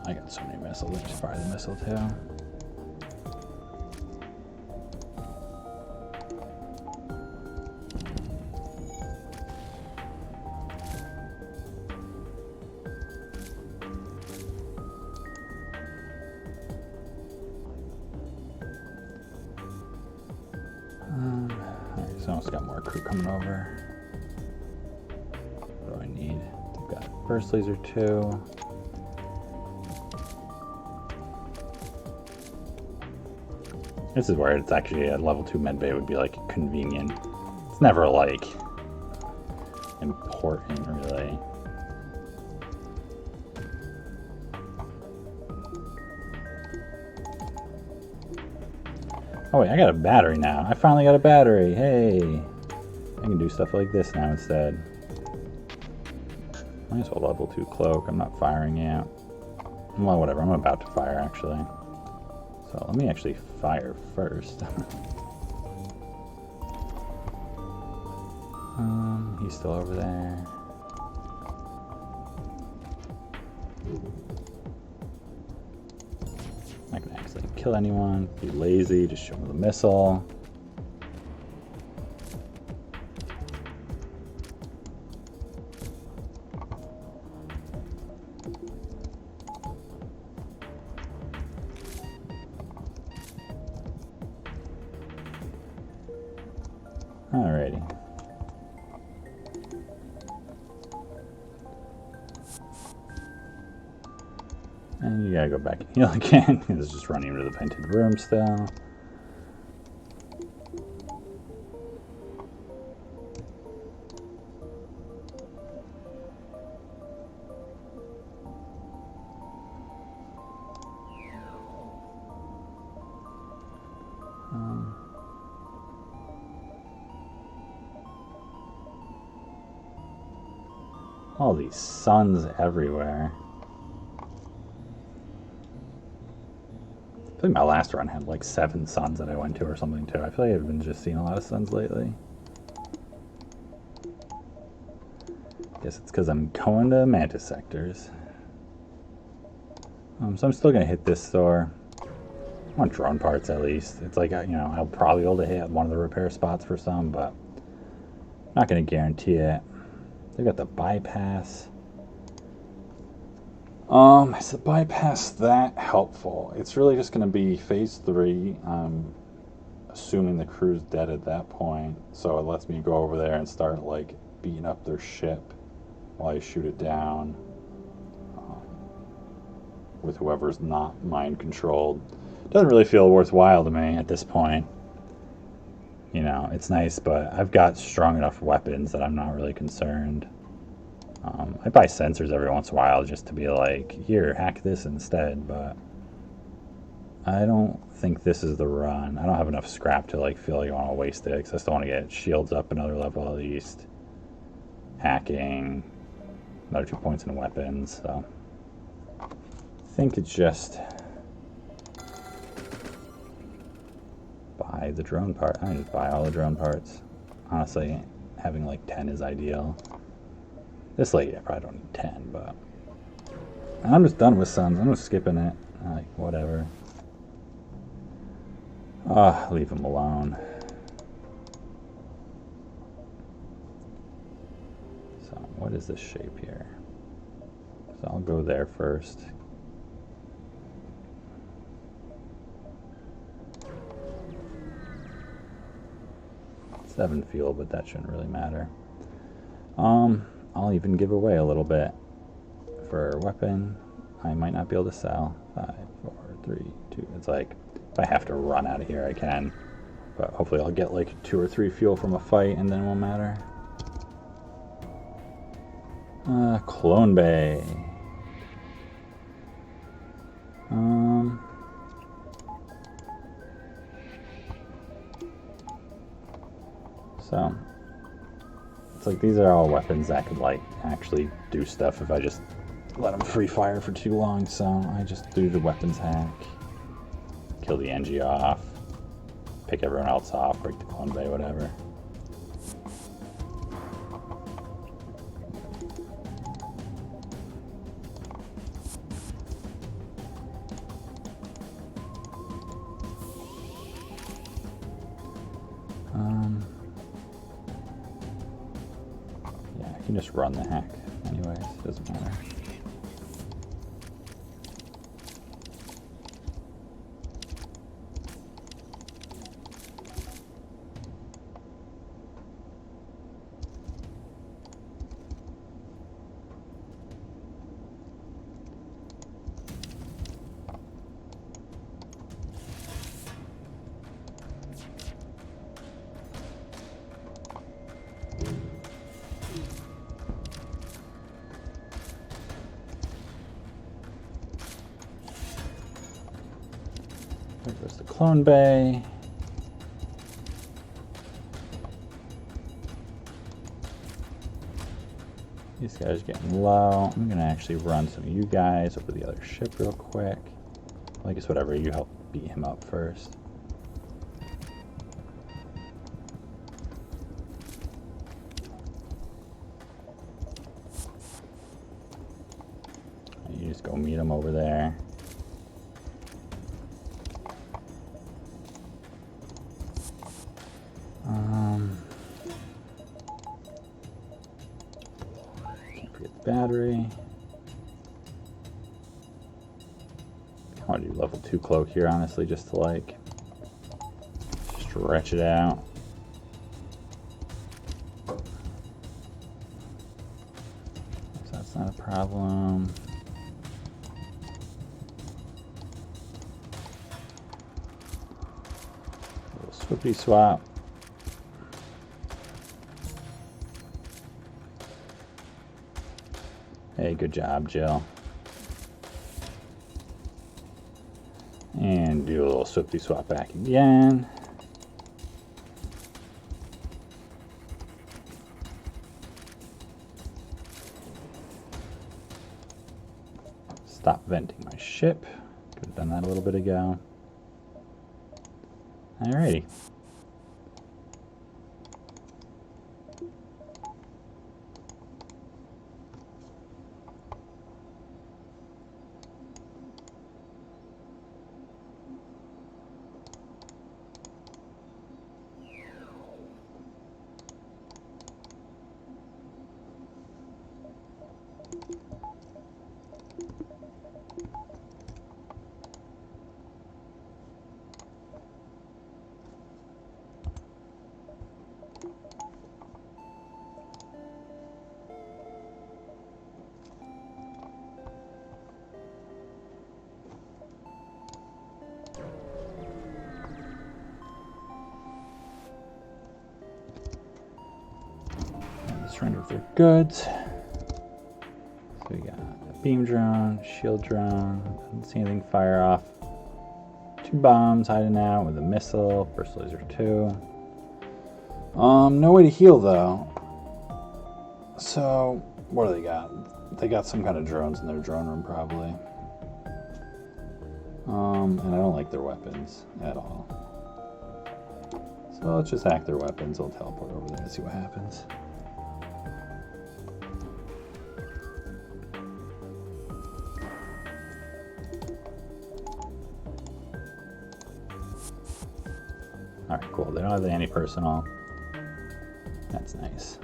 I got so many missiles, I just fire the missile too. Alright, so almost got more crew coming over. What do I need? We've got burst laser 2. This is where it's actually a level 2 medbay would be like convenient. It's never like important really. Oh wait, I got a battery now. I finally got a battery. Hey! I can do stuff like this now instead. Might as well level 2 cloak. I'm not firing yet. Well, whatever. I'm about to fire actually. So let me actually fire first. He's still over there. Not gonna actually kill anyone. Be lazy. Just show him the missile. Alrighty. And you gotta go back and heal again. He's just running into the painted room still. All these suns everywhere. I think my last run had like 7 suns that I went to or something too. I feel like I've been just seeing a lot of suns lately. Guess it's because I'm going to Mantis sectors. So I'm still going to hit this store. I want drone parts at least. It's like, you know, I'll probably be able to hit one of the repair spots for some, but I'm not going to guarantee it. They got the bypass. Is the bypass that helpful? It's really just going to be phase 3. I'm assuming the crew's dead at that point, so it lets me go over there and start like beating up their ship while I shoot it down with whoever's not mind controlled. Doesn't really feel worthwhile to me at this point. You know, it's nice, but I've got strong enough weapons that I'm not really concerned. I buy sensors every once in a while just to be like, here, hack this instead, but I don't think this is the run. I don't have enough scrap to like feel like I want to waste it because I still want to get shields up another level at least. Hacking, another 2 points in weapons, so I think it's just buy the drone part. I just buy all the drone parts. Honestly, having like 10 is ideal. This lady, I probably don't need 10, but I'm just done with Suns. I'm just skipping it. Like, whatever. Leave him alone. So, what is this shape here? So I'll go there first. Seven fuel, but that shouldn't really matter. I'll even give away a little bit for a weapon. I might not be able to sell. 5, 4, 3, 2. It's like if I have to run out of here, I can. But hopefully, I'll get like 2 or 3 fuel from a fight, and then it won't matter. Clone Bay. So it's like these are all weapons that could like actually do stuff if I just let them free fire for too long. So I just do the weapons hack, kill the NG off, pick everyone else off, break the clone bay, whatever. Yeah, I can just run the hack anyways, it doesn't matter. There goes the clone bay. These guys are getting low. I'm gonna actually run some of you guys over the other ship real quick. Well, I guess whatever, you help beat him up first. You just go meet him over there. Can't forget the battery. I want to do level 2 cloak here, honestly, just to like stretch it out. So that's not a problem. A little swoopy swap. Hey, good job, Jill. And do a little swoopy swap back again. Stop venting my ship. Could have done that a little bit ago. Alrighty. Surrender their goods. So we got a beam drone, shield drone. Didn't see anything fire off. 2 bombs hiding out with a missile. Burst laser 2. No way to heal though. So what do they got? They got some kind of drones in their drone room probably. And I don't like their weapons at all. So let's just hack their weapons. I'll teleport over there and see what happens. Alright, cool. They don't have the anti-personnel. That's nice.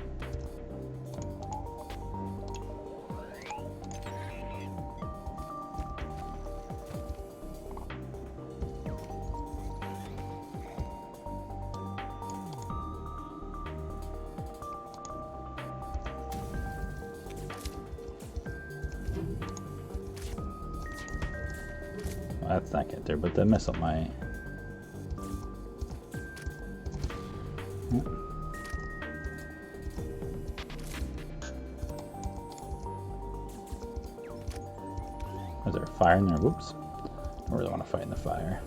Well, that's not get there, but the missile might. Is there a fire in there? Whoops. I really want to fight in the fire.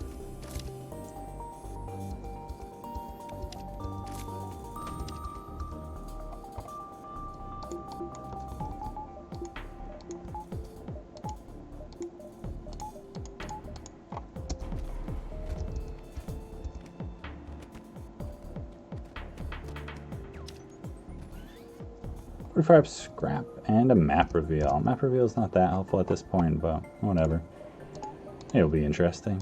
.45 scrap and a map reveal. Map reveal is not that helpful at this point, but whatever. It'll be interesting.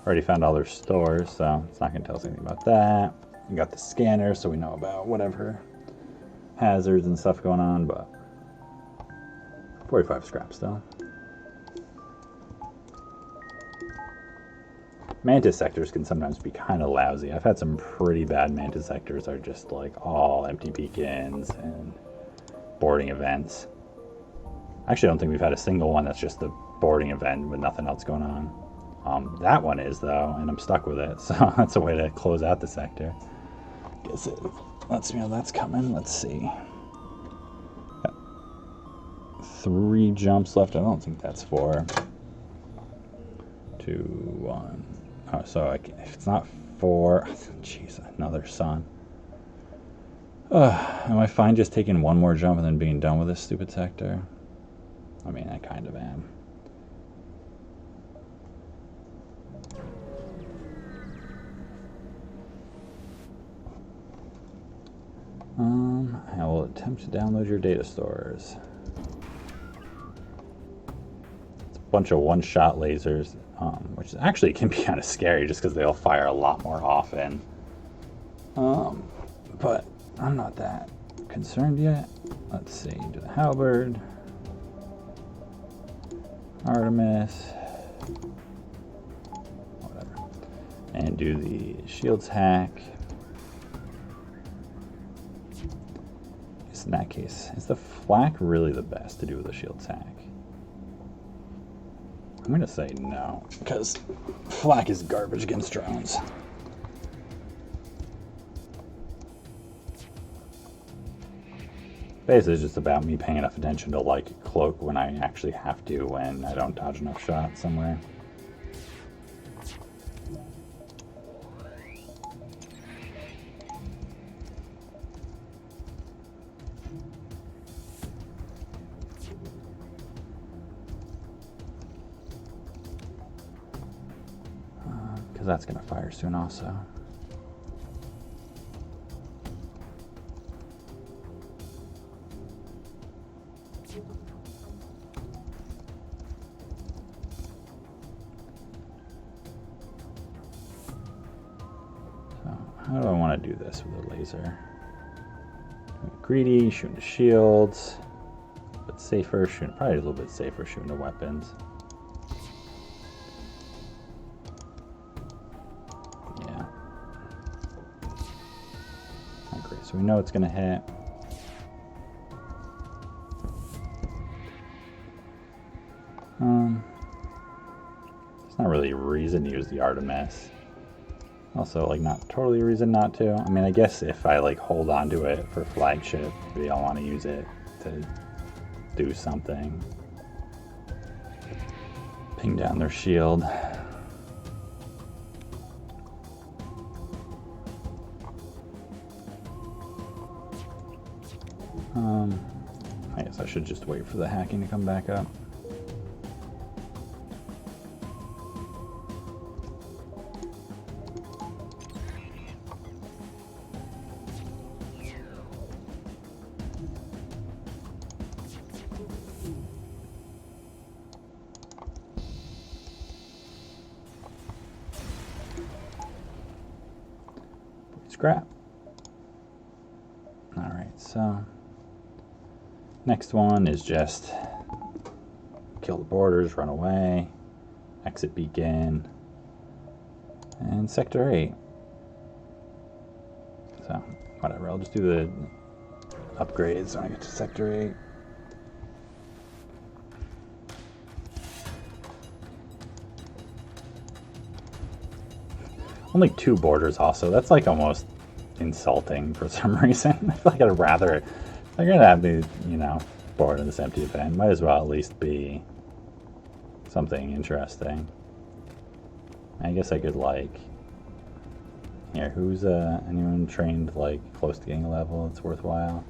Already found all their stores, so it's not going to tell us anything about that. We got the scanner, so we know about whatever hazards and stuff going on, but 45 scrap still. Mantis sectors can sometimes be kind of lousy. I've had some pretty bad Mantis sectors that are just like all empty beacons and boarding events. Actually, I don't think we've had a single one that's just the boarding event with nothing else going on. That one is though, and I'm stuck with it, so that's a way to close out the sector. Guess it lets me know that's coming. Let's see. Got 3 jumps left. I don't think that's 4. 2, 1. Oh, so if it's not 4, jeez, another sun. Am I fine just taking one more jump and then being done with this stupid sector? I mean, I kind of am. I will attempt to download your data stores. It's a bunch of one-shot lasers, which actually can be kind of scary just because they'll fire a lot more often. But I'm not that concerned yet. Let's see, do the halberd, Artemis, whatever, and do the shields hack. In that case, is the flak really the best to do with a shields hack? I'm going to say no, because flak is garbage against drones. Basically, it's just about me paying enough attention to like cloak when I actually have to, when I don't dodge enough shots somewhere. Because that's going to fire soon also. How do I want to do this with a laser? Greedy, shooting to shields. A bit safer, shooting, probably a little bit safer shooting to weapons. Yeah. Okay, so we know it's going to hit. There's not really a reason to use the Artemis. Also, like, not totally a reason not to. I mean, I guess if I, like, hold on to it for flagship, maybe I'll want to use it to do something. Ping down their shield. So I should just wait for the hacking to come back up. Scrap. Alright, so next one is just kill the borders, run away, exit beacon, and sector 8. So, whatever, I'll just do the upgrades when I get to sector 8. Only 2 borders also. That's like almost insulting for some reason. I feel like I'd rather, if they're gonna have the, you know, board in this empty event, might as well at least be something interesting. I guess I could like, here, who's anyone trained like close to getting a level that's worthwhile?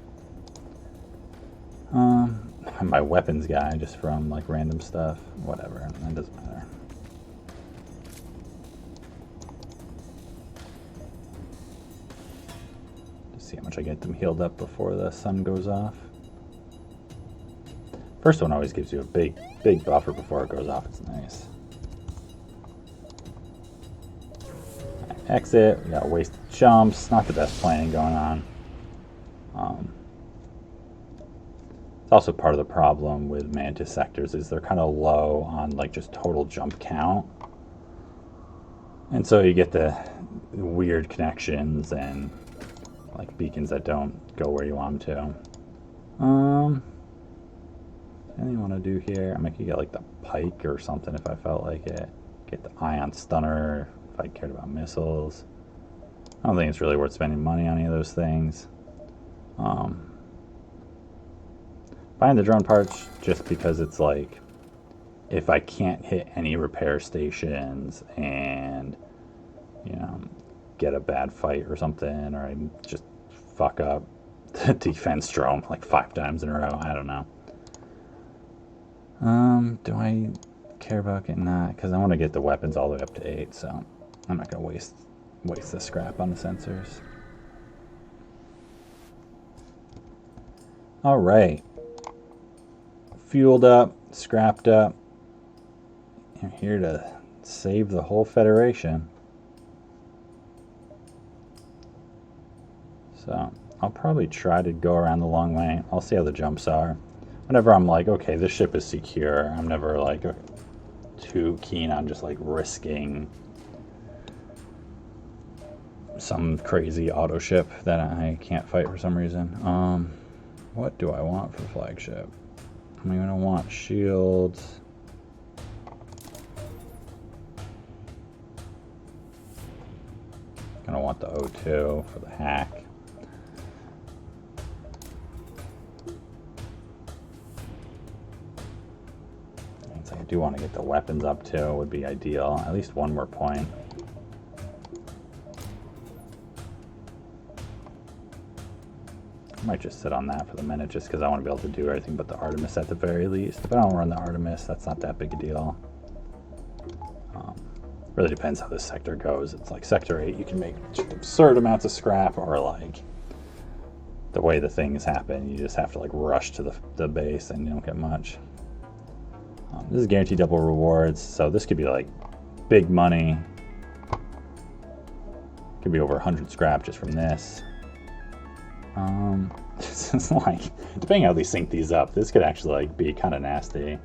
My weapons guy, just from like random stuff. Whatever, that doesn't matter. See how much I get them healed up before the sun goes off. First one always gives you a big buffer before it goes off. It's nice. Right, exit. We got wasted jumps. Not the best planning going on. It's also part of the problem with Mantis sectors is they're kind of low on like just total jump count. And so you get the weird connections and like beacons that don't go where you want them to. Anything you want to do here? I mean, I could get like the pike or something if I felt like it. Get the ion stunner if I cared about missiles. I don't think it's really worth spending money on any of those things. Buying the drone parts just because it's like, if I can't hit any repair stations and, you know, get a bad fight or something, or I just fuck up the defense drone like 5 times in a row, I don't know. Do I care about getting that? Because I want to get the weapons all the way up to 8, so I'm not going to waste the scrap on the sensors. Alright. Fueled up, scrapped up. I'm here to save the whole Federation. So I'll probably try to go around the long way. I'll see how the jumps are. Whenever I'm like, okay, this ship is secure, I'm never like too keen on just like risking some crazy auto ship that I can't fight for some reason. What do I want for flagship? I mean, I don't want shields. I don't want the O2 for the hack. I do want to get the weapons up too, would be ideal. At least 1 more point. I might just sit on that for the minute just because I want to be able to do everything but the Artemis at the very least. If I don't run the Artemis, that's not that big a deal. Really depends how this sector goes. It's like sector 8, you can make just absurd amounts of scrap, or like the way the things happen, you just have to like rush to the base and you don't get much. This is guaranteed double rewards, so this could be like big money. Could be over 100 scrap just from this. This is like, depending how they sync these up, this could actually like be kind of nasty.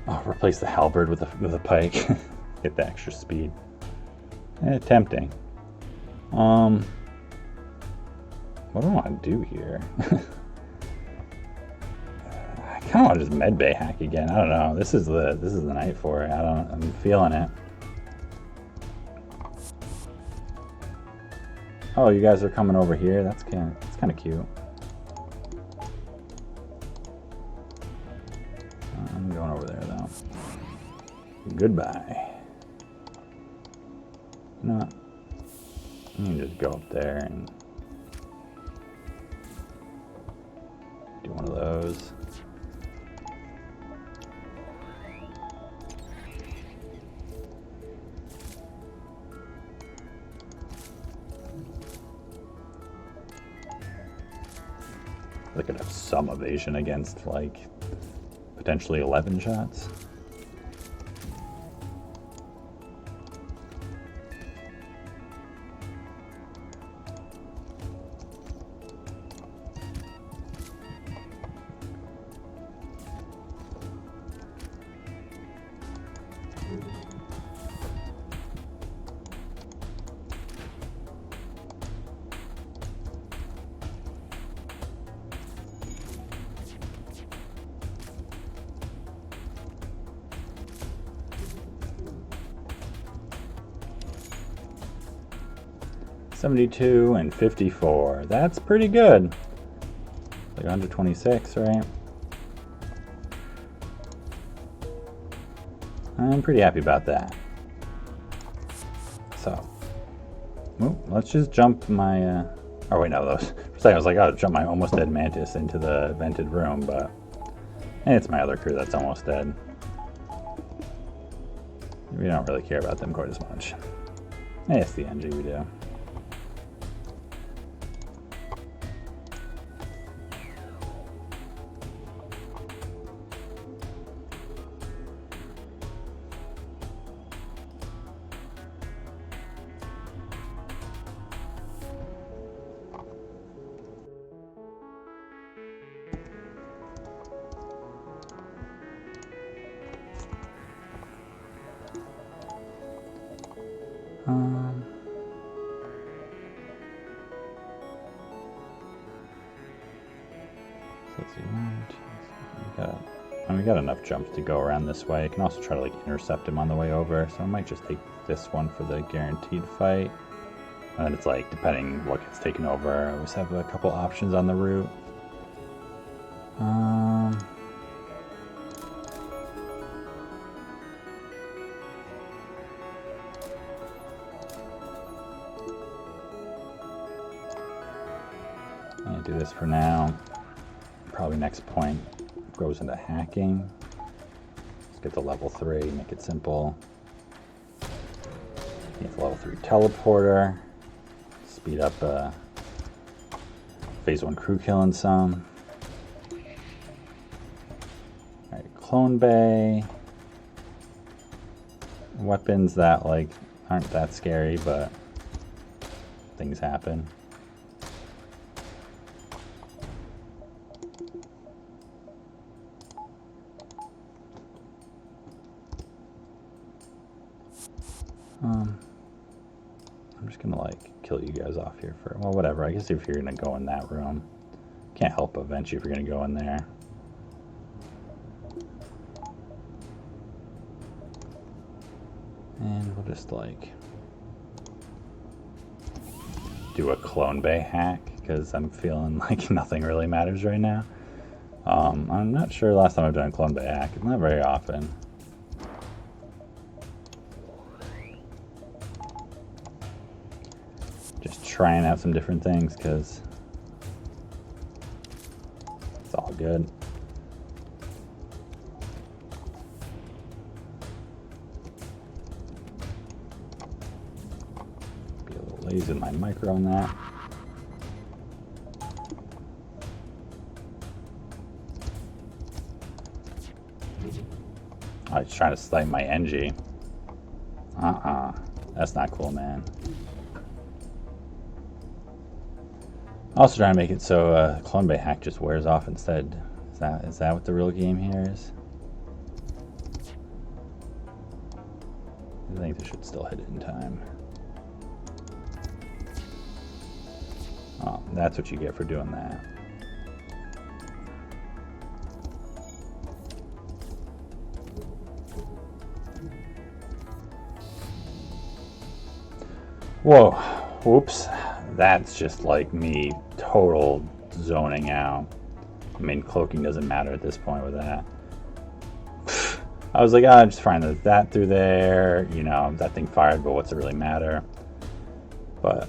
Oh, replace the halberd with a pike. Get the extra speed. Tempting. What do I want to do here? I kind of want to just medbay hack again. I don't know. This is the night for it. I'm feeling it. Oh, you guys are coming over here. That's kind of cute. I'm going over there though. Goodbye. You know what? You can just go up there and of those. They could have some evasion against, like, potentially 11 shots. $72 and $54. That's pretty good. Like 126, right? I'm pretty happy about that. So, let's just jump my. Oh wait, no, those. For a second, I was like, I'll jump my almost dead mantis into the vented room, but it's my other crew that's almost dead. We don't really care about them quite as much. It's the NG we do. Let's see, we got enough jumps to go around this way. I can also try to like intercept him on the way over, so I might just take this one for the guaranteed fight. And then it's like, depending what gets taken over, I always have a couple options on the route. I'm gonna do this for now. Probably next point goes into hacking. Let's get to level 3, make it simple. Get the level 3 teleporter. Speed up phase 1 crew killing some. Alright, clone bay. Weapons that like aren't that scary, but things happen. I'm just gonna like kill you guys off here for, well, whatever. I guess if you're gonna go in that room, can't help but eventually if you're gonna go in there. And we'll just like do a clone bay hack because I'm feeling like nothing really matters right now. I'm not sure last time I've done a clone bay hack. It's not very often. Trying out some different things because it's all good. Be a little lazy with my micro on that. Oh, he's trying to snipe my NG. That's not cool, man. Also trying to make it so clone bay hack just wears off instead. Is that what the real game here is? I think they should still hit it in time. Oh, that's what you get for doing that. Whoa, whoops. That's just like me total zoning out. I mean, cloaking doesn't matter at this point with that. I was like, I'm just trying that through there, you know, that thing fired, but what's it really matter? But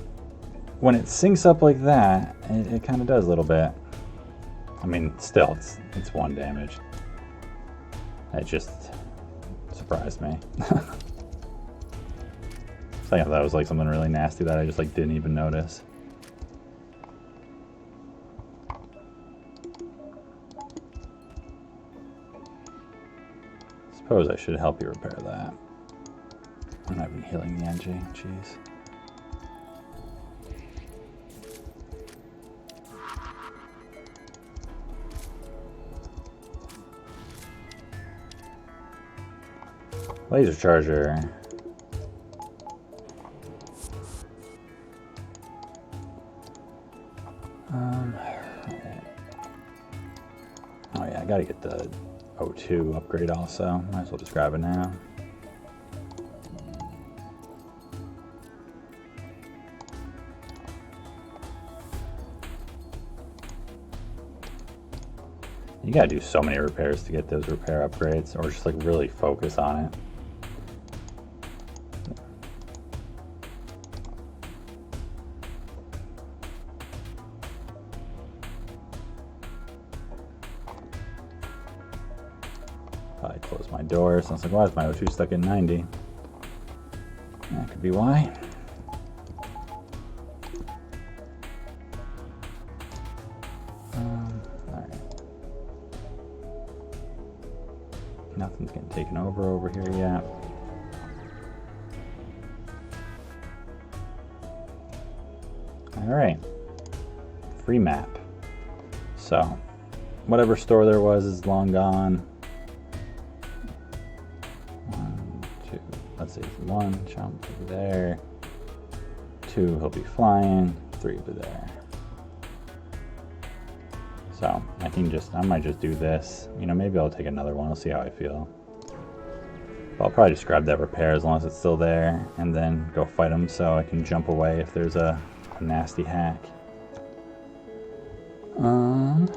when it syncs up like that, it kind of does a little bit. I mean, still, it's 1 damage. It just surprised me. So I thought that was like something really nasty that I just like didn't even notice. Suppose I should help you repair that. I'm not even healing the NG, jeez. Laser charger. Oh yeah, I gotta get the O2 upgrade also. Might as well just grab it now. You gotta do so many repairs to get those repair upgrades, or just like really focus on it. Probably close my door. Sounds like, why is my O2 stuck at 90? That could be why. Alright. Nothing's getting taken over here yet. Alright. Free map. So, whatever store there was is long gone. 1, 2, let's see, 1, jump over there. 2, he'll be flying. 3 over there. So, I might just do this. You know, maybe I'll take another one. I'll see how I feel. But I'll probably just grab that repair as long as it's still there, and then go fight him so I can jump away if there's a nasty hack. Alright.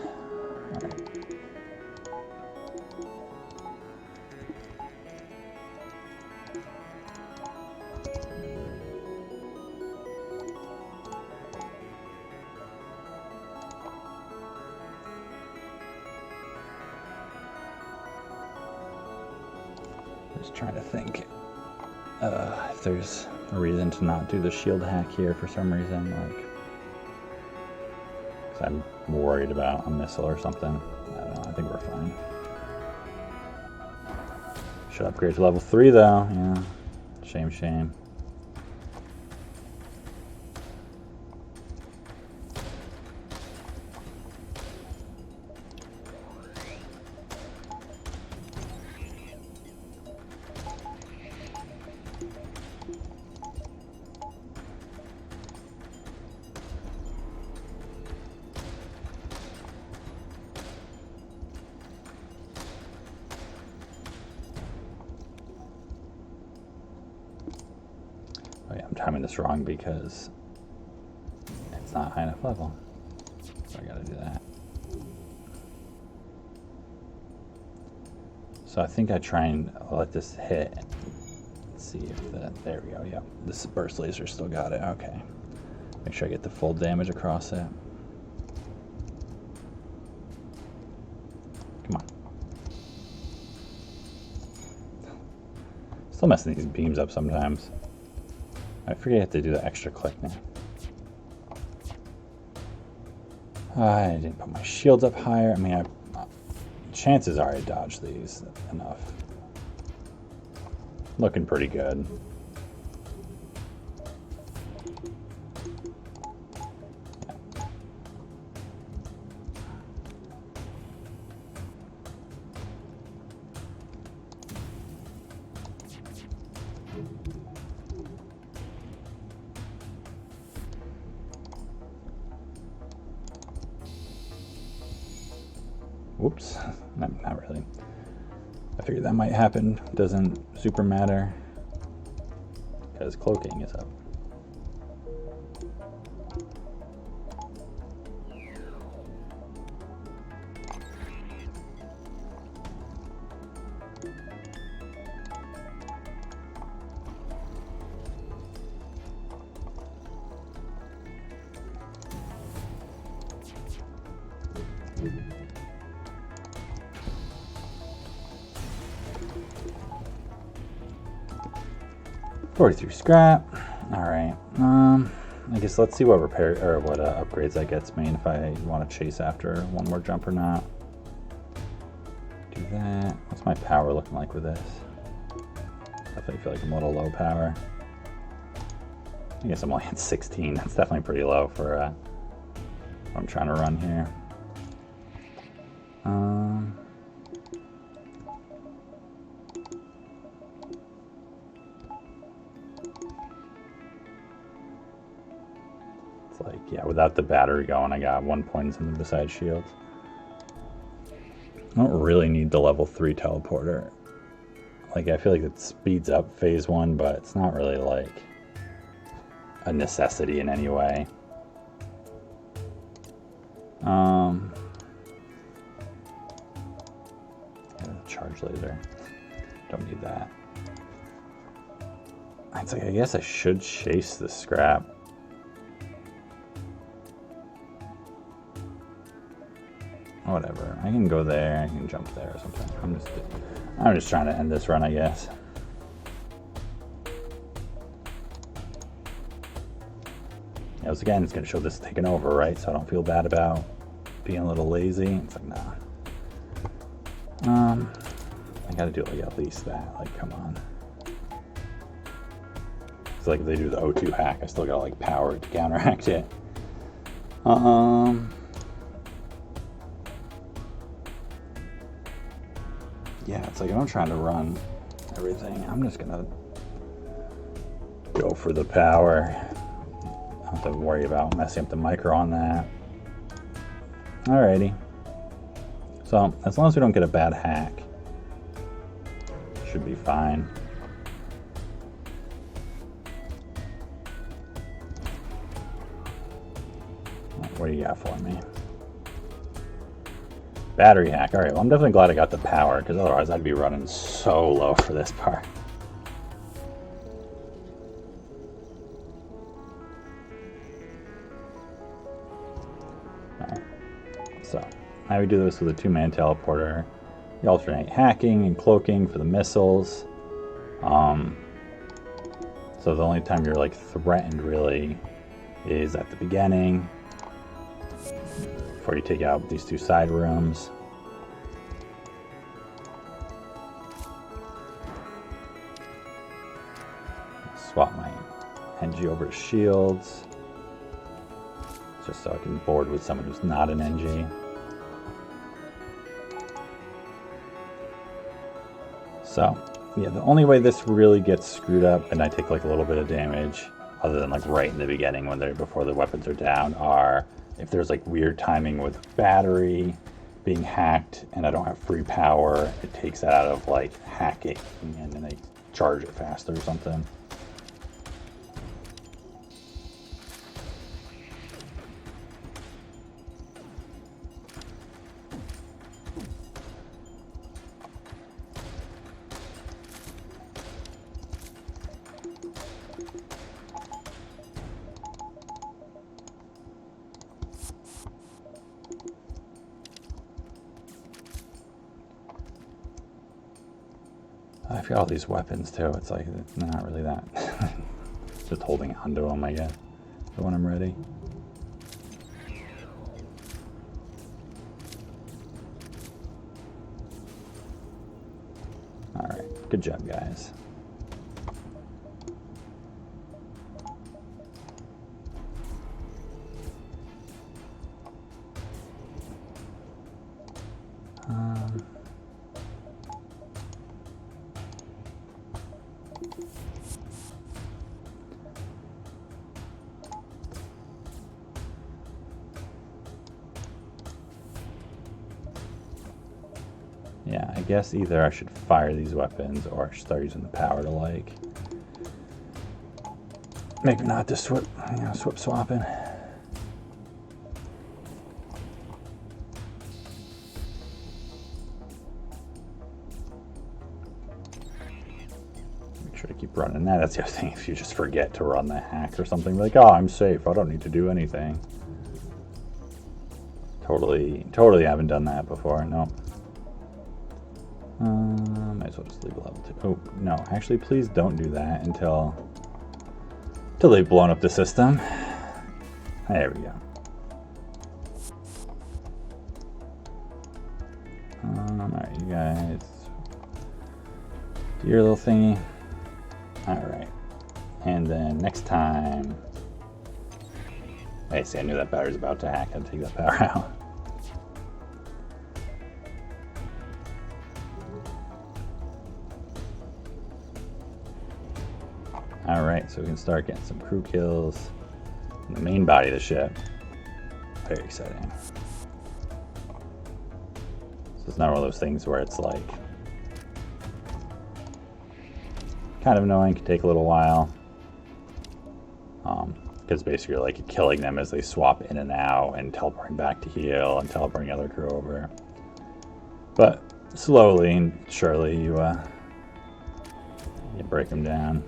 Just trying to think if there's a reason to not do the shield hack here for some reason, like, because I'm worried about a missile or something. I don't know, I think we're fine. Should upgrade to level 3 though, yeah. Shame. Oh yeah, I'm timing this wrong because it's not high enough level. So I gotta do that. So I think I try and let this hit. Let's see if there we go, yep. This burst laser still got it, okay. Make sure I get the full damage across it. Come on. Still messing these beams up sometimes. I forget to do the extra click now. I didn't put my shields up higher. I mean, chances are I dodged these enough. Looking pretty good. Whoops, not really. I figured that might happen. Doesn't super matter because cloaking is up. 43 scrap. Alright. I guess let's see what repair or what upgrades that gets me, and if I want to chase after one more jump or not. Do that. What's my power looking like with this? Definitely feel like I'm a little low power. I guess I'm only at 16. That's definitely pretty low for what I'm trying to run here. It's like, yeah, without the battery going, I got 1 point in the beside shields. I don't really need the level 3 teleporter. Like, I feel like it speeds up phase 1, but it's not really like a necessity in any way. Charge laser. Don't need that. It's like, I guess I should chase the scrap. Whatever. I can go there. I can jump there or something. I'm just trying to end this run, I guess. Yeah, again, it's going to show this taking over, right? So I don't feel bad about being a little lazy. It's like, nah. I got to do like at least that. Like, come on. It's like if they do the O2 hack, I still got like power to counteract it. Yeah, it's like I'm trying to run everything. I'm just gonna go for the power. I don't have to worry about messing up the micro on that. Alrighty. So as long as we don't get a bad hack, should be fine. What do you got for me? Battery hack. Alright, well I'm definitely glad I got the power, because otherwise I'd be running so low for this part. Alright. So, now we do this with a 2-man teleporter. You alternate hacking and cloaking for the missiles. So the only time you're like threatened really is at the beginning, before you take out these 2 side rooms. Swap my NG over to shields, just so I can board with someone who's not an NG. So, yeah, the only way this really gets screwed up and I take like a little bit of damage, other than like right in the beginning when before the weapons are down, are if there's like weird timing with battery being hacked and I don't have free power, it takes that out of like hacking and then they charge it faster or something. I feel all these weapons too. It's like it's not really that. Just holding onto them, I guess, for when I'm ready. All right, good job, guys. Yeah, I guess either I should fire these weapons or I should start using the power to like maybe not just swip swapping. Make sure to keep running that. That's the other thing. If you just forget to run the hack or something, like, oh, I'm safe. I don't need to do anything. Totally haven't done that before. No. Might as well just leave level 2. Oh, no. Actually, please don't do that until till they've blown up the system. There we go. Alright, you guys. Do your little thingy. Alright. And then next time. I see, I knew that battery's about to hack. I'd take that power out. Alright, so we can start getting some crew kills in the main body of the ship. Very exciting. So it's not one of those things where it's like kind of annoying, can take a little while. Because basically you're like killing them as they swap in and out and teleporting back to heal and teleporting other crew over. But slowly and surely you break them down.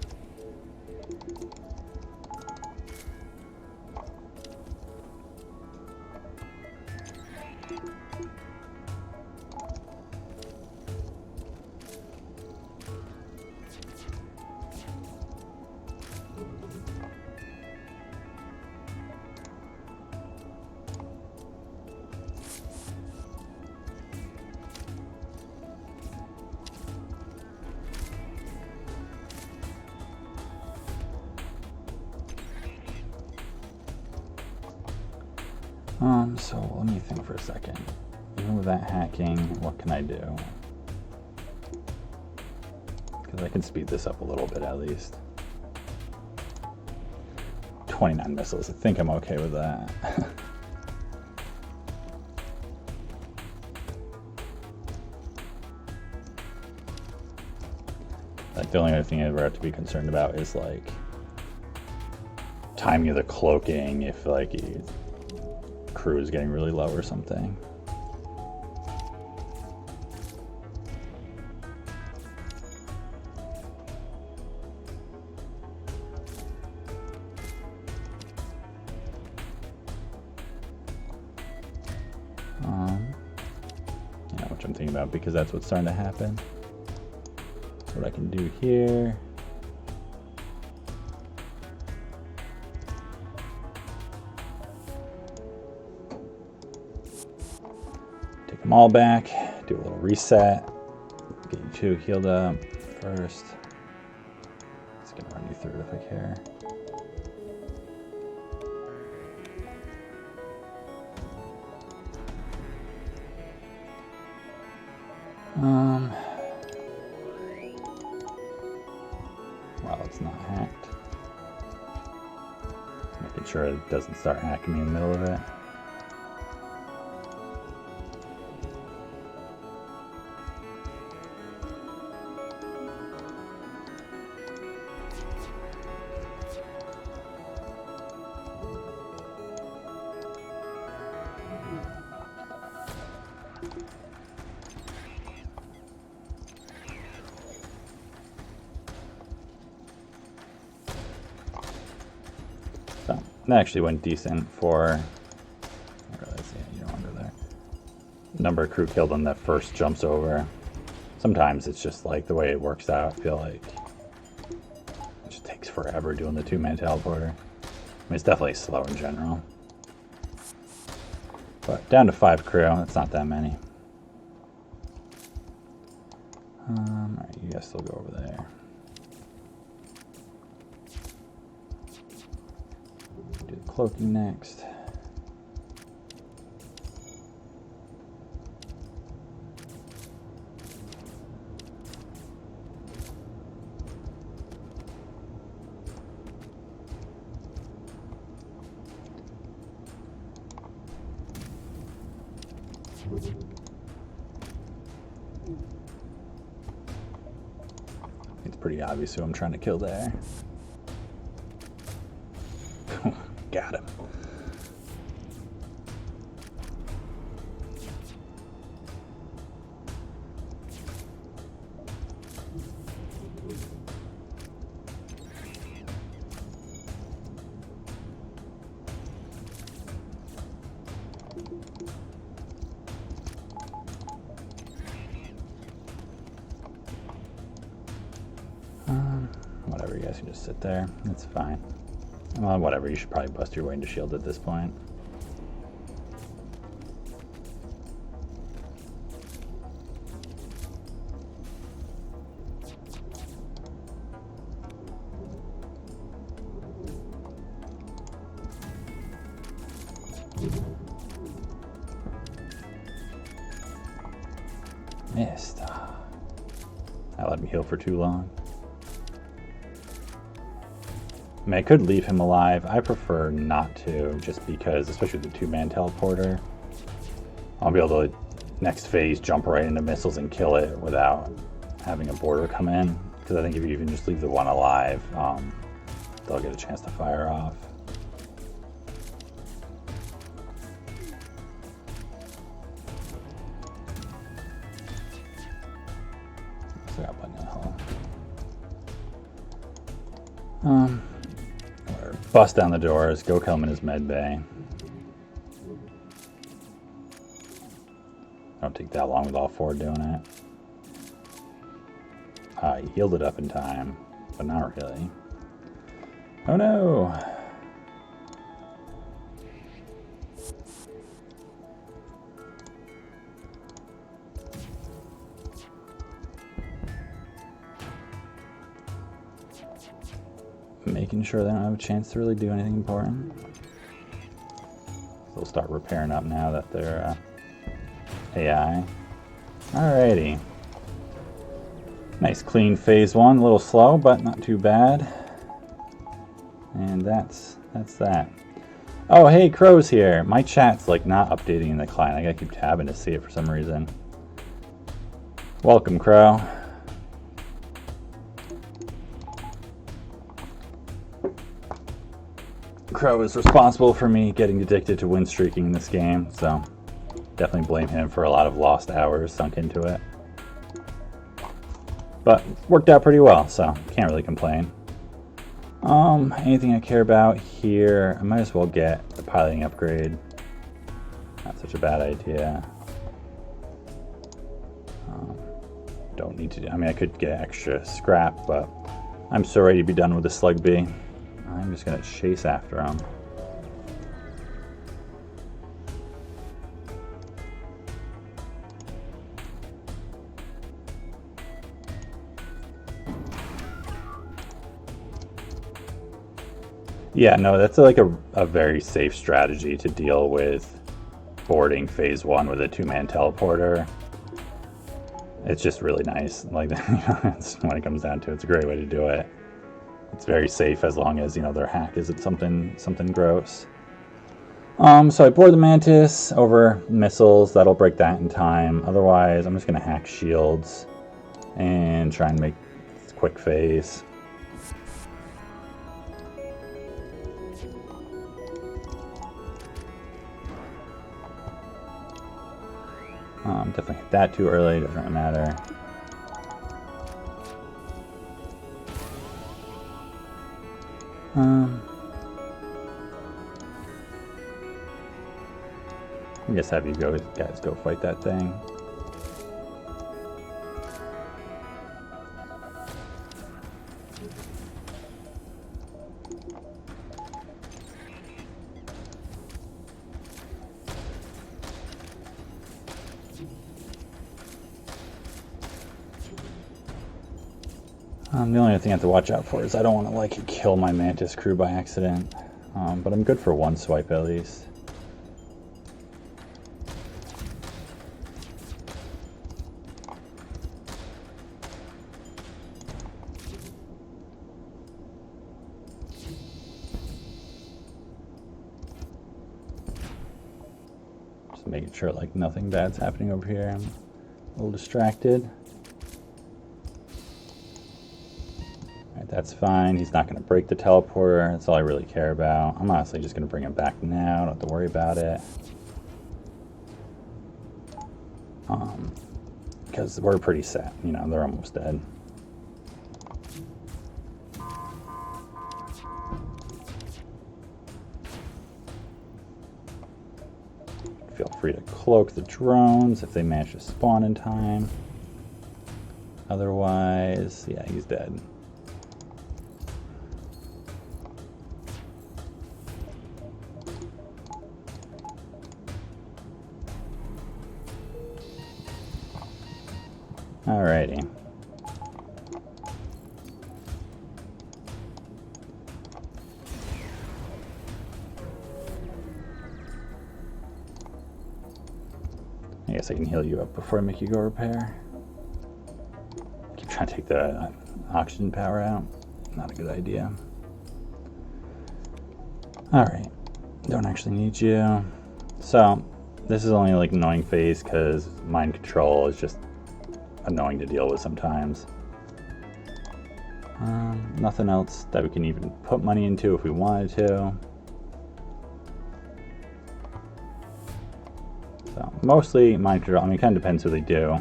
So let me think for a second. Even with that hacking, what can I do? Because I can speed this up a little bit at least. 29 missiles, I think I'm okay with that. Like the only other thing I ever have to be concerned about is like timing of the cloaking, if like crew is getting really low or something. Yeah, which I'm thinking about because that's what's starting to happen. So what I can do here. Take them all back, do a little reset, get you two healed up first. It's gonna run you through it if I care. While it's not hacked. Making sure it doesn't start hacking me in the middle of it. So that actually went decent for, you know, under there. Number of crew killed on that first jumps over. Sometimes it's just like the way it works out. I feel like it just takes forever doing the two-man teleporter. I mean, it's definitely slow in general. But down to 5 crew, that's not that many. Alright, you guys still go over there. Do the cloaking next. It's pretty obvious who I'm trying to kill there. Got him. Whatever, you guys can just sit there. That's fine. Well, whatever, you should probably bust your way into shield at this point. Missed. That let me heal for too long. I mean, I could leave him alive. I prefer not to, just because, especially with the two-man teleporter, I'll be able to, next phase, jump right into missiles and kill it without having a border come in. Because I think if you even just leave the one alive, they'll get a chance to fire off. Or bust down the doors, go kill him in his med bay. Don't take that long with all four doing it. He healed it up in time, but not really. Oh no! Making sure they don't have a chance to really do anything important. They'll start repairing up now that they're AI. Alrighty. Nice clean phase one, a little slow, but not too bad. And that's that. Oh, hey, Crow's here. My chat's like not updating in the client. I gotta keep tabbing to see it for some reason. Welcome, Crow. Crow is responsible for me getting addicted to win streaking in this game, so definitely blame him for a lot of lost hours sunk into it. But worked out pretty well, so can't really complain. Anything I care about here, I might as well get the piloting upgrade. Not such a bad idea. Don't need to, I mean, I could get extra scrap, but I'm so ready to be done with the Slug B. I'm just gonna chase after him. Yeah, no, that's like a very safe strategy to deal with boarding phase one with a two-man teleporter. It's just really nice. Like, when it comes down to it, it's a great way to do it. It's very safe as long as, you know, their hack isn't something gross. So I board the Mantis over missiles. That'll break that in time. Otherwise, I'm just going to hack shields and try and make quick phase. Definitely hit that too early. Doesn't really matter. I guess have you guys go fight that thing. The only thing I have to watch out for is I don't want to like kill my Mantis crew by accident, but I'm good for one swipe at least. Just making sure like nothing bad's happening over here. I'm a little distracted. That's fine. He's not going to break the teleporter. That's all I really care about. I'm honestly just going to bring him back now. Don't have to worry about it. Because we're pretty set. You know, they're almost dead. Feel free to cloak the drones if they manage to spawn in time. Otherwise, yeah, he's dead. Alrighty. I guess I can heal you up before I make you go repair. Keep trying to take the oxygen power out. Not a good idea. Alright. Don't actually need you. So, this is only like annoying phase because mind control is just annoying to deal with sometimes. Nothing else that we can even put money into if we wanted to. So, mostly mind control. I mean, it kind of depends who they do.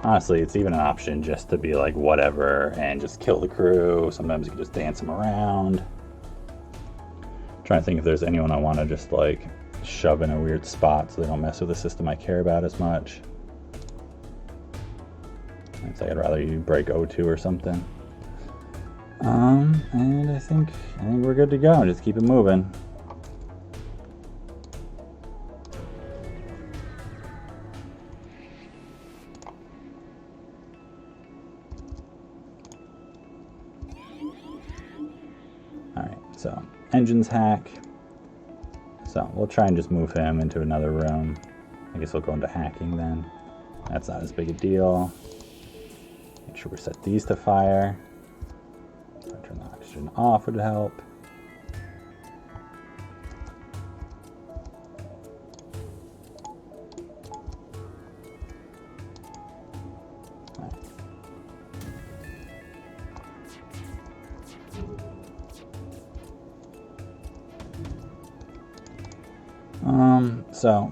Honestly, it's even an option just to be like whatever and just kill the crew. Sometimes you can just dance them around. Trying to think if there's anyone I want to just like shove in a weird spot so they don't mess with the system I care about as much. I'd say I'd rather you break O2 or something. And I think we're good to go. Just keep it moving. Alright, so engines hack. So we'll try and just move him into another room. I guess we'll go into hacking then. That's not as big a deal. Make sure we set these to fire. Turn the oxygen off would help. So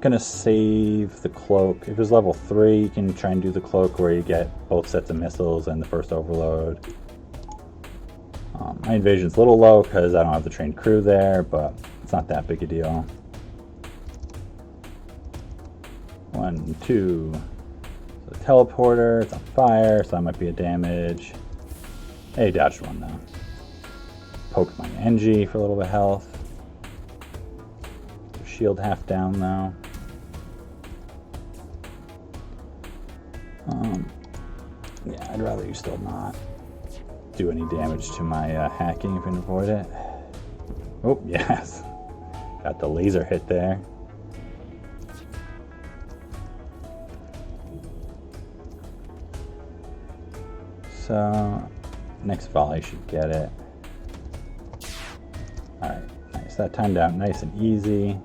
gonna save the cloak. If it's level 3, you can try and do the cloak where you get both sets of missiles and the first overload. My invasion's a little low because I don't have the trained crew there, but it's not that big a deal. 1, 2. So the teleporter, it's on fire, so that might be a damage. Hey, dodged one though. Poked my NG for a little bit of health. Shield half down though. Yeah, I'd rather you still not do any damage to my hacking if you can avoid it. Oh, yes. Got the laser hit there. So, next volley should get it. Alright, nice. That timed out nice and easy.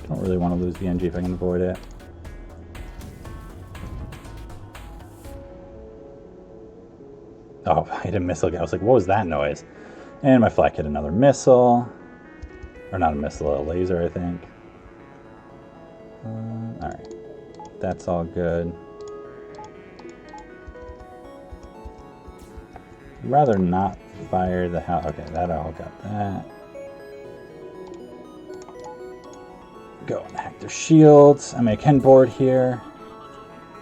Don't really want to lose the NG if I can avoid it. Oh, I hit a missile. I was like, what was that noise? And my flak hit another missile. Or not a missile, a laser, I think. Alright. That's all good. I'd rather not fire the house. Okay, that all got that. Go and hack their shields. I mean, I can board here.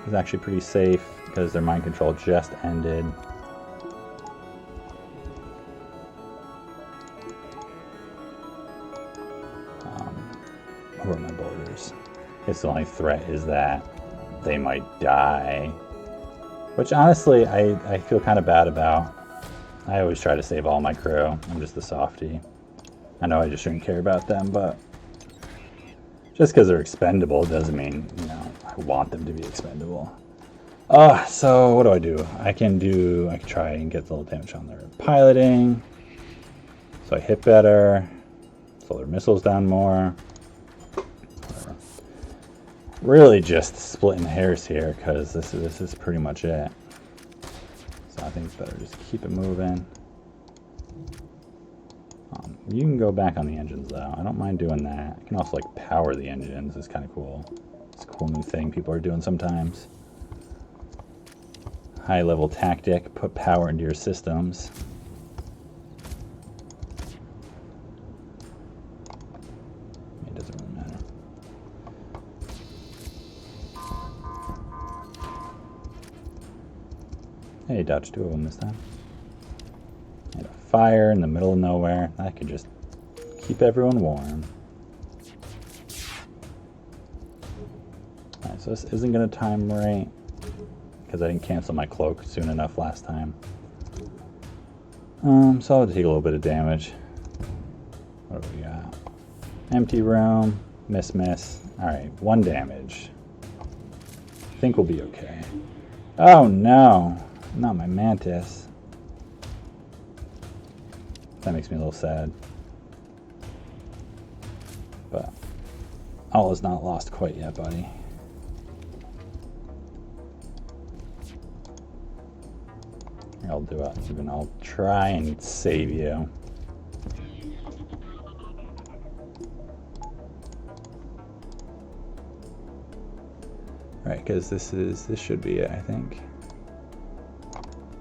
It's actually pretty safe because their mind control just ended. Who are my boarders? It's the only threat is that they might die. Which honestly, I feel kind of bad about. I always try to save all my crew. I'm just the softie. I know I just shouldn't care about them, but just because they're expendable doesn't mean, you know, I want them to be expendable. So what do? I can try and get a little damage on their piloting. So I hit better. Slow their missiles down more. Whatever. Really just splitting hairs here because this is pretty much it. So I think it's better just to keep it moving. You can go back on the engines though. I don't mind doing that. You can also like power the engines. It's kind of cool. It's a cool new thing people are doing sometimes. High level tactic. Put power into your systems. It doesn't really matter. Hey, dodged 2 of them this time. And a fire in the middle of nowhere. That could just keep everyone warm. So this isn't going to time right because I didn't cancel my cloak soon enough last time. So I'll take a little bit of damage. What do we got? Empty room. Miss. Alright, 1 damage. I think we'll be okay. Oh no! Not my mantis. That makes me a little sad. But all is not lost quite yet, buddy. I'll do it. Even I'll try and save you. Right, because this should be it, I think.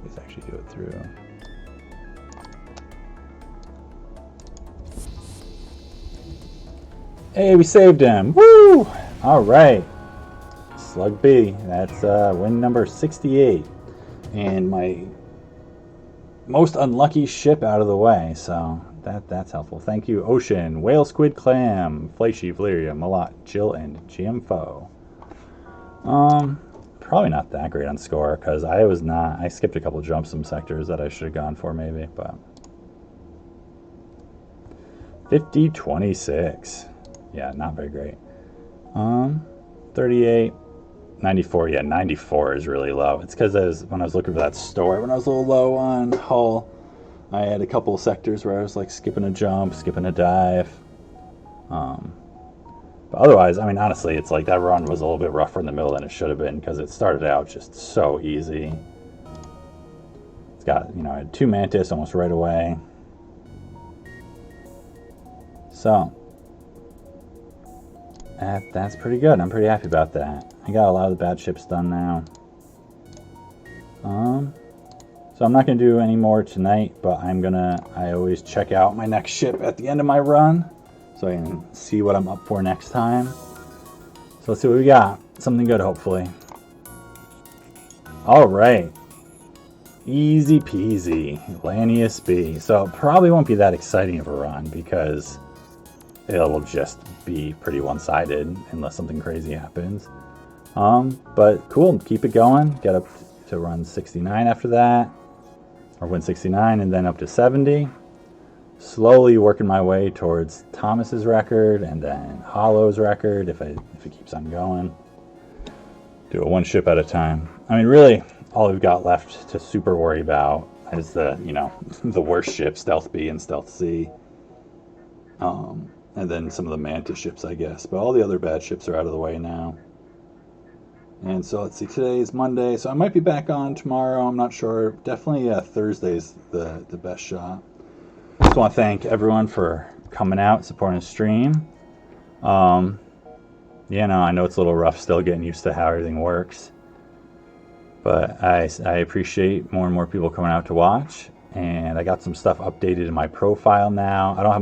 Let's actually do it through. Hey, we saved him! Woo! All right, Slug B. That's win number 68, and my most unlucky ship out of the way. So that's helpful. Thank you, Ocean, Whale, Squid, Clam, Fleishy, Valeria, Malot, Jill, and GMFO. Probably not that great on score because I skipped a couple jump some sectors that I should have gone for maybe, but 50-26. Yeah, not very great. 38, 94. Yeah, 94 is really low. It's because when I was looking for that store, when I was a little low on hull, I had a couple sectors where I was like skipping a jump, skipping a dive. But otherwise, I mean, honestly, it's like that run was a little bit rougher in the middle than it should have been because it started out just so easy. It's got, I had 2 mantis almost right away. So that's pretty good. I'm pretty happy about that. I got a lot of the bad ships done now. So I'm not going to do any more tonight, but I always check out my next ship at the end of my run so I can see what I'm up for next time. So let's see what we got. Something good, hopefully. All right. Easy peasy. Lanius B. So it probably won't be that exciting of a run because it'll just be pretty one-sided unless something crazy happens. But cool. Keep it going. Get up to run 69 after that. Or win 69 and then up to 70. Slowly working my way towards Thomas's record and then Hollow's record if it keeps on going. Do it 1 ship at a time. I mean, really, all we've got left to super worry about is the worst ship, Stealth B and Stealth C. And then some of the Mantis ships, I guess. But all the other bad ships are out of the way now. And so let's see, today is Monday, so I might be back on tomorrow. I'm not sure. Definitely Thursday's the best shot. I just want to thank everyone for coming out, supporting the stream. I know it's a little rough still getting used to how everything works. But I appreciate more and more people coming out to watch. And I got some stuff updated in my profile now. I don't have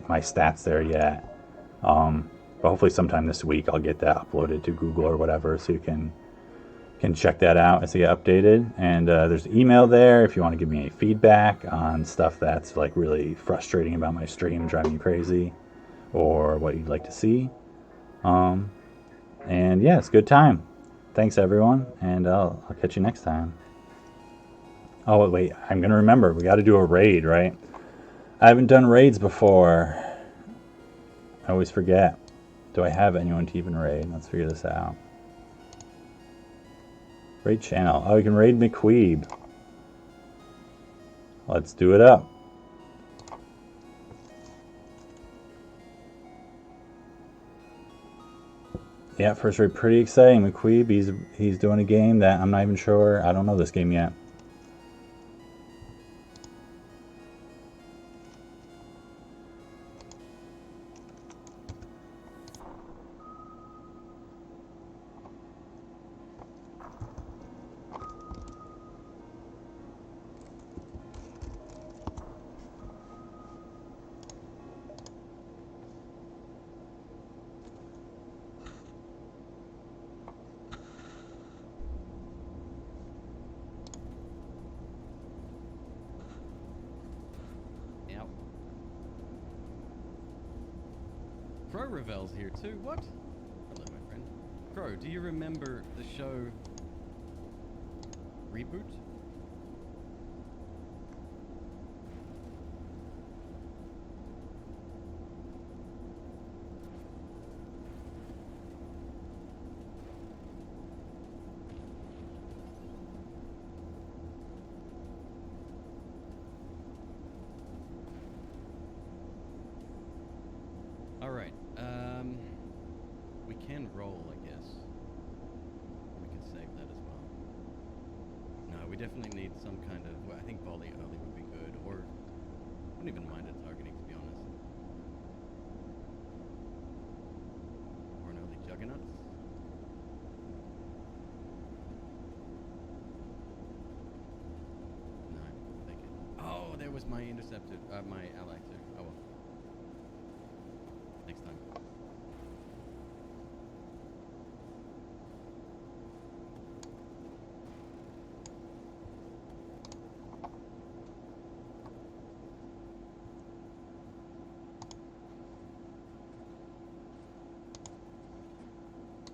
my stats there yet. But hopefully sometime this week I'll get that uploaded to Google or whatever so you can check that out as they get updated. And there's email there if you want to give me any feedback on stuff that's like really frustrating about my stream and driving you crazy or what you'd like to see. And yeah, it's a good time. Thanks everyone, and I'll catch you next time. Oh wait, I'm gonna remember, we got to do a raid, right? I haven't done raids before. I always forget. Do I have anyone to even raid? Let's figure this out. Raid channel. Oh, you can raid McQueeb. Let's do it up. Yeah, first raid, pretty exciting. McQueeb, he's doing a game that I'm not even sure. I don't know this game yet. Revel's here too. What? Hello, my friend. Crow, do you remember the show Reboot? Alright, we can roll, I guess. We can save that as well. No, we definitely need some kind of... Well, I think volley early would be good, or... I wouldn't even mind it targeting, to be honest. Or an early Juggernauts. No, take it. Oh, there was my interceptor, my ally too.